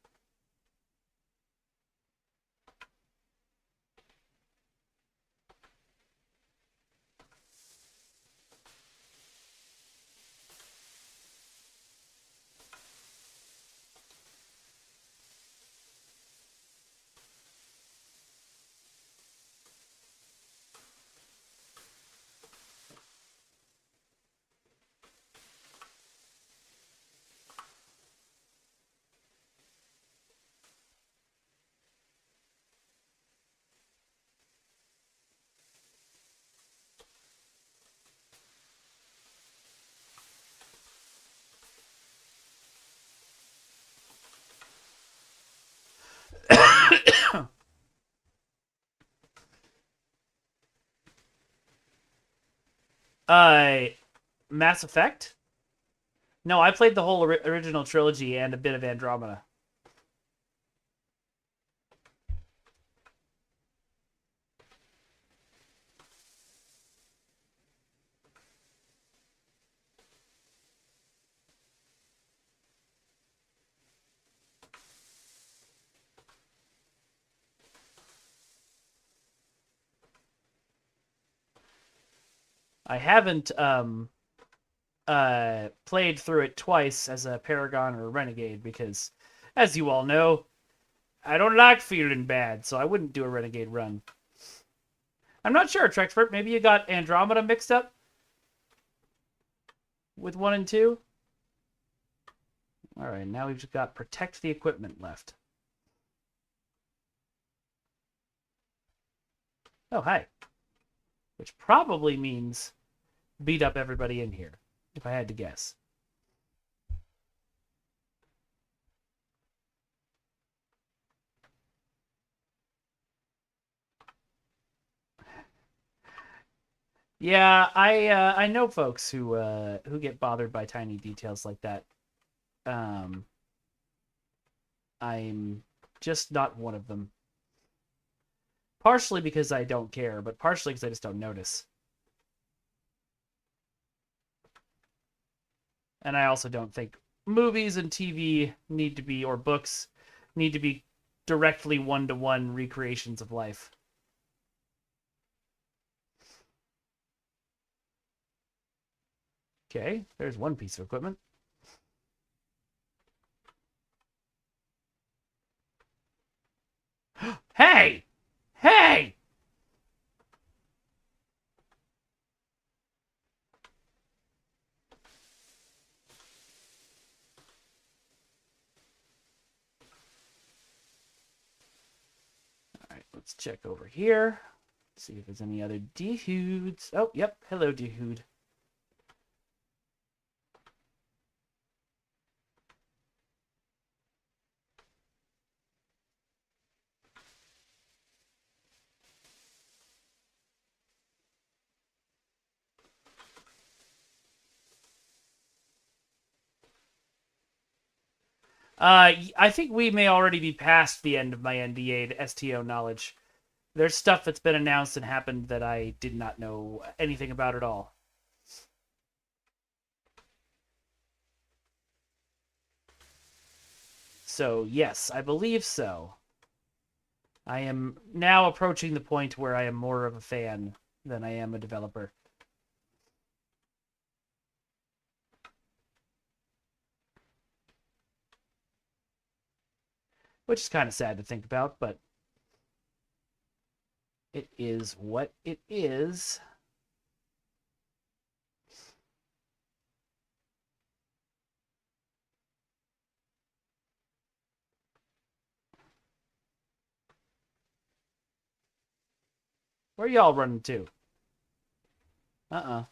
C: Uh, Mass Effect? No, I played the whole original trilogy and a bit of Andromeda. I haven't played through it twice as a Paragon or a Renegade because, as you all know, I don't like feeling bad, so I wouldn't do a Renegade run. I'm not sure, Trexpert. Maybe you got Andromeda mixed up with 1 and 2? Alright, now we've just got Protect the Equipment left. Oh, hi. Which probably means beat up everybody in here, if I had to guess. Yeah, I know folks who get bothered by tiny details like that. I'm just not one of them. Partially because I don't care, but partially because I just don't notice. And I also don't think movies and TV need to be, or books need to be directly one-to-one recreations of life. Okay, there's one piece of equipment. Hey! Hey! Alright, let's check over here. See if there's any other D-hoods. Oh, yep. Hello, D-hood. I think we may already be past the end of my NDA to STO knowledge. There's stuff that's been announced and happened that I did not know anything about at all. So, yes, I believe so. I am now approaching the point where I am more of a fan than I am a developer. Which is kind of sad to think about, but it is what it is. Where y'all running to? Uh-uh.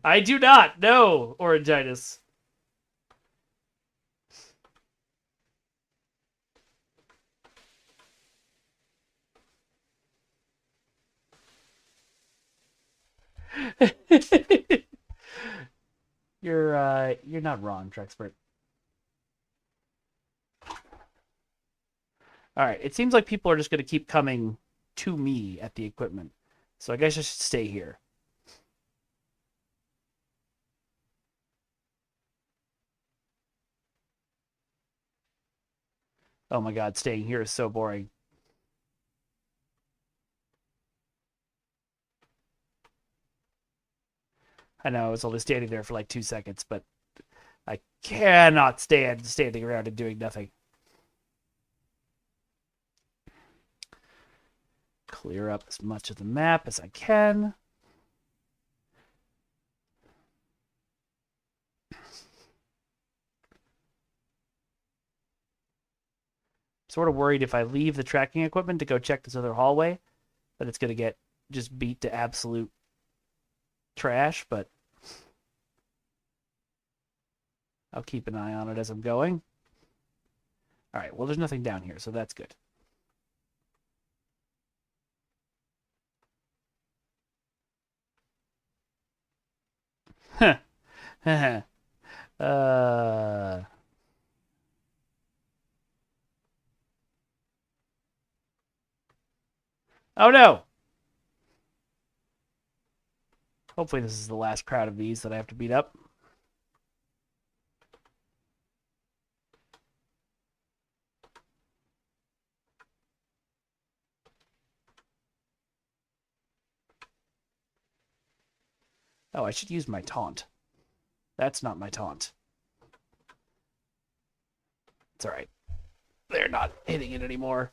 C: I do not know Orangitis. You're not wrong, Trexpert. All right, it seems like people are just going to keep coming to me at the equipment. So I guess I should stay here. Oh my god, staying here is so boring. I know I was only standing there for like 2 seconds, but I cannot stand standing around and doing nothing. Clear up as much of the map as I can. Sort of worried if I leave the tracking equipment to go check this other hallway, that it's going to get just beat to absolute trash, but I'll keep an eye on it as I'm going. All right, well, there's nothing down here, so that's good. uh... Oh no! Hopefully this is the last crowd of these that I have to beat up. Oh, I should use my taunt. That's not my taunt. It's alright. They're not hitting it anymore.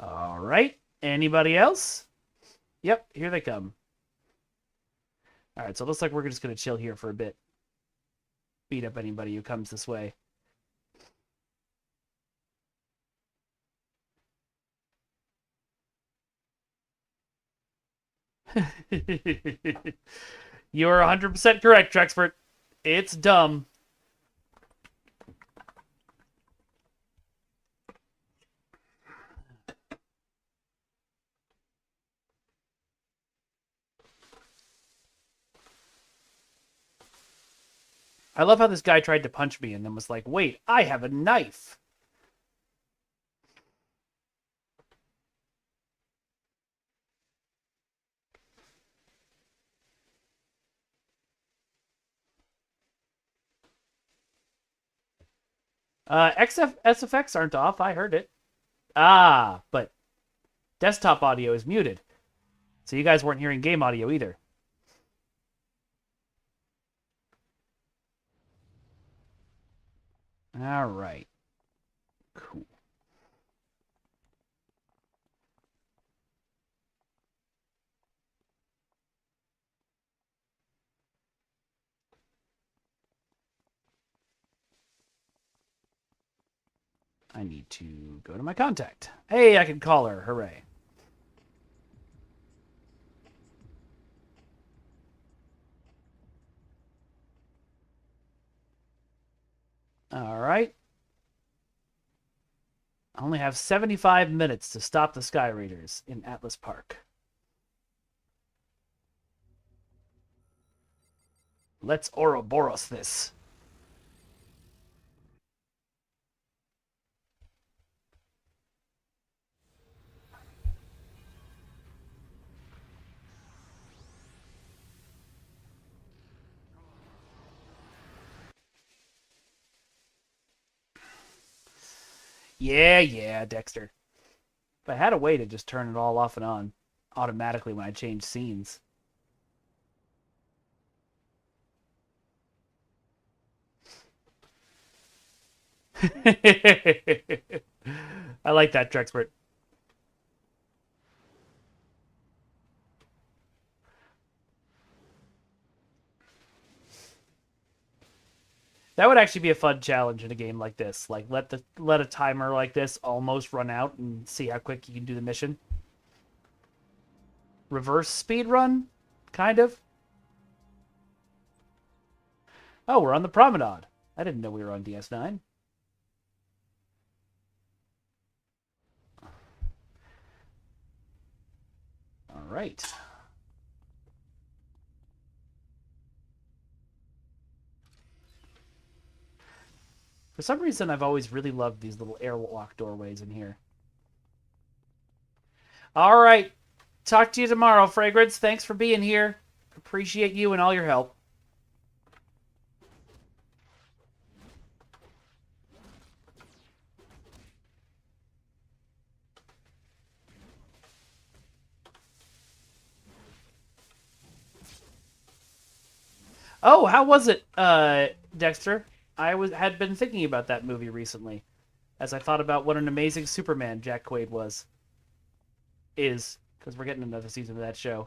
C: All right. Anybody else? Yep, here they come. All right, so it looks like we're just going to chill here for a bit. Beat up anybody who comes this way. You're 100% correct, Trexpert. It's dumb. I love how this guy tried to punch me and then was like, wait, I have a knife. SFX aren't off. I heard it. Ah, but desktop audio is muted. So you guys weren't hearing game audio either. All right. Cool. I need to go to my contact. Hey, I can call her. Hooray. All right. I only have 75 minutes to stop the Sky Raiders in Atlas Park. Let's Ouroboros this. Yeah, Dexter. If I had a way to just turn it all off and on automatically when I change scenes. I like that, Trexpert. That would actually be a fun challenge in a game like this. Like let a timer like this almost run out and see how quick you can do the mission. Reverse speed run, kind of. Oh, we're on the promenade. I didn't know we were on DS9. All right. For some reason, I've always really loved these little airlock doorways in here. All right. Talk to you tomorrow, Fragrance. Thanks for being here. Appreciate you and all your help. Oh, how was it, Dexter? Had been thinking about that movie recently, as I thought about what an amazing Superman Jack Quaid is, because we're getting another season of that show.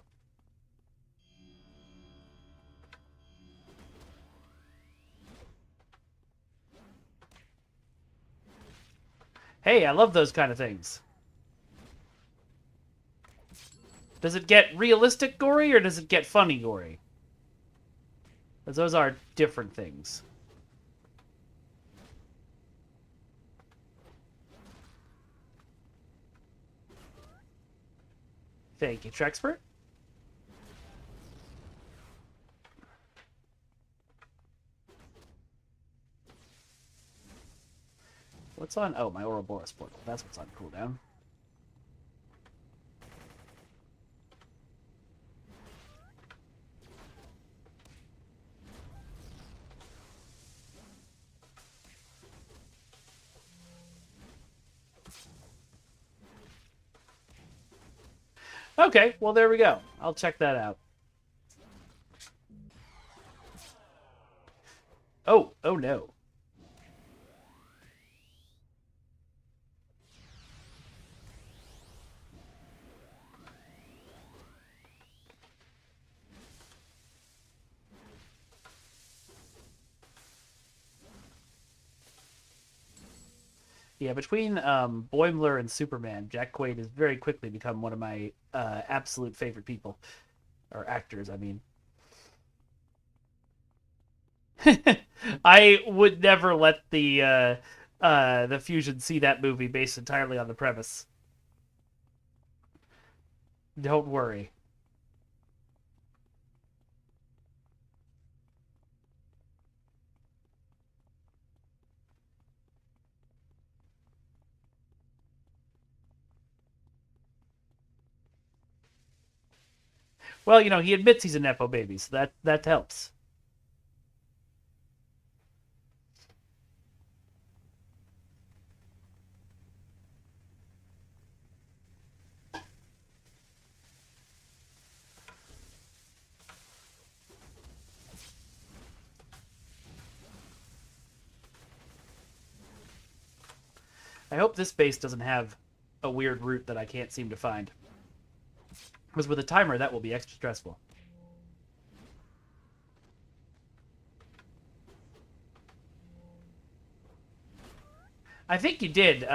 C: Hey, I love those kind of things. Does it get realistic gory, or does it get funny gory? Because those are different things. Thank you, Trexpert. What's on? Oh, my Ouroboros portal. That's what's on cooldown. Okay, well, there we go. I'll check that out. Oh no. Yeah, between Boimler and Superman, Jack Quaid has very quickly become one of my absolute favorite people. Or actors, I mean. I would never let the Fusion see that movie based entirely on the premise. Don't worry. Well, he admits he's a nepo baby, so that helps. I hope this base doesn't have a weird route that I can't seem to find. Because with a timer, that will be extra stressful. I think you did,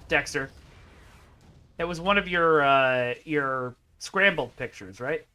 C: Dexter. It was one of your scrambled pictures, right?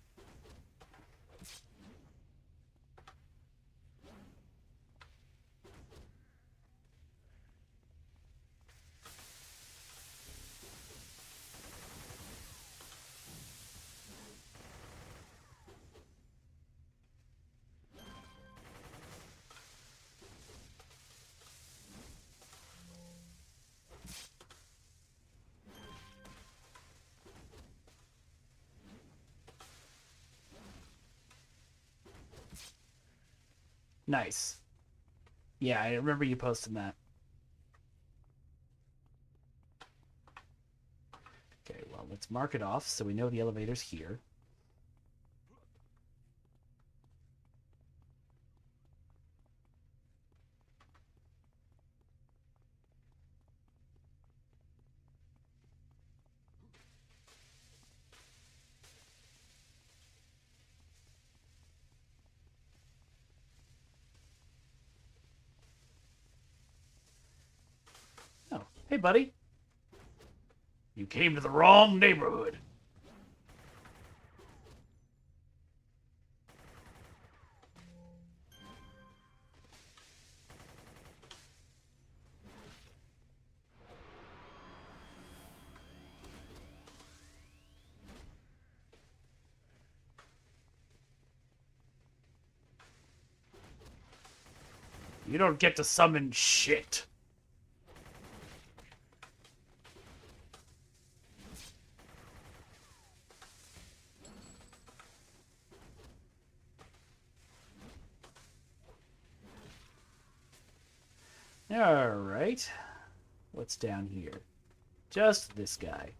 C: Nice. Yeah, I remember you posting that. Okay, well, let's mark it off so we know the elevator's here. Oh, hey, buddy. You came to the wrong neighborhood. You don't get to summon shit. Alright. What's down here? Just this guy.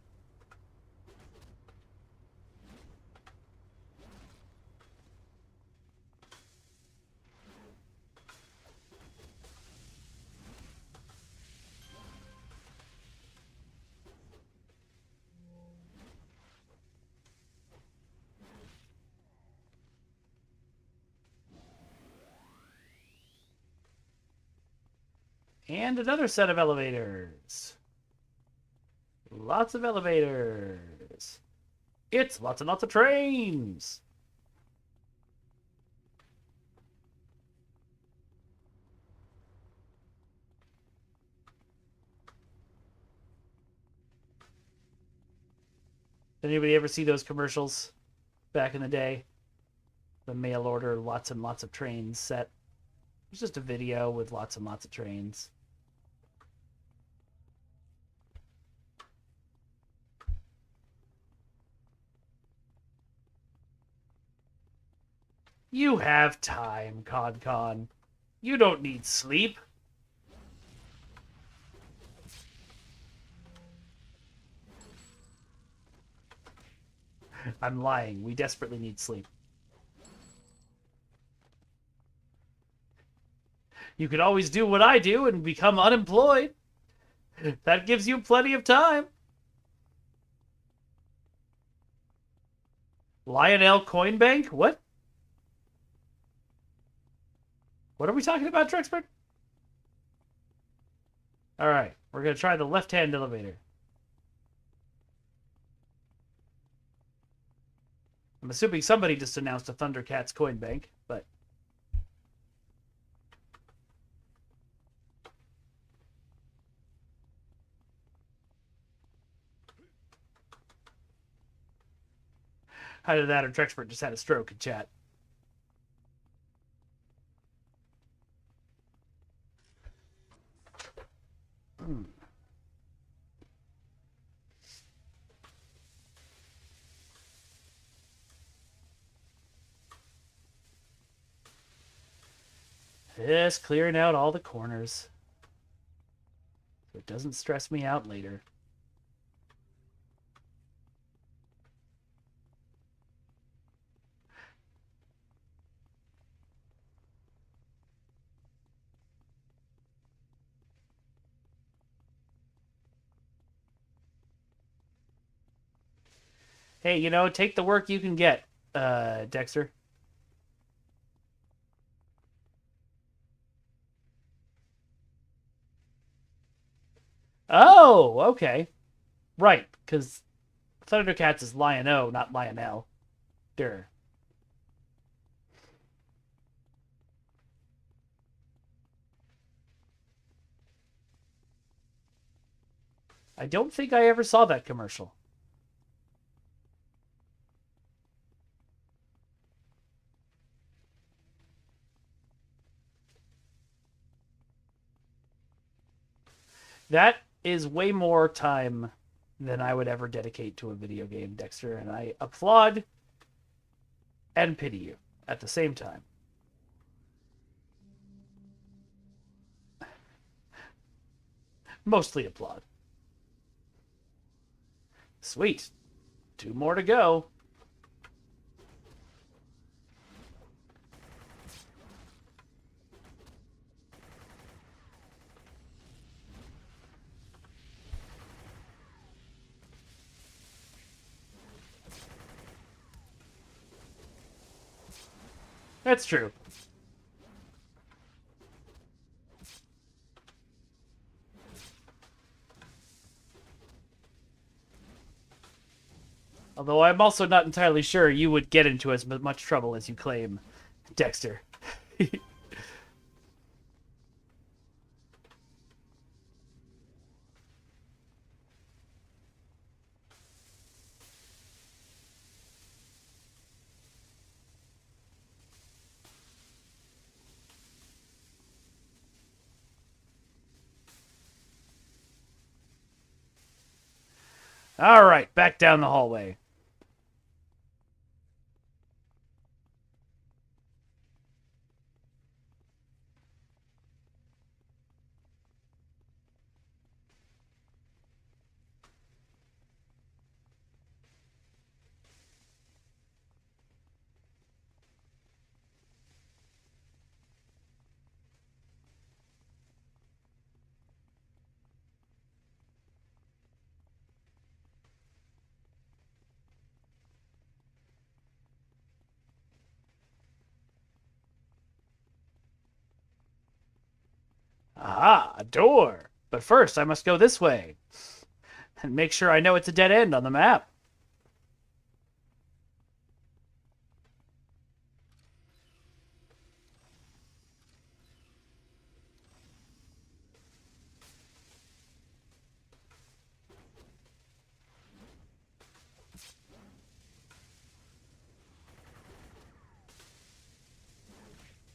C: And another set of elevators. Lots of elevators. It's lots and lots of trains. Did anybody ever see those commercials back in the day? The mail order, lots and lots of trains set. It's just a video with lots and lots of trains. You have time, Con. You don't need sleep. I'm lying. We desperately need sleep. You could always do what I do and become unemployed. That gives you plenty of time. Lionel Coin Bank? What? What are we talking about, Trexpert? Alright, we're going to try the left-hand elevator. I'm assuming somebody just announced a Thundercats coin bank, but... Either that or Trexpert just had a stroke in chat. Just clearing out all the corners so it doesn't stress me out later. Hey, you know, take the work you can get, Dexter. Oh, okay. Right, because Thundercats is Lion-O, not Lionel. Durr. I don't think I ever saw that commercial. That is way more time than I would ever dedicate to a video game, Dexter, and I applaud and pity you at the same time. Mostly applaud. Sweet. 2 more to go. That's true. Although I'm also not entirely sure you would get into as much trouble as you claim, Dexter. All right, back down the hallway. Aha, a door. But first, I must go this way. And make sure I know it's a dead end on the map.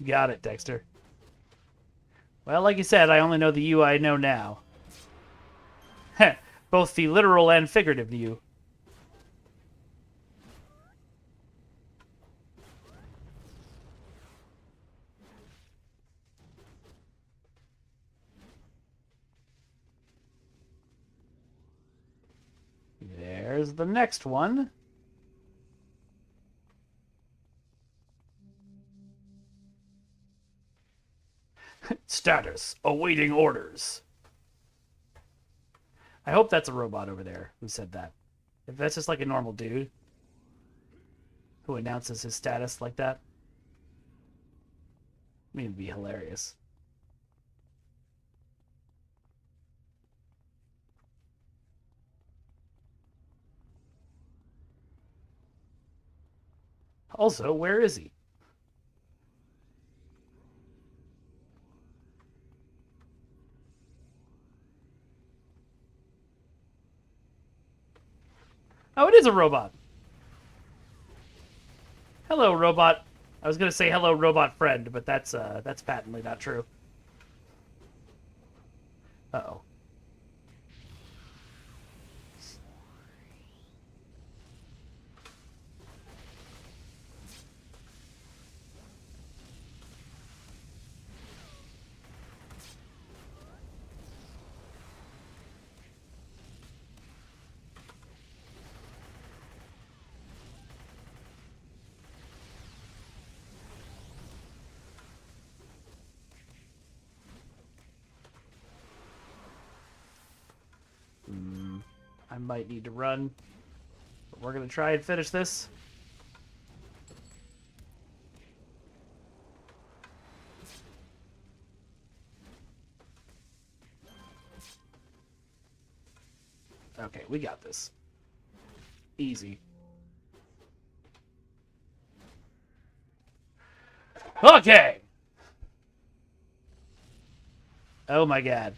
C: Got it, Dexter. Well, like you said, I only know the you I know now. Heh, both the literal and figurative you. There's the next one. Status, awaiting orders. I hope that's a robot over there who said that. If that's just like a normal dude who announces his status like that, I mean, it'd be hilarious. Also, where is he? Oh, it is a robot. Hello, robot. I was gonna say hello, robot friend, but that's patently not true. Uh-oh. I might need to run we're gonna try and finish this. Okay, we got this. Easy. Okay! Oh my god.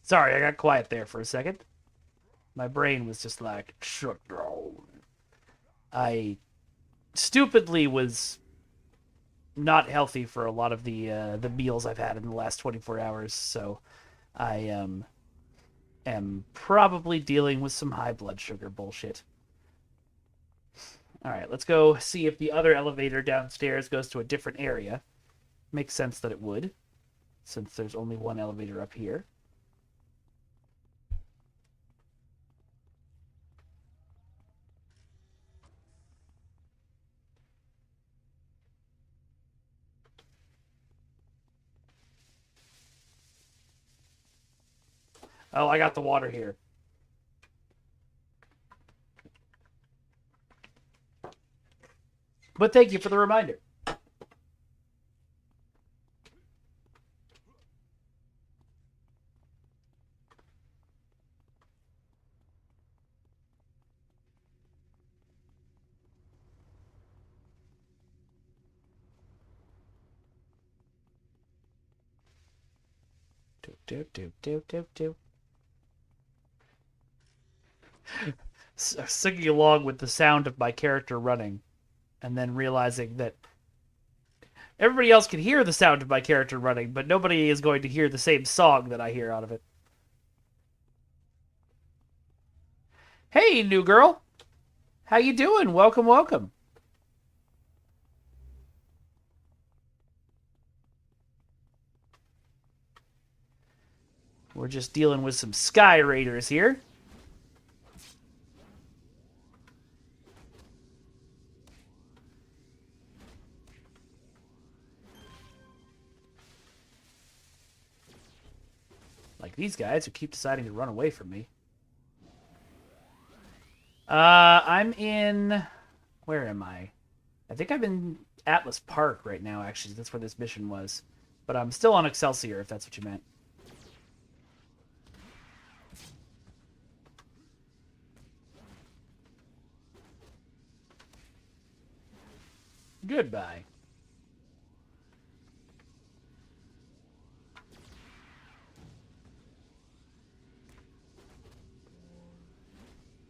C: Sorry, I got quiet there for a second. My brain was just like, shut down. I stupidly was not healthy for a lot of the meals I've had in the last 24 hours, so I am probably dealing with some high blood sugar bullshit. All right, let's go see if the other elevator downstairs goes to a different area. Makes sense that it would, since there's only one elevator up here. Oh, I got the water here. But thank you for the reminder. Do. Singing along with the sound of my character running, and then realizing that everybody else can hear the sound of my character running, but nobody is going to hear the same song that I hear out of it. Hey, new girl. How you doing? Welcome, welcome. We're just dealing with some Sky Raiders here. Like these guys who keep deciding to run away from me. I'm in... Where am I? I think I'm in Atlas Park right now, actually. That's where this mission was. But I'm still on Excelsior, if that's what you meant. Goodbye.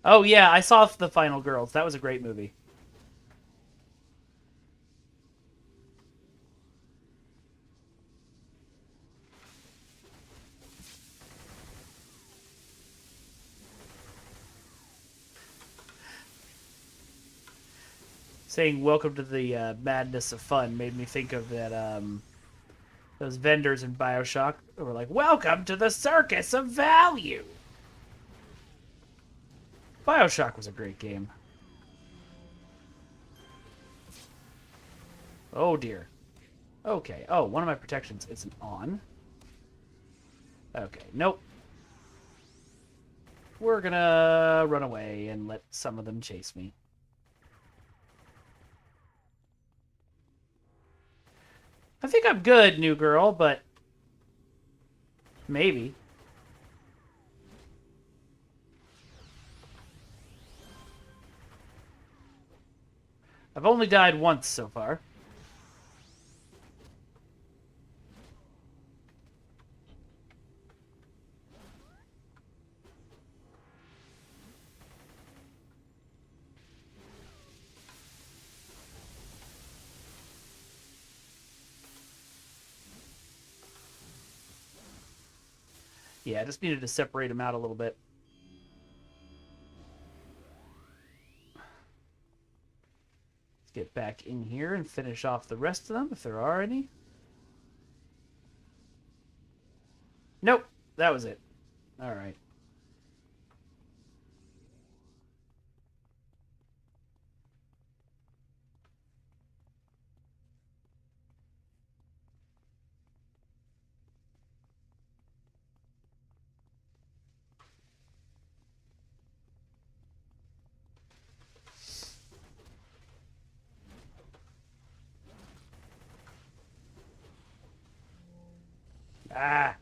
C: Oh, yeah, I saw The Final Girls. That was a great movie. Saying welcome to the madness of fun made me think of that those vendors in BioShock who were like, welcome to the circus of value. BioShock was a great game. Oh dear. Okay. Oh, one of my protections isn't on. Okay. Nope. We're gonna run away and let some of them chase me. I think I'm good, new girl, but maybe. I've only died once so far. Yeah, I just needed to separate them out a little bit. Let's get back in here and finish off the rest of them, if there are any. Nope, that was it. All right. Ah,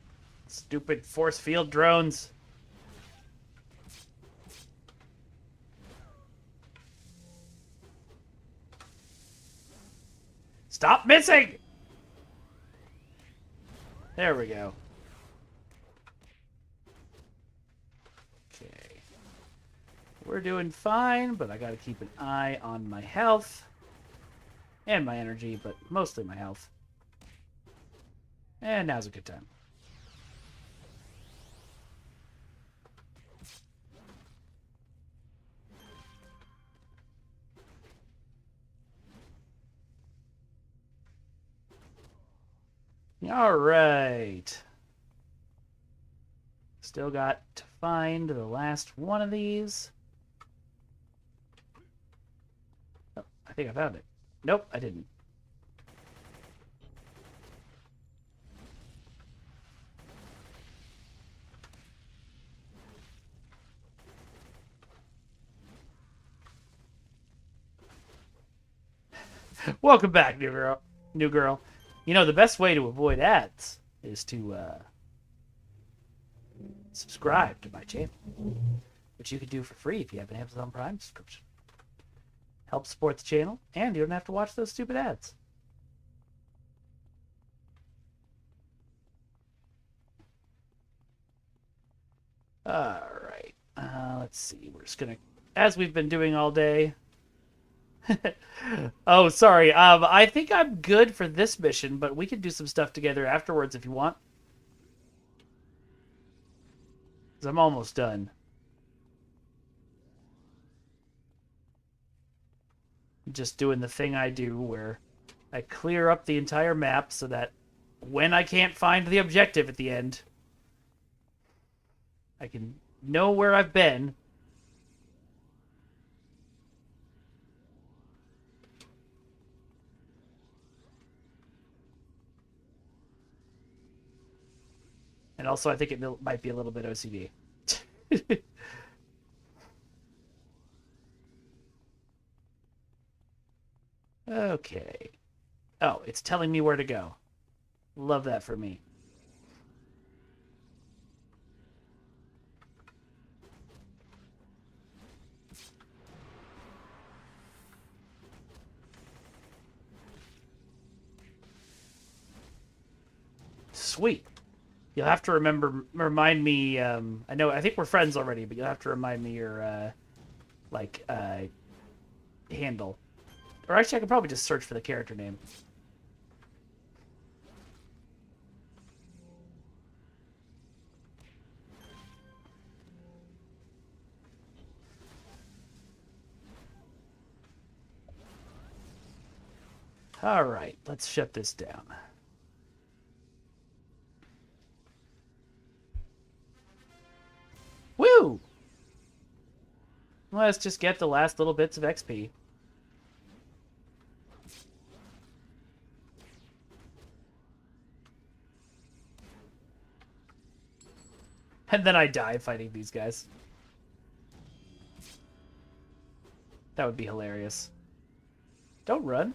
C: stupid force field drones. Stop missing! There we go. Okay. We're doing fine, but I gotta keep an eye on my health. And my energy, but mostly my health. And now's a good time. All right. Still got to find the last one of these. Oh, I think I found it. Nope, I didn't. Welcome back, new girl. New girl. You know, the best way to avoid ads is to subscribe to my channel, which you can do for free if you have an Amazon Prime subscription. Help support the channel, and you don't have to watch those stupid ads. All right. Let's see. We're just gonna, as we've been doing all day. Oh, sorry. I think I'm good for this mission, but we can do some stuff together afterwards if you want. 'Cause I'm almost done. Just doing the thing I do where I clear up the entire map so that when I can't find the objective at the end, I can know where I've been. And also, I think it might be a little bit OCD. Okay. Oh, it's telling me where to go. Love that for me. Sweet. You'll have to remind me. I think we're friends already, but you'll have to remind me your, handle. Or actually, I could probably just search for the character name. All right, let's shut this down. Woo! Let's just get the last little bits of XP. And then I die fighting these guys. That would be hilarious. Don't run.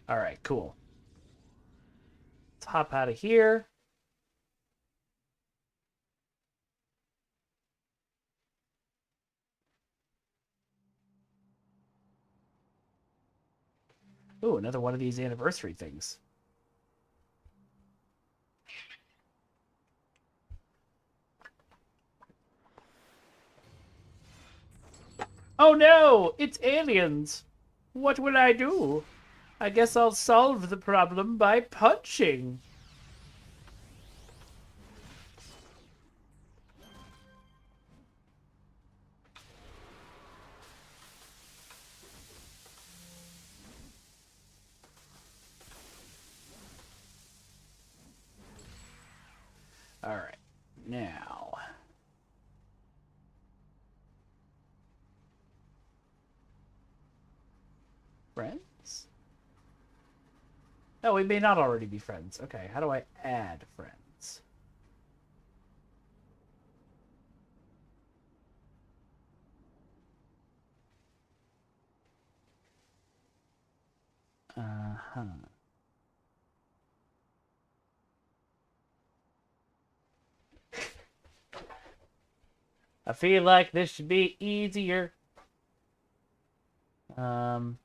C: Alright, cool. Let's hop out of here. Ooh, another one of these anniversary things. Oh no! It's aliens! What will I do? I guess I'll solve the problem by punching. Friends? No, we may not already be friends. Okay, how do I add friends? Uh-huh. I feel like this should be easier. Um...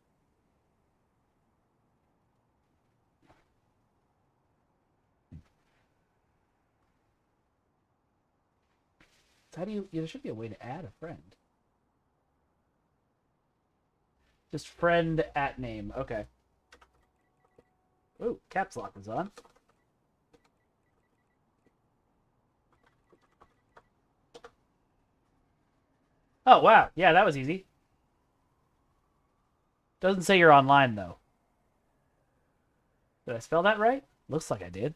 C: How do you... There should be a way to add a friend. Just friend at name. Okay. Ooh, caps lock is on. Oh, wow. Yeah, that was easy. Doesn't say you're online, though. Did I spell that right? Looks like I did.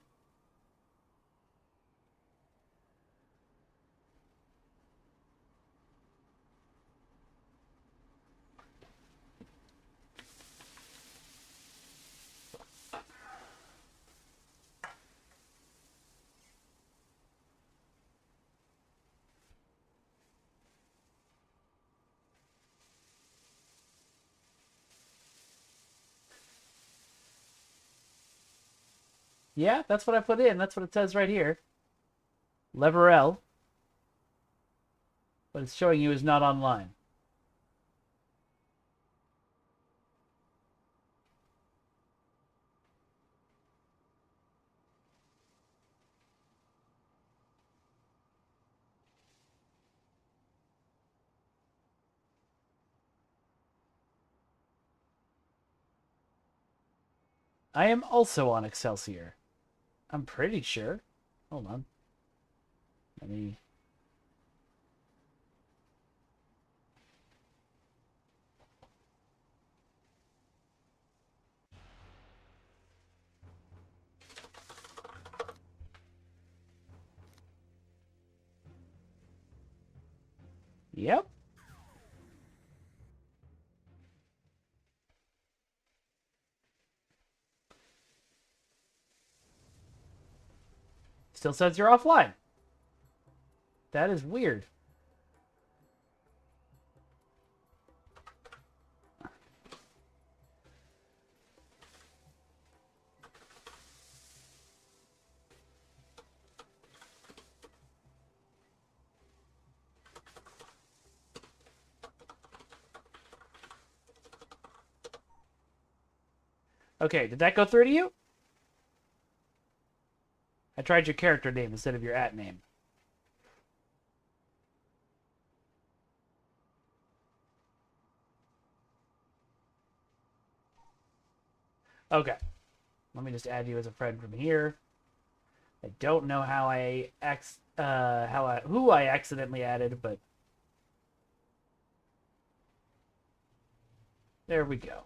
C: Yeah, that's what I put in. That's what it says right here. Lever L. But it's showing you is not online. I am also on Excelsior. I'm pretty sure. Hold on. Let me... Yep. Still says you're offline. That is weird. Okay, did that go through to you? I tried your character name instead of your at name. Okay. Let me just add you as a friend from here. I don't know how who I accidentally added, but there we go.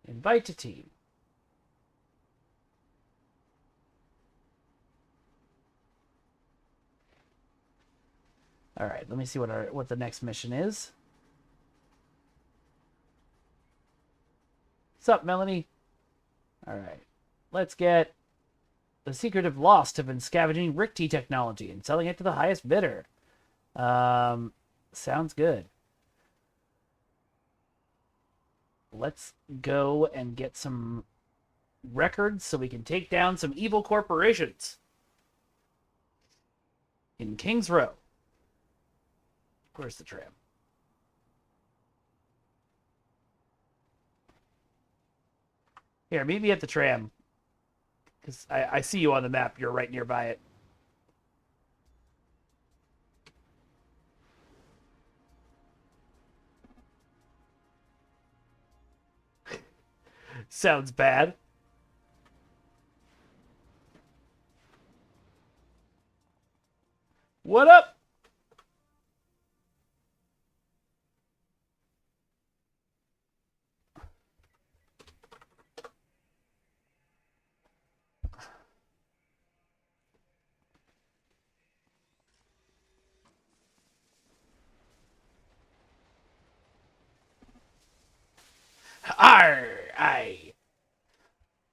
C: Invite to team. All right, let me see what the next mission is. What's up, Melanie? All right, let's get the secretive lost have been scavenging Rick-T technology and selling it to the highest bidder. Sounds good. Let's go and get some records so we can take down some evil corporations in King's Row. Where's the tram? Here, meet me at the tram. Because I see you on the map. You're right nearby it. Sounds bad. What up? Arr! Aye.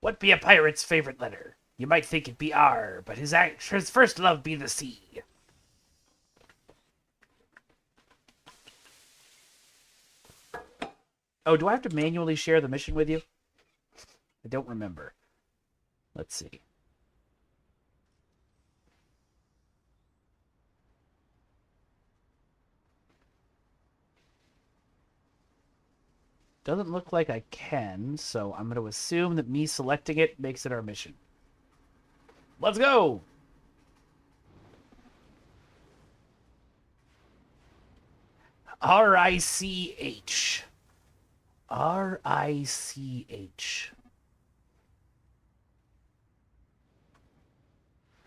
C: What be a pirate's favorite letter? You might think it be R, but his first love be the C. Oh, do I have to manually share the mission with you? I don't remember. Let's see. Doesn't look like I can, so I'm going to assume that me selecting it makes it our mission. Let's go! R-I-C-H. R-I-C-H.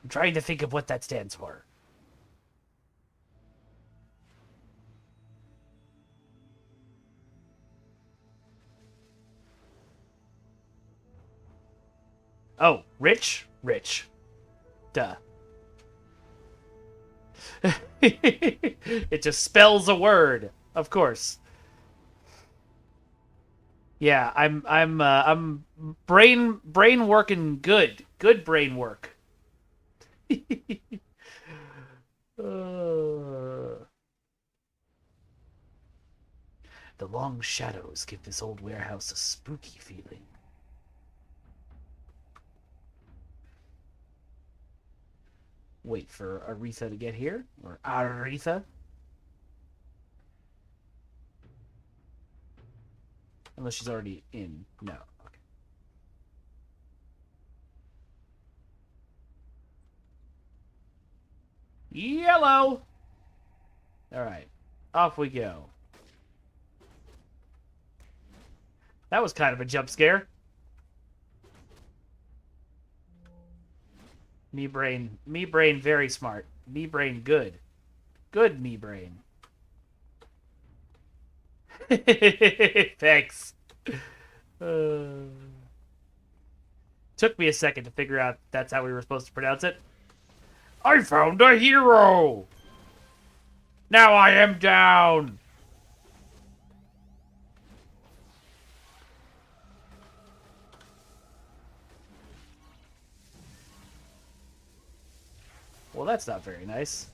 C: I'm trying to think of what that stands for. Oh, rich? Rich. Duh. It just spells a word, of course. Yeah, I'm brain working good. Good brain work. The long shadows give this old warehouse a spooky feeling. Wait for Aretha to get here, or Aretha. Unless she's already in. No. Okay. Yellow! Alright. Off we go. That was kind of a jump scare. Me brain very smart. Me brain good. Good me brain. Thanks. Took me a second to figure out that's how we were supposed to pronounce it. I found a hero! Now I am down! Well, that's not very nice.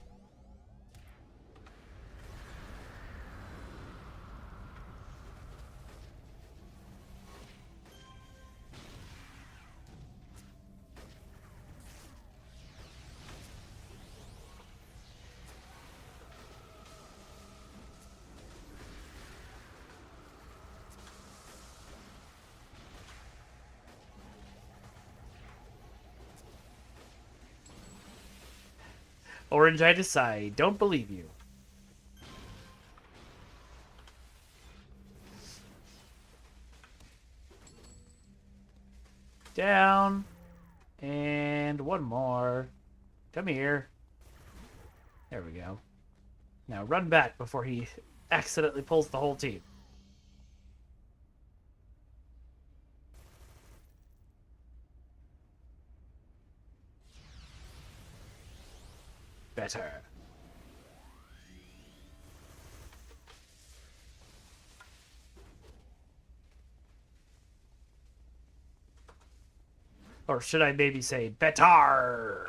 C: Orange, I decide. Don't believe you. Down. And one more. Come here. There we go. Now run back before he accidentally pulls the whole team. Better. Or should I maybe say better?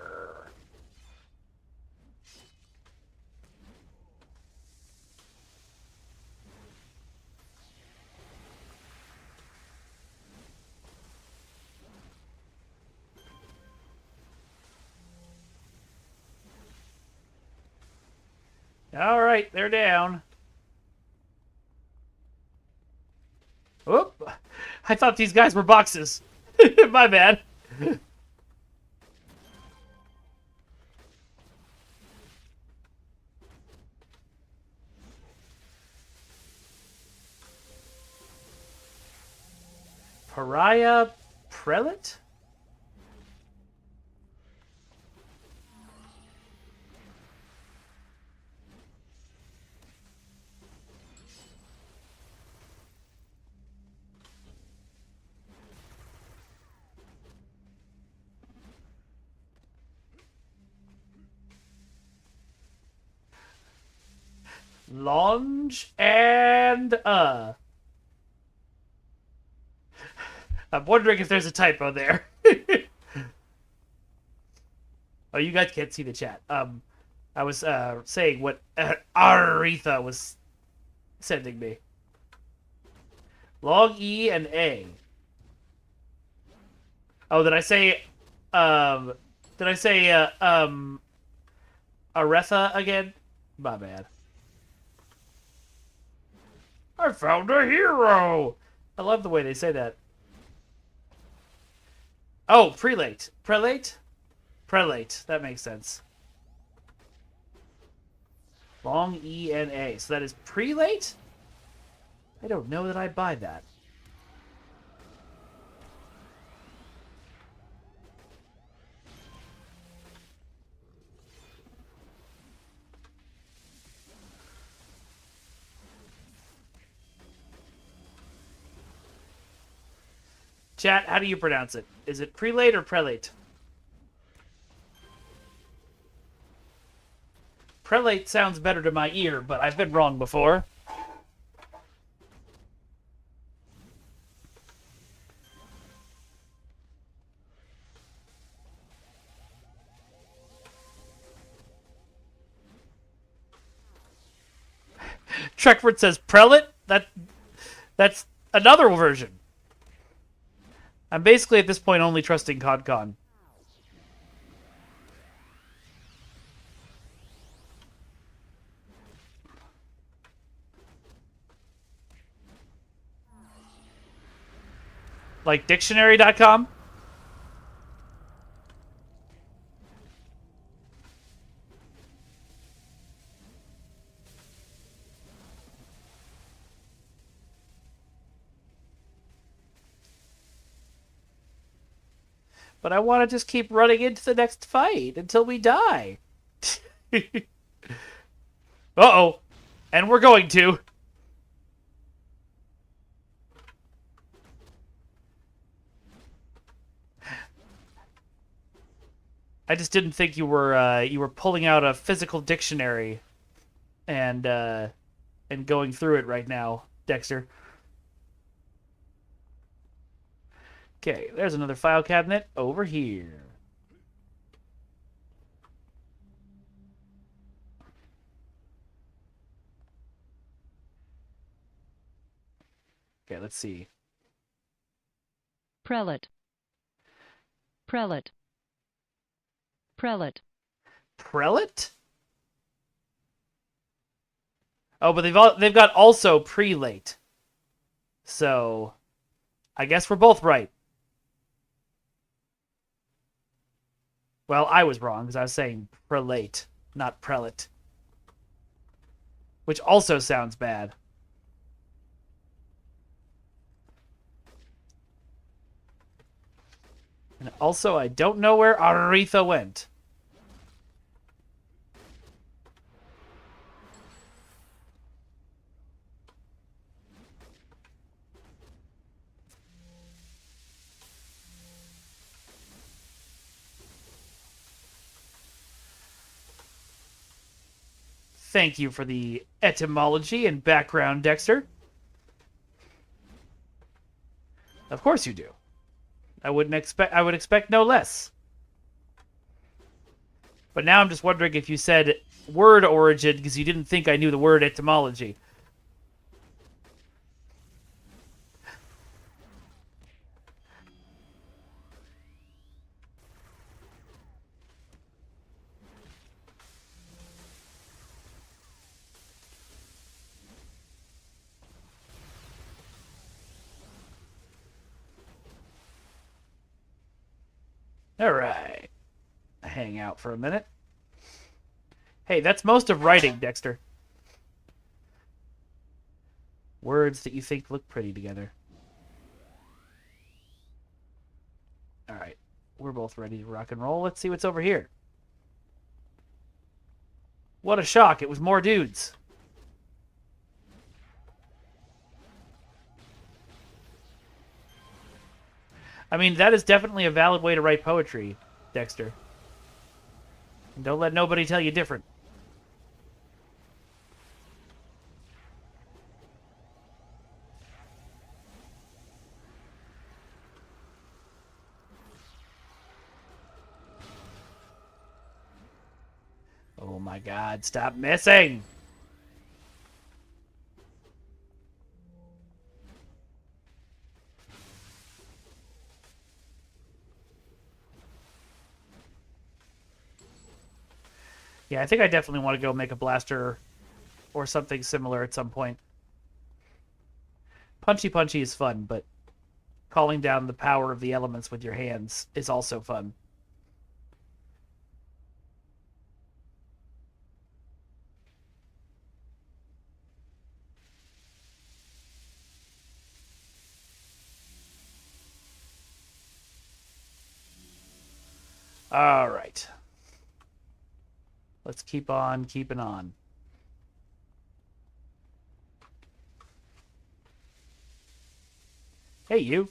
C: All right, they're down. Oop! I thought these guys were boxes. My bad. Pariah Prelate? Launch and I'm wondering if there's a typo there. Oh, you guys can't see the chat. I was saying what Aretha was sending me. Long E and A. Oh, did I say Aretha again? My bad. I found a hero. I love the way they say that. Oh, prelate. Prelate? Prelate. That makes sense. Long E and A. So that is prelate? I don't know that I buy that. Chat, how do you pronounce it? Is it prelate or prelate? Prelate sounds better to my ear, but I've been wrong before. Trekford says prelate? That's another version. I'm basically at this point only trusting CodCon. Like dictionary.com? But I want to just keep running into the next fight until we die. Uh-oh. And we're going to. I just didn't think you were pulling out a physical dictionary and going through it right now, Dexter. Okay, there's another file cabinet over here. Okay, let's see.
J: Prelate. Prelate. Prelate.
C: Prelate? Oh, but they've got also prelate. So, I guess we're both right. Well, I was wrong because I was saying prelate, not prelate. Which also sounds bad. And also, I don't know where Aretha went. Thank you for the etymology and background, Dexter. Of course you do. I would expect no less. But now I'm just wondering if you said word origin because you didn't think I knew the word etymology. All right. Hang out for a minute. Hey, that's most of writing, Dexter. Words that you think look pretty together. All right. We're both ready to rock and roll. Let's see what's over here. What a shock. It was more dudes. I mean, that is definitely a valid way to write poetry, Dexter. And don't let nobody tell you different. my god, stop missing! Yeah, I think I definitely want to go make a blaster or something similar at some point. Punchy punchy is fun, but calling down the power of the elements with your hands is also fun. All right. Let's keep on keeping on. Hey, you.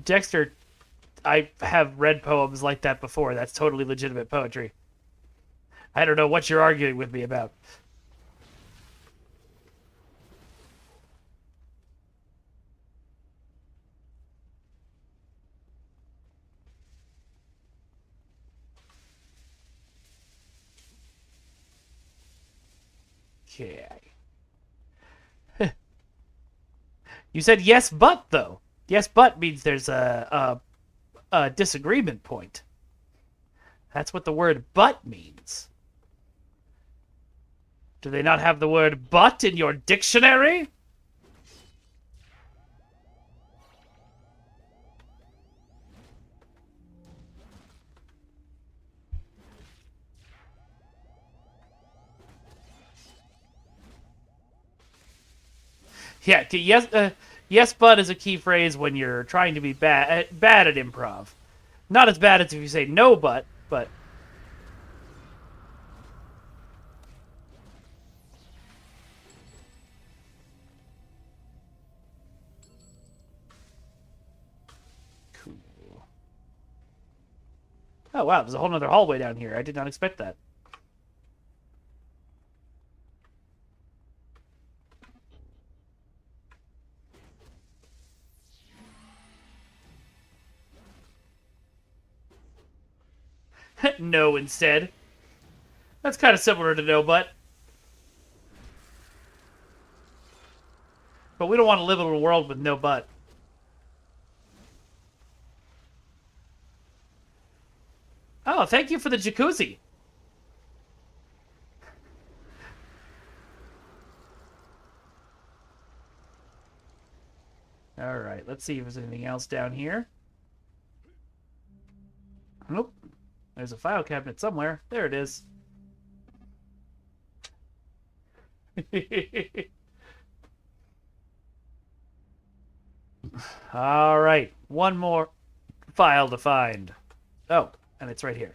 C: Dexter, I have read poems like that before. That's totally legitimate poetry. I don't know what you're arguing with me about. Okay. You said yes, but, though. Yes, but means there's a disagreement point. That's what the word but means. Do they not have the word but in your dictionary? Yeah, yes, but is a key phrase when you're trying to be bad at improv. Not as bad as if you say no, but. Cool. Oh, wow, there's a whole nother hallway down here. I did not expect that. No, instead. That's kind of similar to no, but we don't want to live in a world with no but. Oh, thank you for the jacuzzi. All right, let's see if there's anything else down here. Nope. There's a file cabinet somewhere. There it is. All right, one more file to find. Oh, and it's right here.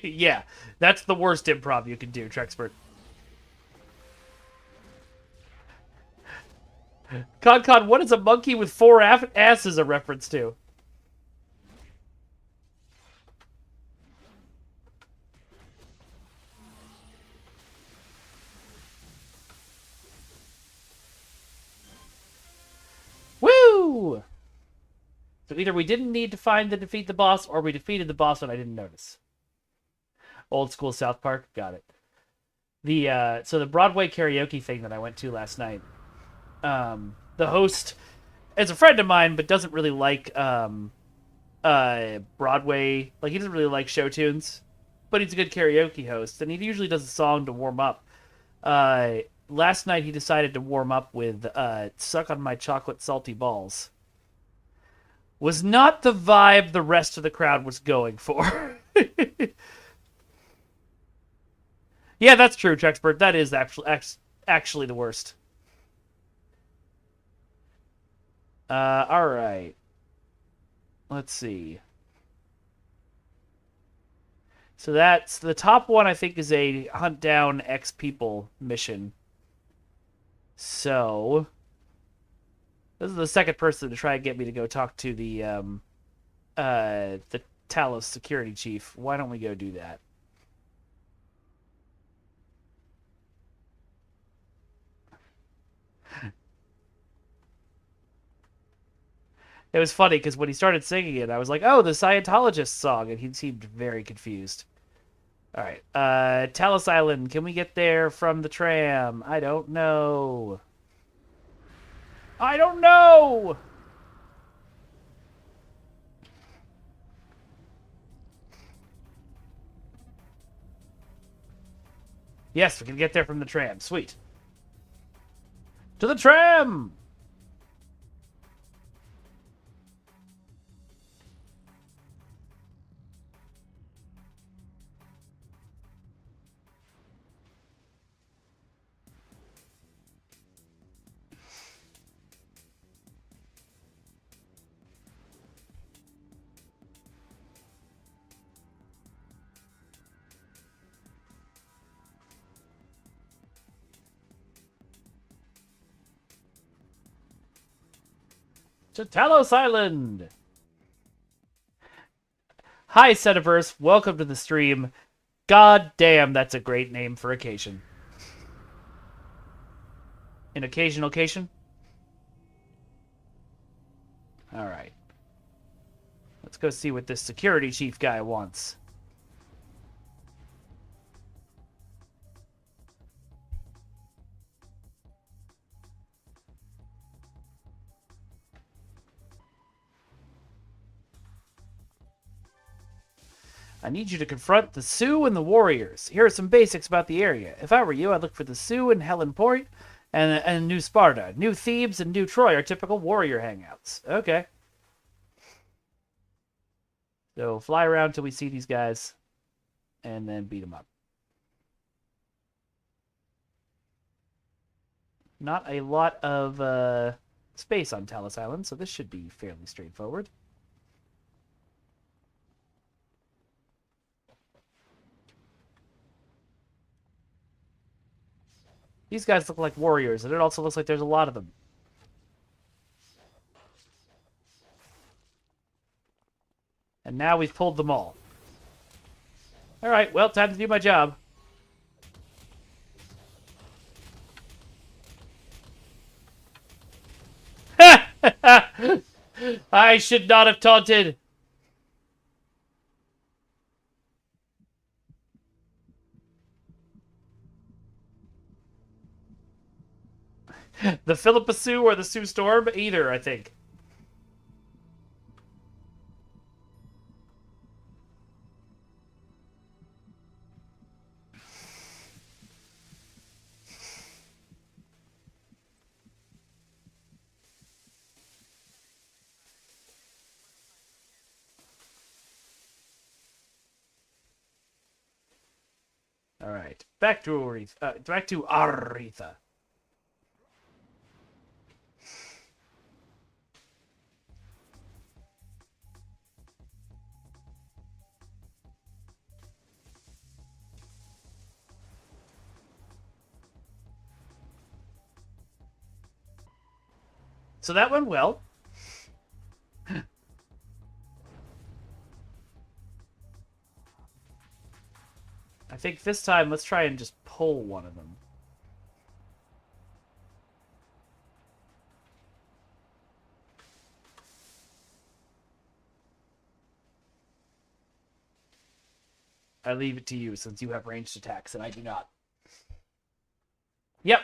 C: Yeah, that's the worst improv you can do, Trexpert. Con, what is a monkey with four asses a reference to? Woo! So either we didn't need to find the defeat the boss, or we defeated the boss and I didn't notice. Old school South Park, got it. So the Broadway karaoke thing that I went to last night. The host is a friend of mine, but doesn't really like Broadway. Like, he doesn't really like show tunes, but he's a good karaoke host, and he usually does a song to warm up. Last night he decided to warm up with "Suck on My Chocolate Salty Balls." Was not the vibe the rest of the crowd was going for. Yeah, that's true, Trexpert. That is actually the worst. All right. Let's see. So that's the top one. I think is a hunt down X people mission. So This is the second person to try and get me to go talk to the Talos security chief. Why don't we go do that? It was funny because when he started singing it, I was like, "Oh, the Scientologist song," and he seemed very confused. All right, Talos Island. Can we get there from the tram? I don't know. I don't know. Yes, we can get there from the tram. Sweet. To the tram! To Talos Island! Hi, Setiverse. Welcome to the stream. God damn, that's a great name for occasion. An occasion? Alright. Let's go see what this security chief guy wants. I need you to confront the Sioux and the Warriors. Here are some basics about the area. If I were you, I'd look for the Sioux in Helen Point and New Sparta. New Thebes and New Troy are typical warrior hangouts. Okay. So fly around till we see these guys and then beat them up. Not a lot of space on Talos Island, so this should be fairly straightforward. These guys look like warriors, and it also looks like there's a lot of them. And now we've pulled them all. Alright, well, time to do my job. I should not have taunted. The Philippa Sue or the Sue Storm? Either, I think. All right, back to Aretha. Back to Aretha. So that went well. I think this time, let's try and just pull one of them. I leave it to you, since you have ranged attacks and I do not. Yep.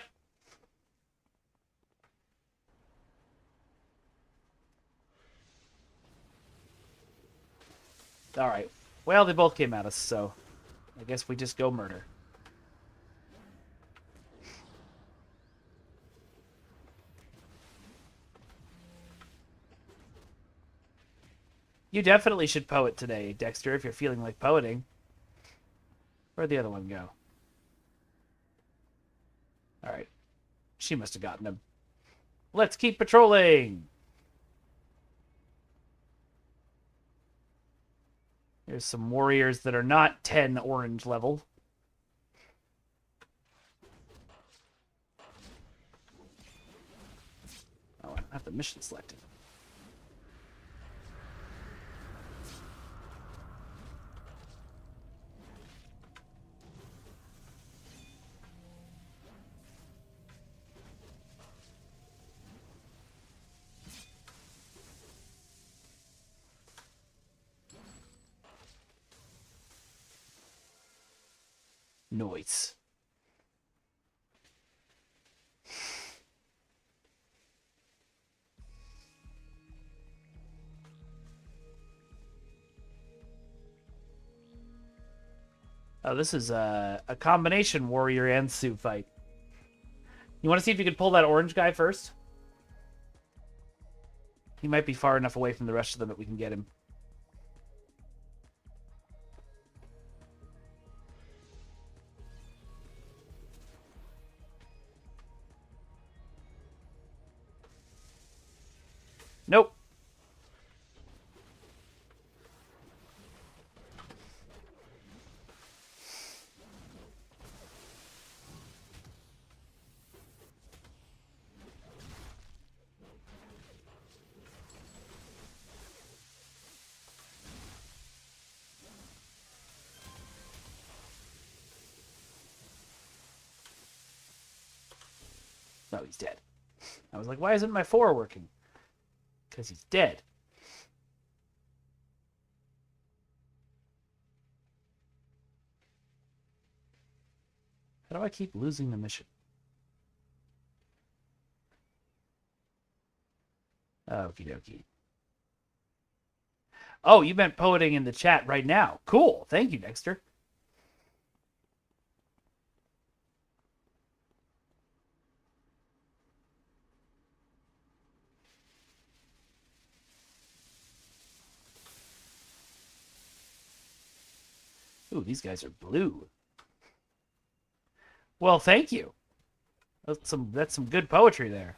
C: Alright. Well, they both came at us, so I guess we just go murder. You definitely should poet today, Dexter, if you're feeling like poeting. Where'd the other one go? Alright. She must have gotten him. Let's keep patrolling! There's some warriors that are not 10 orange level. Oh, I have the mission selected. Noise. Oh, this is a combination warrior and suit fight. You want to see if you can pull that orange guy first? He might be far enough away from the rest of them that we can get him. Nope. No, he's dead. I was like, why isn't my 4 working? Because he's dead. How do I keep losing the mission? Okie dokie. Oh, you meant poeting in the chat right now. Cool. Thank you, Dexter. Ooh, these guys are blue. Well, thank you. That's some good poetry there.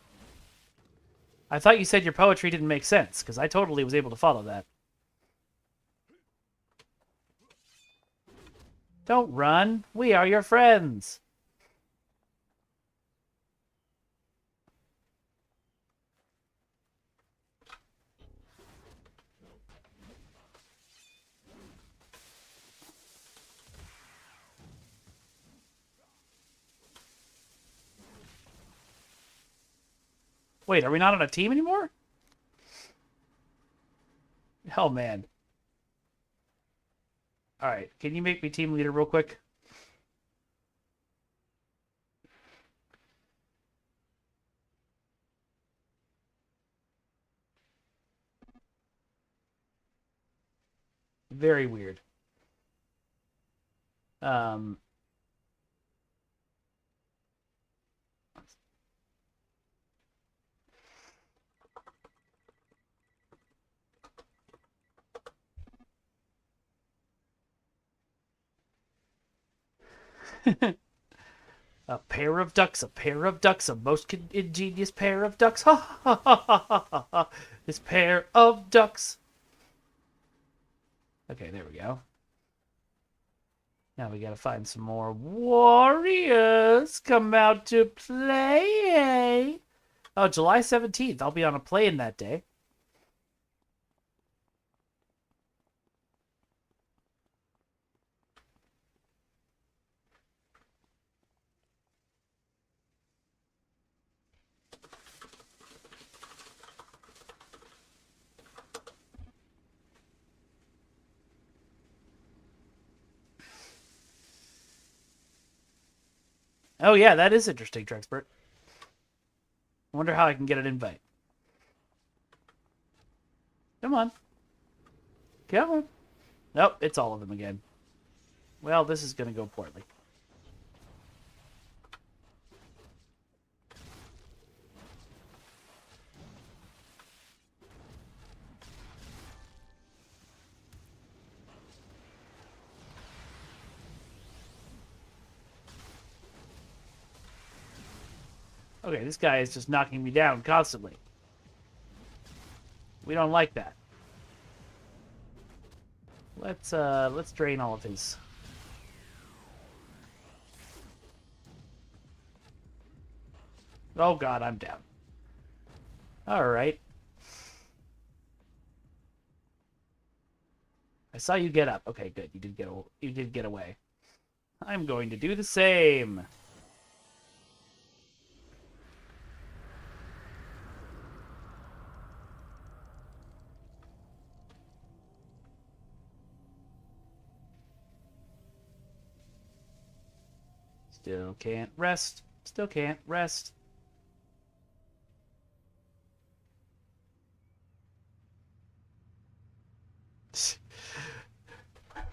C: I thought you said your poetry didn't make sense, because I totally was able to follow that. Don't run. We are your friends. Wait, are we not on a team anymore? Oh, man. Alright, can you make me team leader real quick? Very weird. A pair of ducks, a pair of ducks, a most ingenious pair of ducks. Ha ha ha ha ha ha ha. This pair of ducks. Okay, there we go. Now we gotta find some more warriors. Come out to play. Oh, July 17th. I'll be on a plane that day. Oh, yeah, that is interesting, Trexpert. I wonder how I can get an invite. Come on. Come on. Nope, it's all of them again. Well, this is going to go poorly. Okay, this guy is just knocking me down constantly. We don't like that. Let's drain all of his. Oh god, I'm down. All right. I saw you get up. Okay, good. You did get away. I'm going to do the same. Still can't rest. Still can't rest.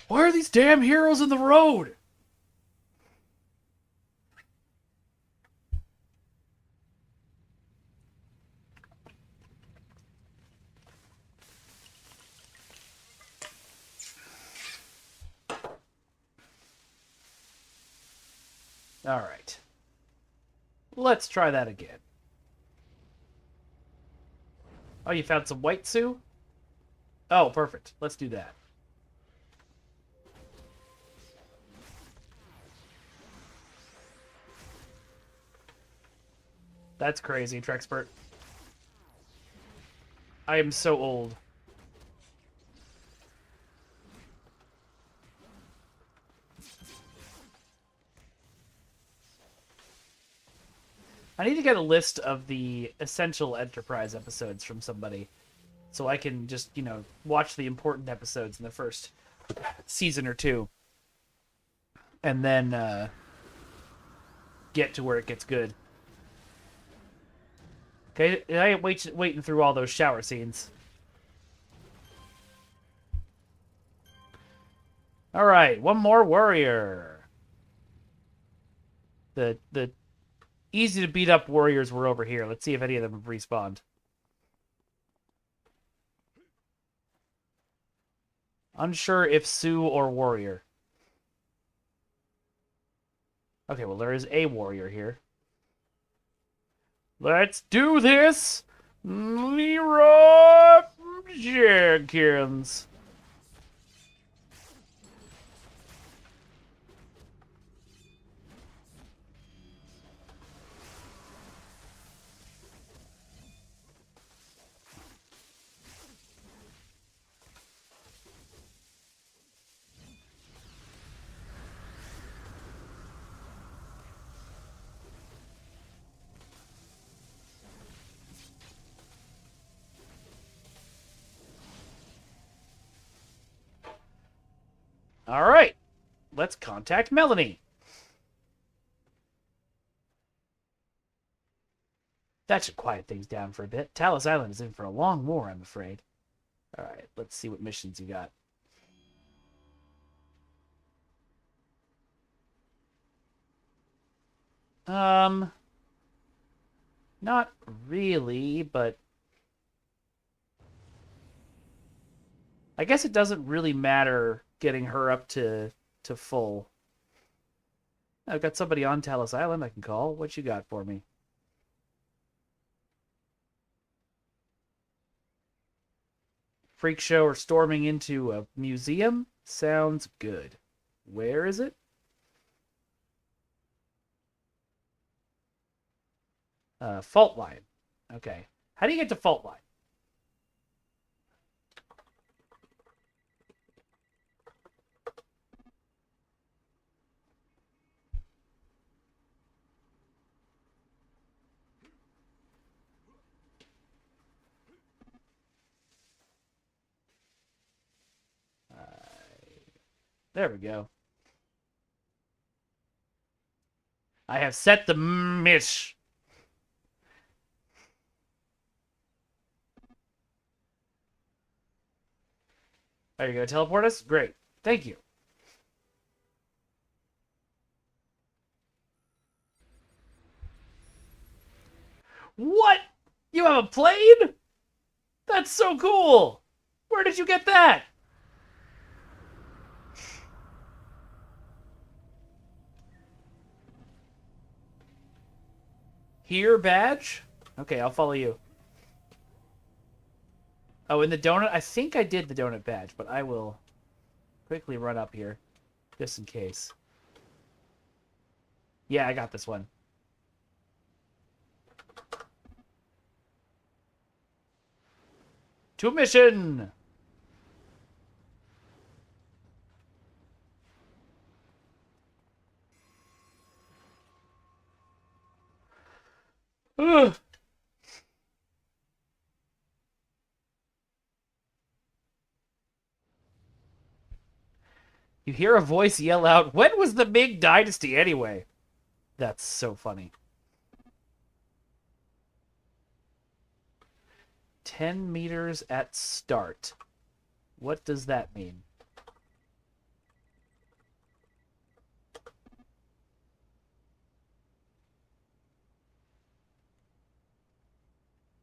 C: Why are these damn heroes in the road? All right. Let's try that again. Oh, you found some white Sue? Oh, perfect. Let's do that. That's crazy, Trexpert. I am so old. I need to get a list of the essential Enterprise episodes from somebody so I can just, watch the important episodes in the first season or two and then get to where it gets good. Okay, I ain't waiting through all those shower scenes. All right, one more warrior. The easy to beat up warriors were over here. Let's see if any of them have respawned. Unsure if Sue or warrior. Okay, well, there is a warrior here. Let's do this! Leroy Jenkins. All right, let's contact Melanie. That should quiet things down for a bit. Talos Island is in for a long war, I'm afraid. All right, let's see what missions you got. Not really, but I guess it doesn't really matter getting her up to full. I've got somebody on Talos Island I can call. What you got for me? Freak show or storming into a museum? Sounds good. Where is it? Fault line. Okay. How do you get to fault line? There we go. I have set the mish. Are you going to teleport us? Great. Thank you. What? You have a plane? That's so cool. Where did you get that? Here badge? Okay, I'll follow you. Oh, in the donut? I think I did the donut badge, but I will quickly run up here, just in case. Yeah, I got this one. To mission! Ugh. You hear a voice yell out, "When was the Ming Dynasty anyway?" That's so funny. 10 meters at start. What does that mean?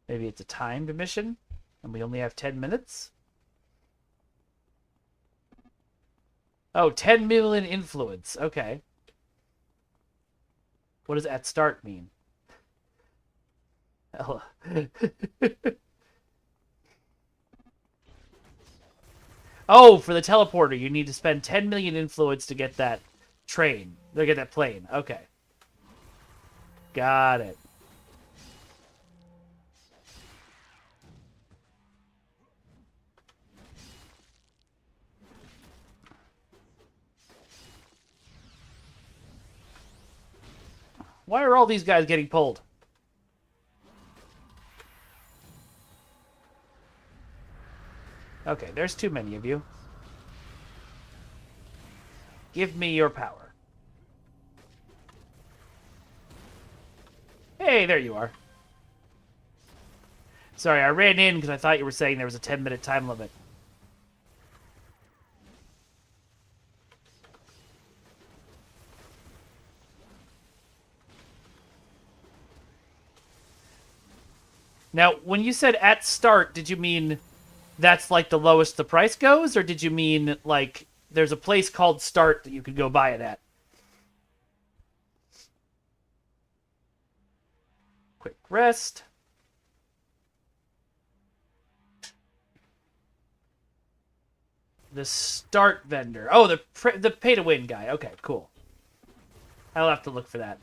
C: Maybe it's a timed mission, and we only have 10 minutes? Oh, 10 million influence. Okay. What does at start mean? Ella. Oh, for the teleporter, you need to spend 10 million influence to get that train. To get that plane. Okay. Got it. Why are all these guys getting pulled? Okay, there's too many of you. Give me your power. Hey, there you are. Sorry, I ran in because I thought you were saying there was a 10-minute time limit. Now, when you said at start, did you mean that's like the lowest the price goes? Or did you mean like there's a place called Start that you could go buy it at? Quick rest. The Start vendor. Oh, the pay-to-win guy. Okay, cool. I'll have to look for that.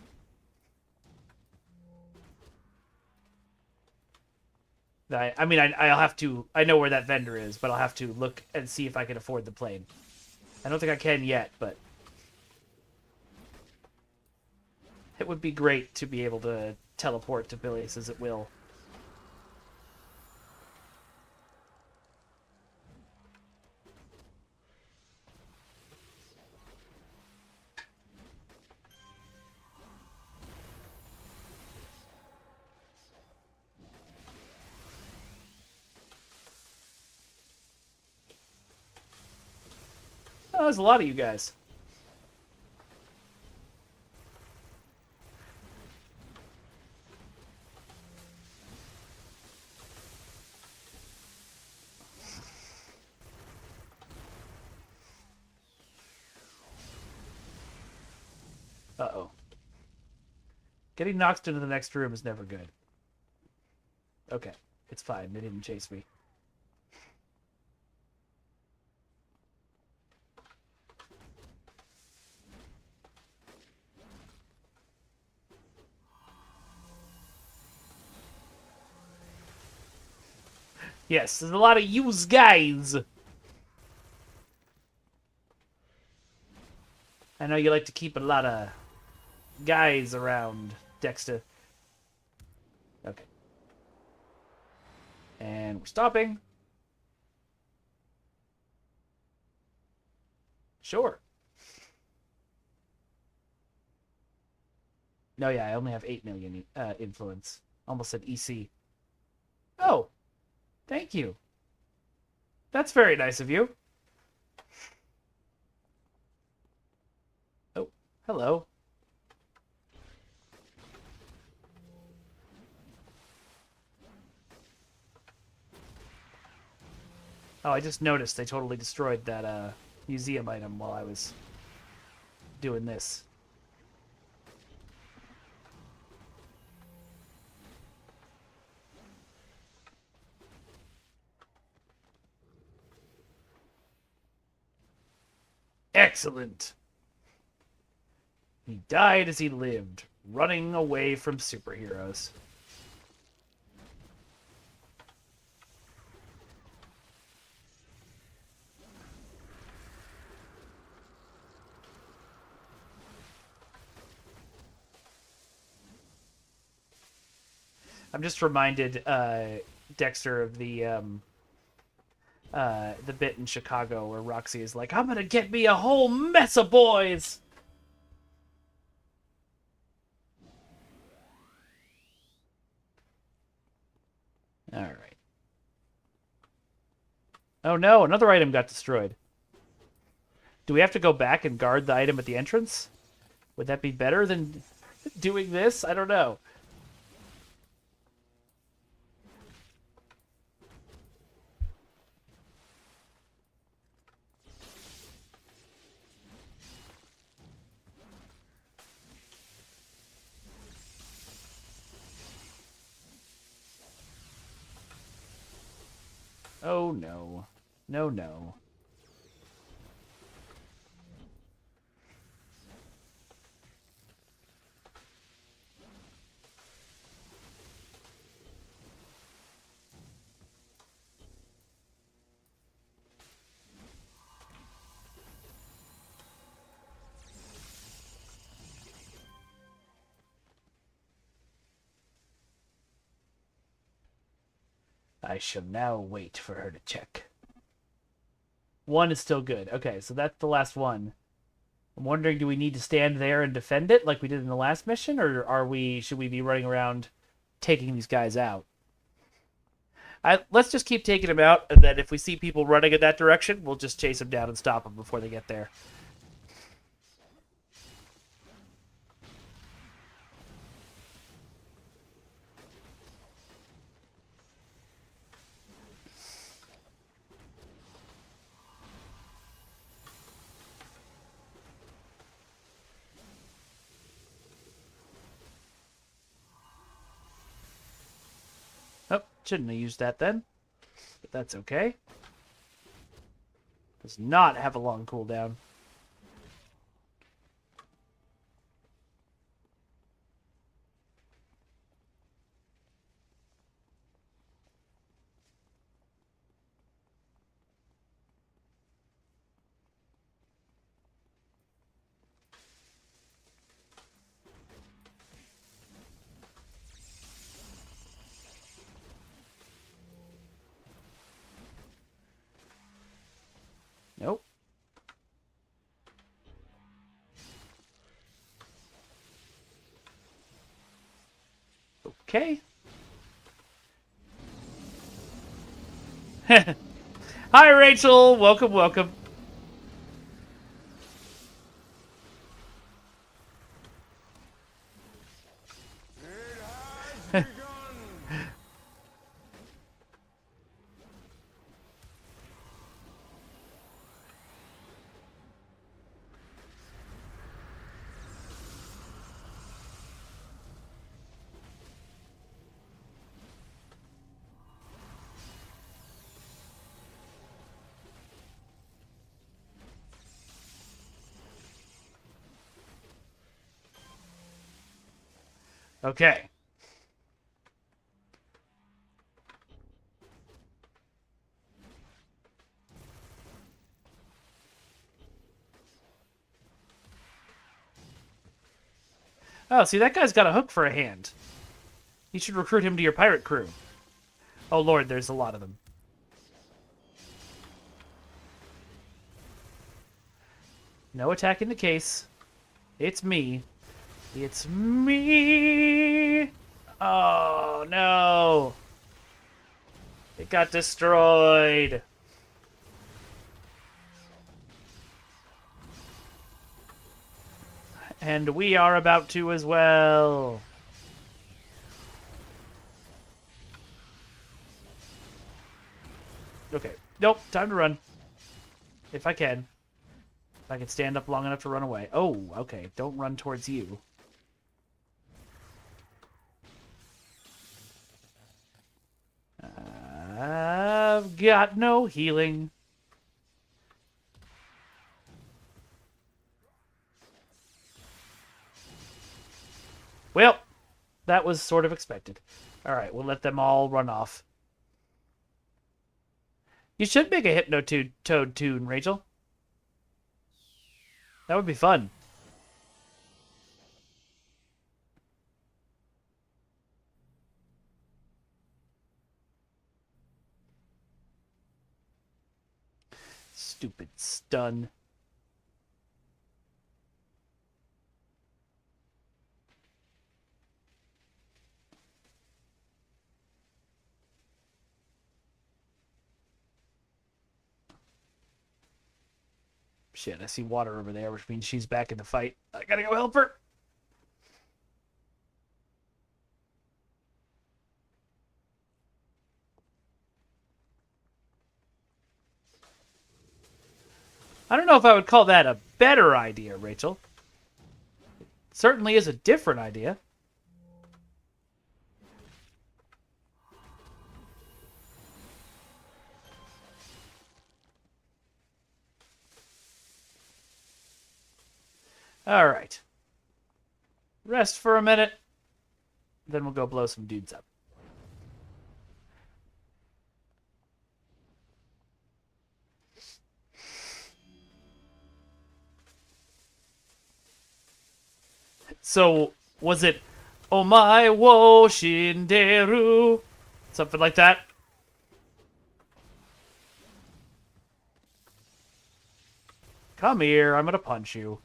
C: I mean, I'll have to... I know where that vendor is, but I'll have to look and see if I can afford the plane. I don't think I can yet, but... It would be great to be able to teleport to places at will. Oh, there's a lot of you guys. Uh-oh. Getting knocked into the next room is never good. Okay, it's fine. They didn't chase me. Yes, there's a lot of yous guys. I know you like to keep a lot of guys around, Dexter. Okay. And we're stopping. Sure. No, yeah, I only have 8 million influence. Almost said EC. Oh, thank you. That's very nice of you. Oh, hello. Oh, I just noticed they totally destroyed that museum item while I was doing this. Excellent. He died as he lived, running away from superheroes. I'm just reminded, Dexter, of the bit in Chicago where Roxy is like, I'm gonna get me a whole mess of boys! Alright. Oh no, another item got destroyed. Do we have to go back and guard the item at the entrance? Would that be better than doing this? I don't know. Oh no. No, no. I shall now wait for her to check. One is still good. Okay, so that's the last one. I'm wondering, do we need to stand there and defend it like we did in the last mission, or should we be running around taking these guys out? Let's just keep taking them out, and then if we see people running in that direction, we'll just chase them down and stop them before they get there. Oh, shouldn't have used that then. But that's okay. Does not have a long cooldown. Nope. Okay. Hi, Rachel. Welcome, welcome. Okay. Oh, see, that guy's got a hook for a hand. You should recruit him to your pirate crew. Oh, Lord, there's a lot of them. No attack in the case. It's me. It's me! Oh, no! It got destroyed! And we are about to as well. Okay. Nope, time to run. If I can. If I can stand up long enough to run away. Oh, okay. Don't run towards you. I've got no healing. Well, that was sort of expected. Alright, we'll let them all run off. You should make a Hypno-Toad tune, Rachel. That would be fun. Stupid stun. Shit, I see water over there, which means she's back in the fight. I gotta go help her. I don't know if I would call that a better idea, Rachel. It certainly is a different idea. All right. Rest for a minute. Then we'll go blow some dudes up. So, was it Omae wo shinderu? Something like that? Come here, I'm gonna punch you.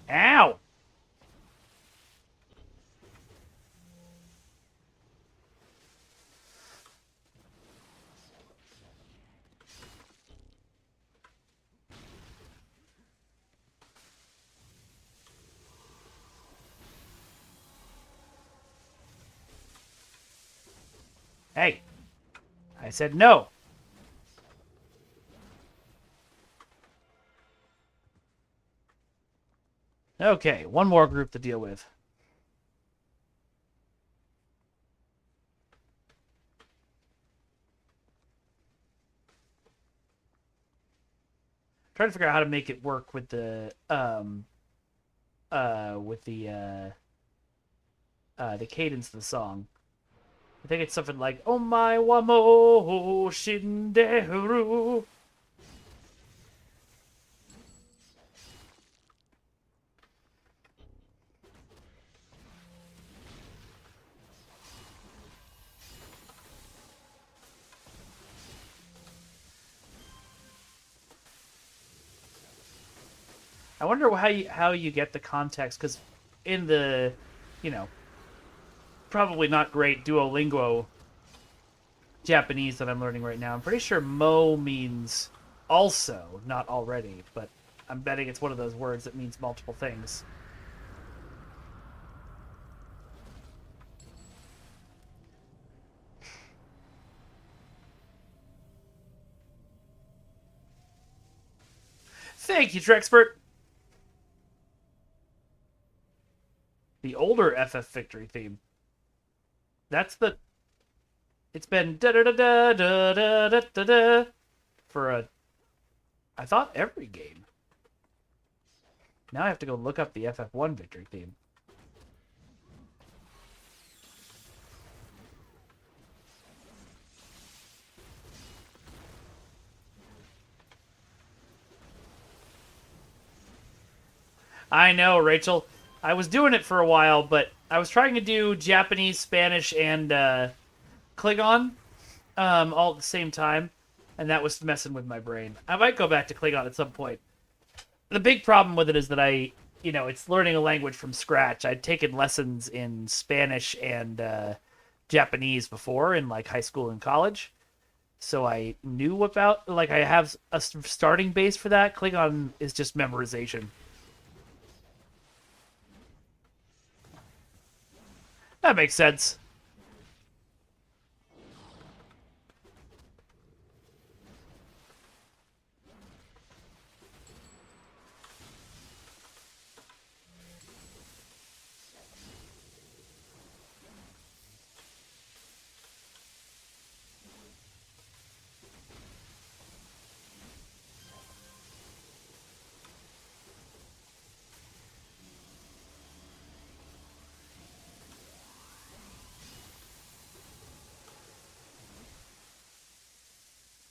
C: Ow! Hey, I said no. Okay, one more group to deal with. Trying to figure out how to make it work with the cadence of the song. I think it's something like "Oh my wamo shinderu." I wonder how you get the context, because in the, probably not great Duolingo Japanese that I'm learning right now, I'm pretty sure mo means also, not already, but I'm betting it's one of those words that means multiple things. Thank you, Trexpert. The older FF Victory theme. That's the... It's been da-da-da-da-da-da-da-da for I thought every game. Now I have to go look up the FF1 Victory theme. I know, Rachel. I was doing it for a while, but I was trying to do Japanese, Spanish, and Klingon all at the same time, and that was messing with my brain. I might go back to Klingon at some point. The big problem with it is that it's learning a language from scratch. I'd taken lessons in Spanish and Japanese before in like high school and college, so I knew about, I have a starting base for that. Klingon is just memorization. That makes sense.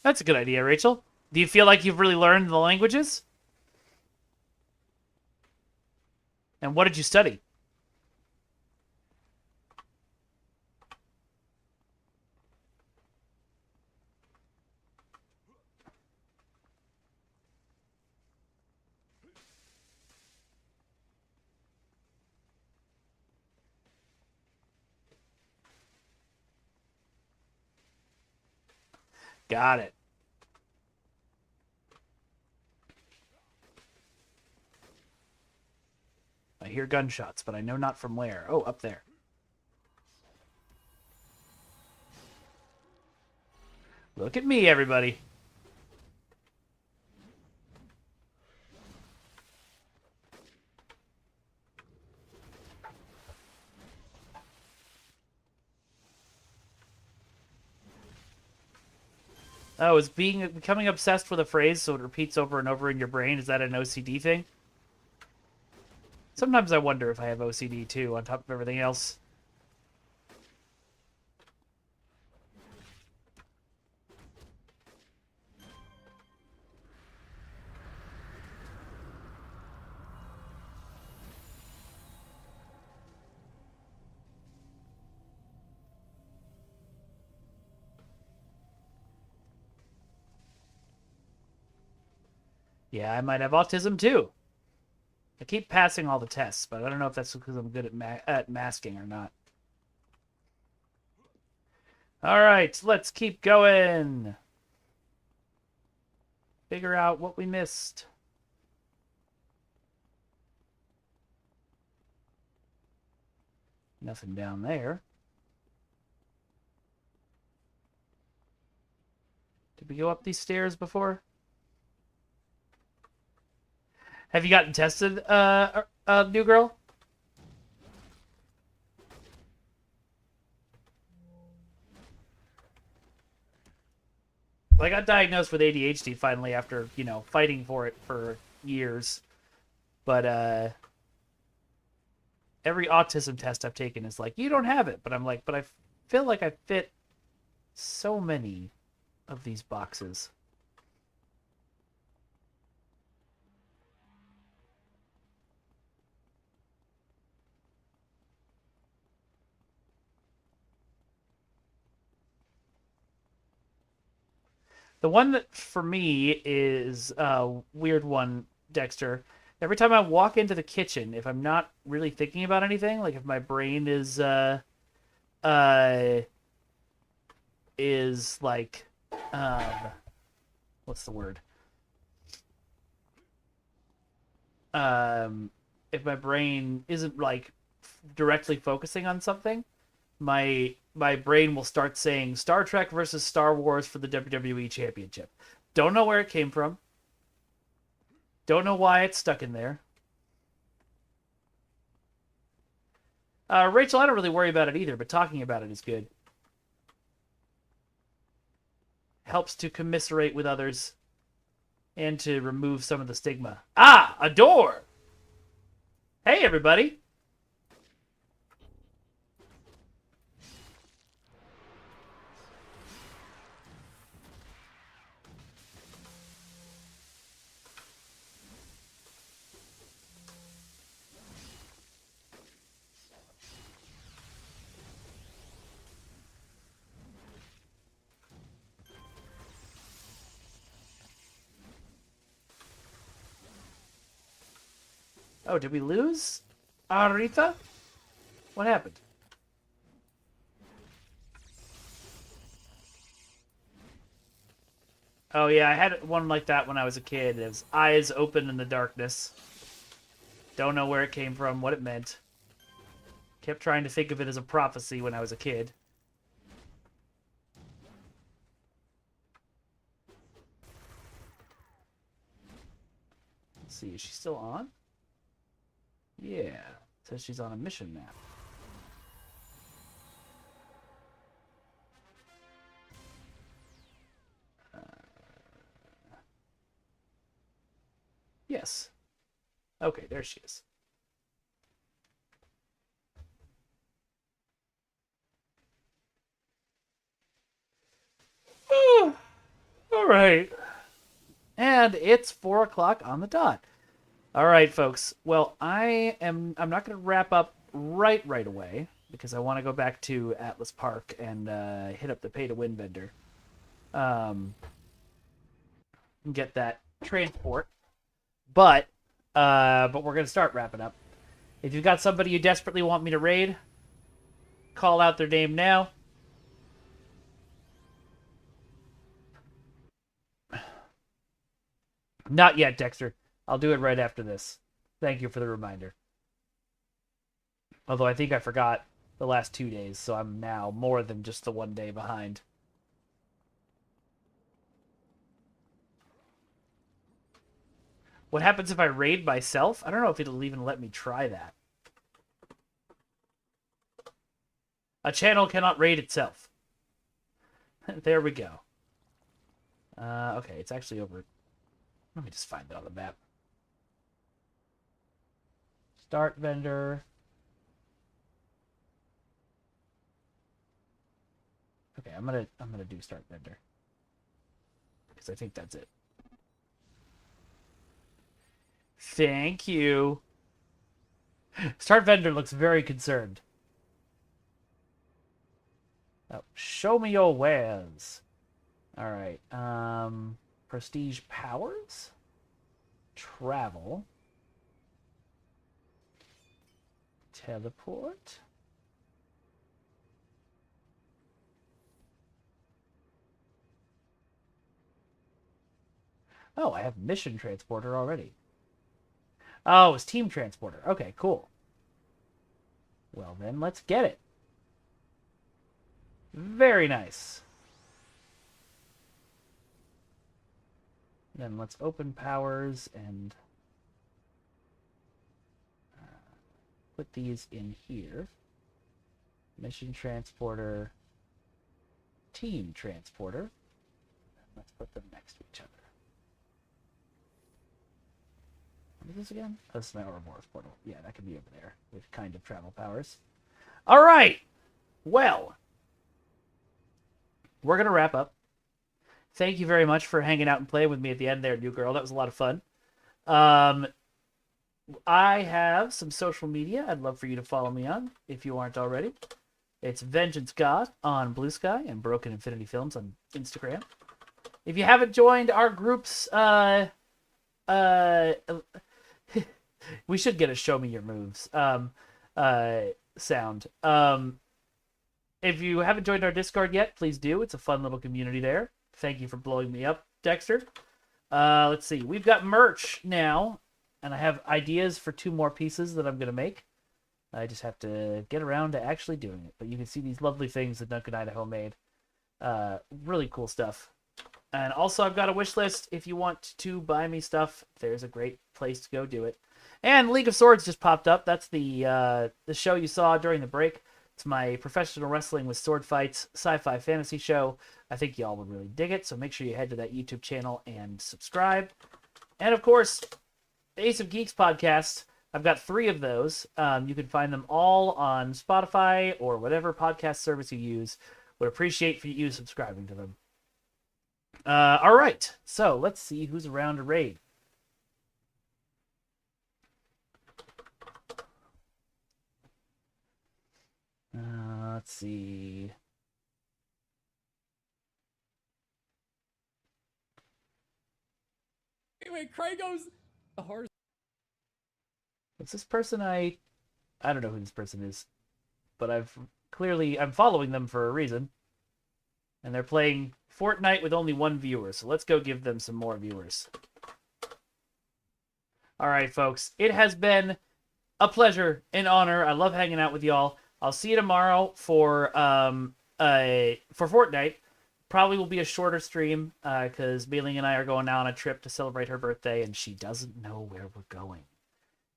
C: That's a good idea, Rachel. Do you feel like you've really learned the languages? And what did you study? Got it. I hear gunshots, but I know not from where. Oh, up there. Look at me, everybody. Oh, is becoming obsessed with a phrase so it repeats over and over in your brain? Is that an OCD thing? Sometimes I wonder if I have OCD too, on top of everything else. Yeah, I might have autism too. I keep passing all the tests, but I don't know if that's because I'm good at masking or not. All right, let's keep going. Figure out what we missed. Nothing down there. Did we go up these stairs before? Have you gotten tested, new girl? I got diagnosed with ADHD finally after, fighting for it for years. But, every autism test I've taken is like, you don't have it. But I'm like, but I feel like I fit so many of these boxes. The one that, for me, is a weird one, Dexter. Every time I walk into the kitchen, if I'm not really thinking about anything, like if my brain is like, um, what's the word? If my brain isn't like directly focusing on something, my brain will start saying Star Trek versus Star Wars for the WWE Championship. Don't know where it came from. Don't know why it's stuck in there. Rachel, I don't really worry about it either, but talking about it is good. Helps to commiserate with others and to remove some of the stigma. Ah, a door! Hey, everybody! Oh, did we lose Aretha? What happened? Oh, yeah, I had one like that when I was a kid. It was eyes open in the darkness. Don't know where it came from, what it meant. Kept trying to think of it as a prophecy when I was a kid. Let's see, is she still on? Yeah, it says she's on a mission map. Yes. Okay, there she is. Oh, all right. And it's 4 o'clock on the dot. All right, folks. Well, I'm not going to wrap up right away because I want to go back to Atlas Park and hit up the pay-to-win vendor. Get that transport. But we're going to start wrapping up. If you've got somebody you desperately want me to raid, call out their name now. Not yet, Dexter. I'll do it right after this. Thank you for the reminder. Although I think I forgot the last 2 days, so I'm now more than just the 1 day behind. What happens if I raid myself? I don't know if it'll even let me try that. A channel cannot raid itself. There we go. Okay, it's actually over. Let me just find it on the map. Start vendor. Okay, I'm gonna do start vendor because I think that's it. Thank you. Start vendor looks very concerned. Oh, show me your wares. All right. Prestige powers, travel, teleport. Oh, I have mission transporter already. Oh, it's team transporter. Okay, cool. Well, then let's get it. Very nice. Then let's open powers and put these in here. Mission transporter, team transporter. Let's put them next to each other. What is this again? Oh, this is my Ouroboros portal. Yeah, that could be over there with kind of travel powers. All right. Well, we're going to wrap up. Thank you very much for hanging out and playing with me at the end there, new girl. That was a lot of fun. I have some social media I'd love for you to follow me on if you aren't already. It's Vengeance God on Blue Sky and Broken Infinity Films on Instagram. If you haven't joined our groups, we should get a show me your moves sound. If you haven't joined our Discord yet, please do. It's a fun little community there. Thank you for blowing me up, Dexter. Let's see. We've got merch now, and I have ideas for 2 more pieces that I'm going to make. I just have to get around to actually doing it. But you can see these lovely things that Duncan Idaho made. Really cool stuff. And also, I've got a wish list. If you want to buy me stuff, there's a great place to go do it. And League of Swords just popped up. That's the show you saw during the break. It's my professional wrestling with sword fights sci-fi fantasy show. I think y'all would really dig it, so make sure you head to that YouTube channel and subscribe. And of course, the Ace of Geeks podcast. I've got 3 of those. You can find them all on Spotify or whatever podcast service you use. Would appreciate for you subscribing to them. All right, so let's see who's around to raid. Let's see.
K: Anyway, Krago's the horse.
C: Is this person I don't know who this person is, but I'm following them for a reason. And they're playing Fortnite with only 1 viewer, so let's go give them some more viewers. All right, folks. It has been a pleasure, an honor. I love hanging out with y'all. I'll see you tomorrow for Fortnite. Probably will be a shorter stream because Mailing and I are going out on a trip to celebrate her birthday, and she doesn't know where we're going.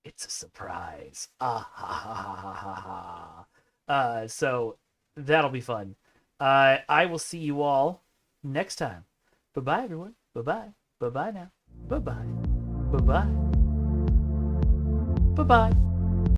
C: It's a surprise. Ah ha ha ha ha ha. So that'll be fun. I will see you all next time. Bye-bye, everyone. Bye-bye. Bye-bye now. Bye-bye. Bye-bye. Bye-bye.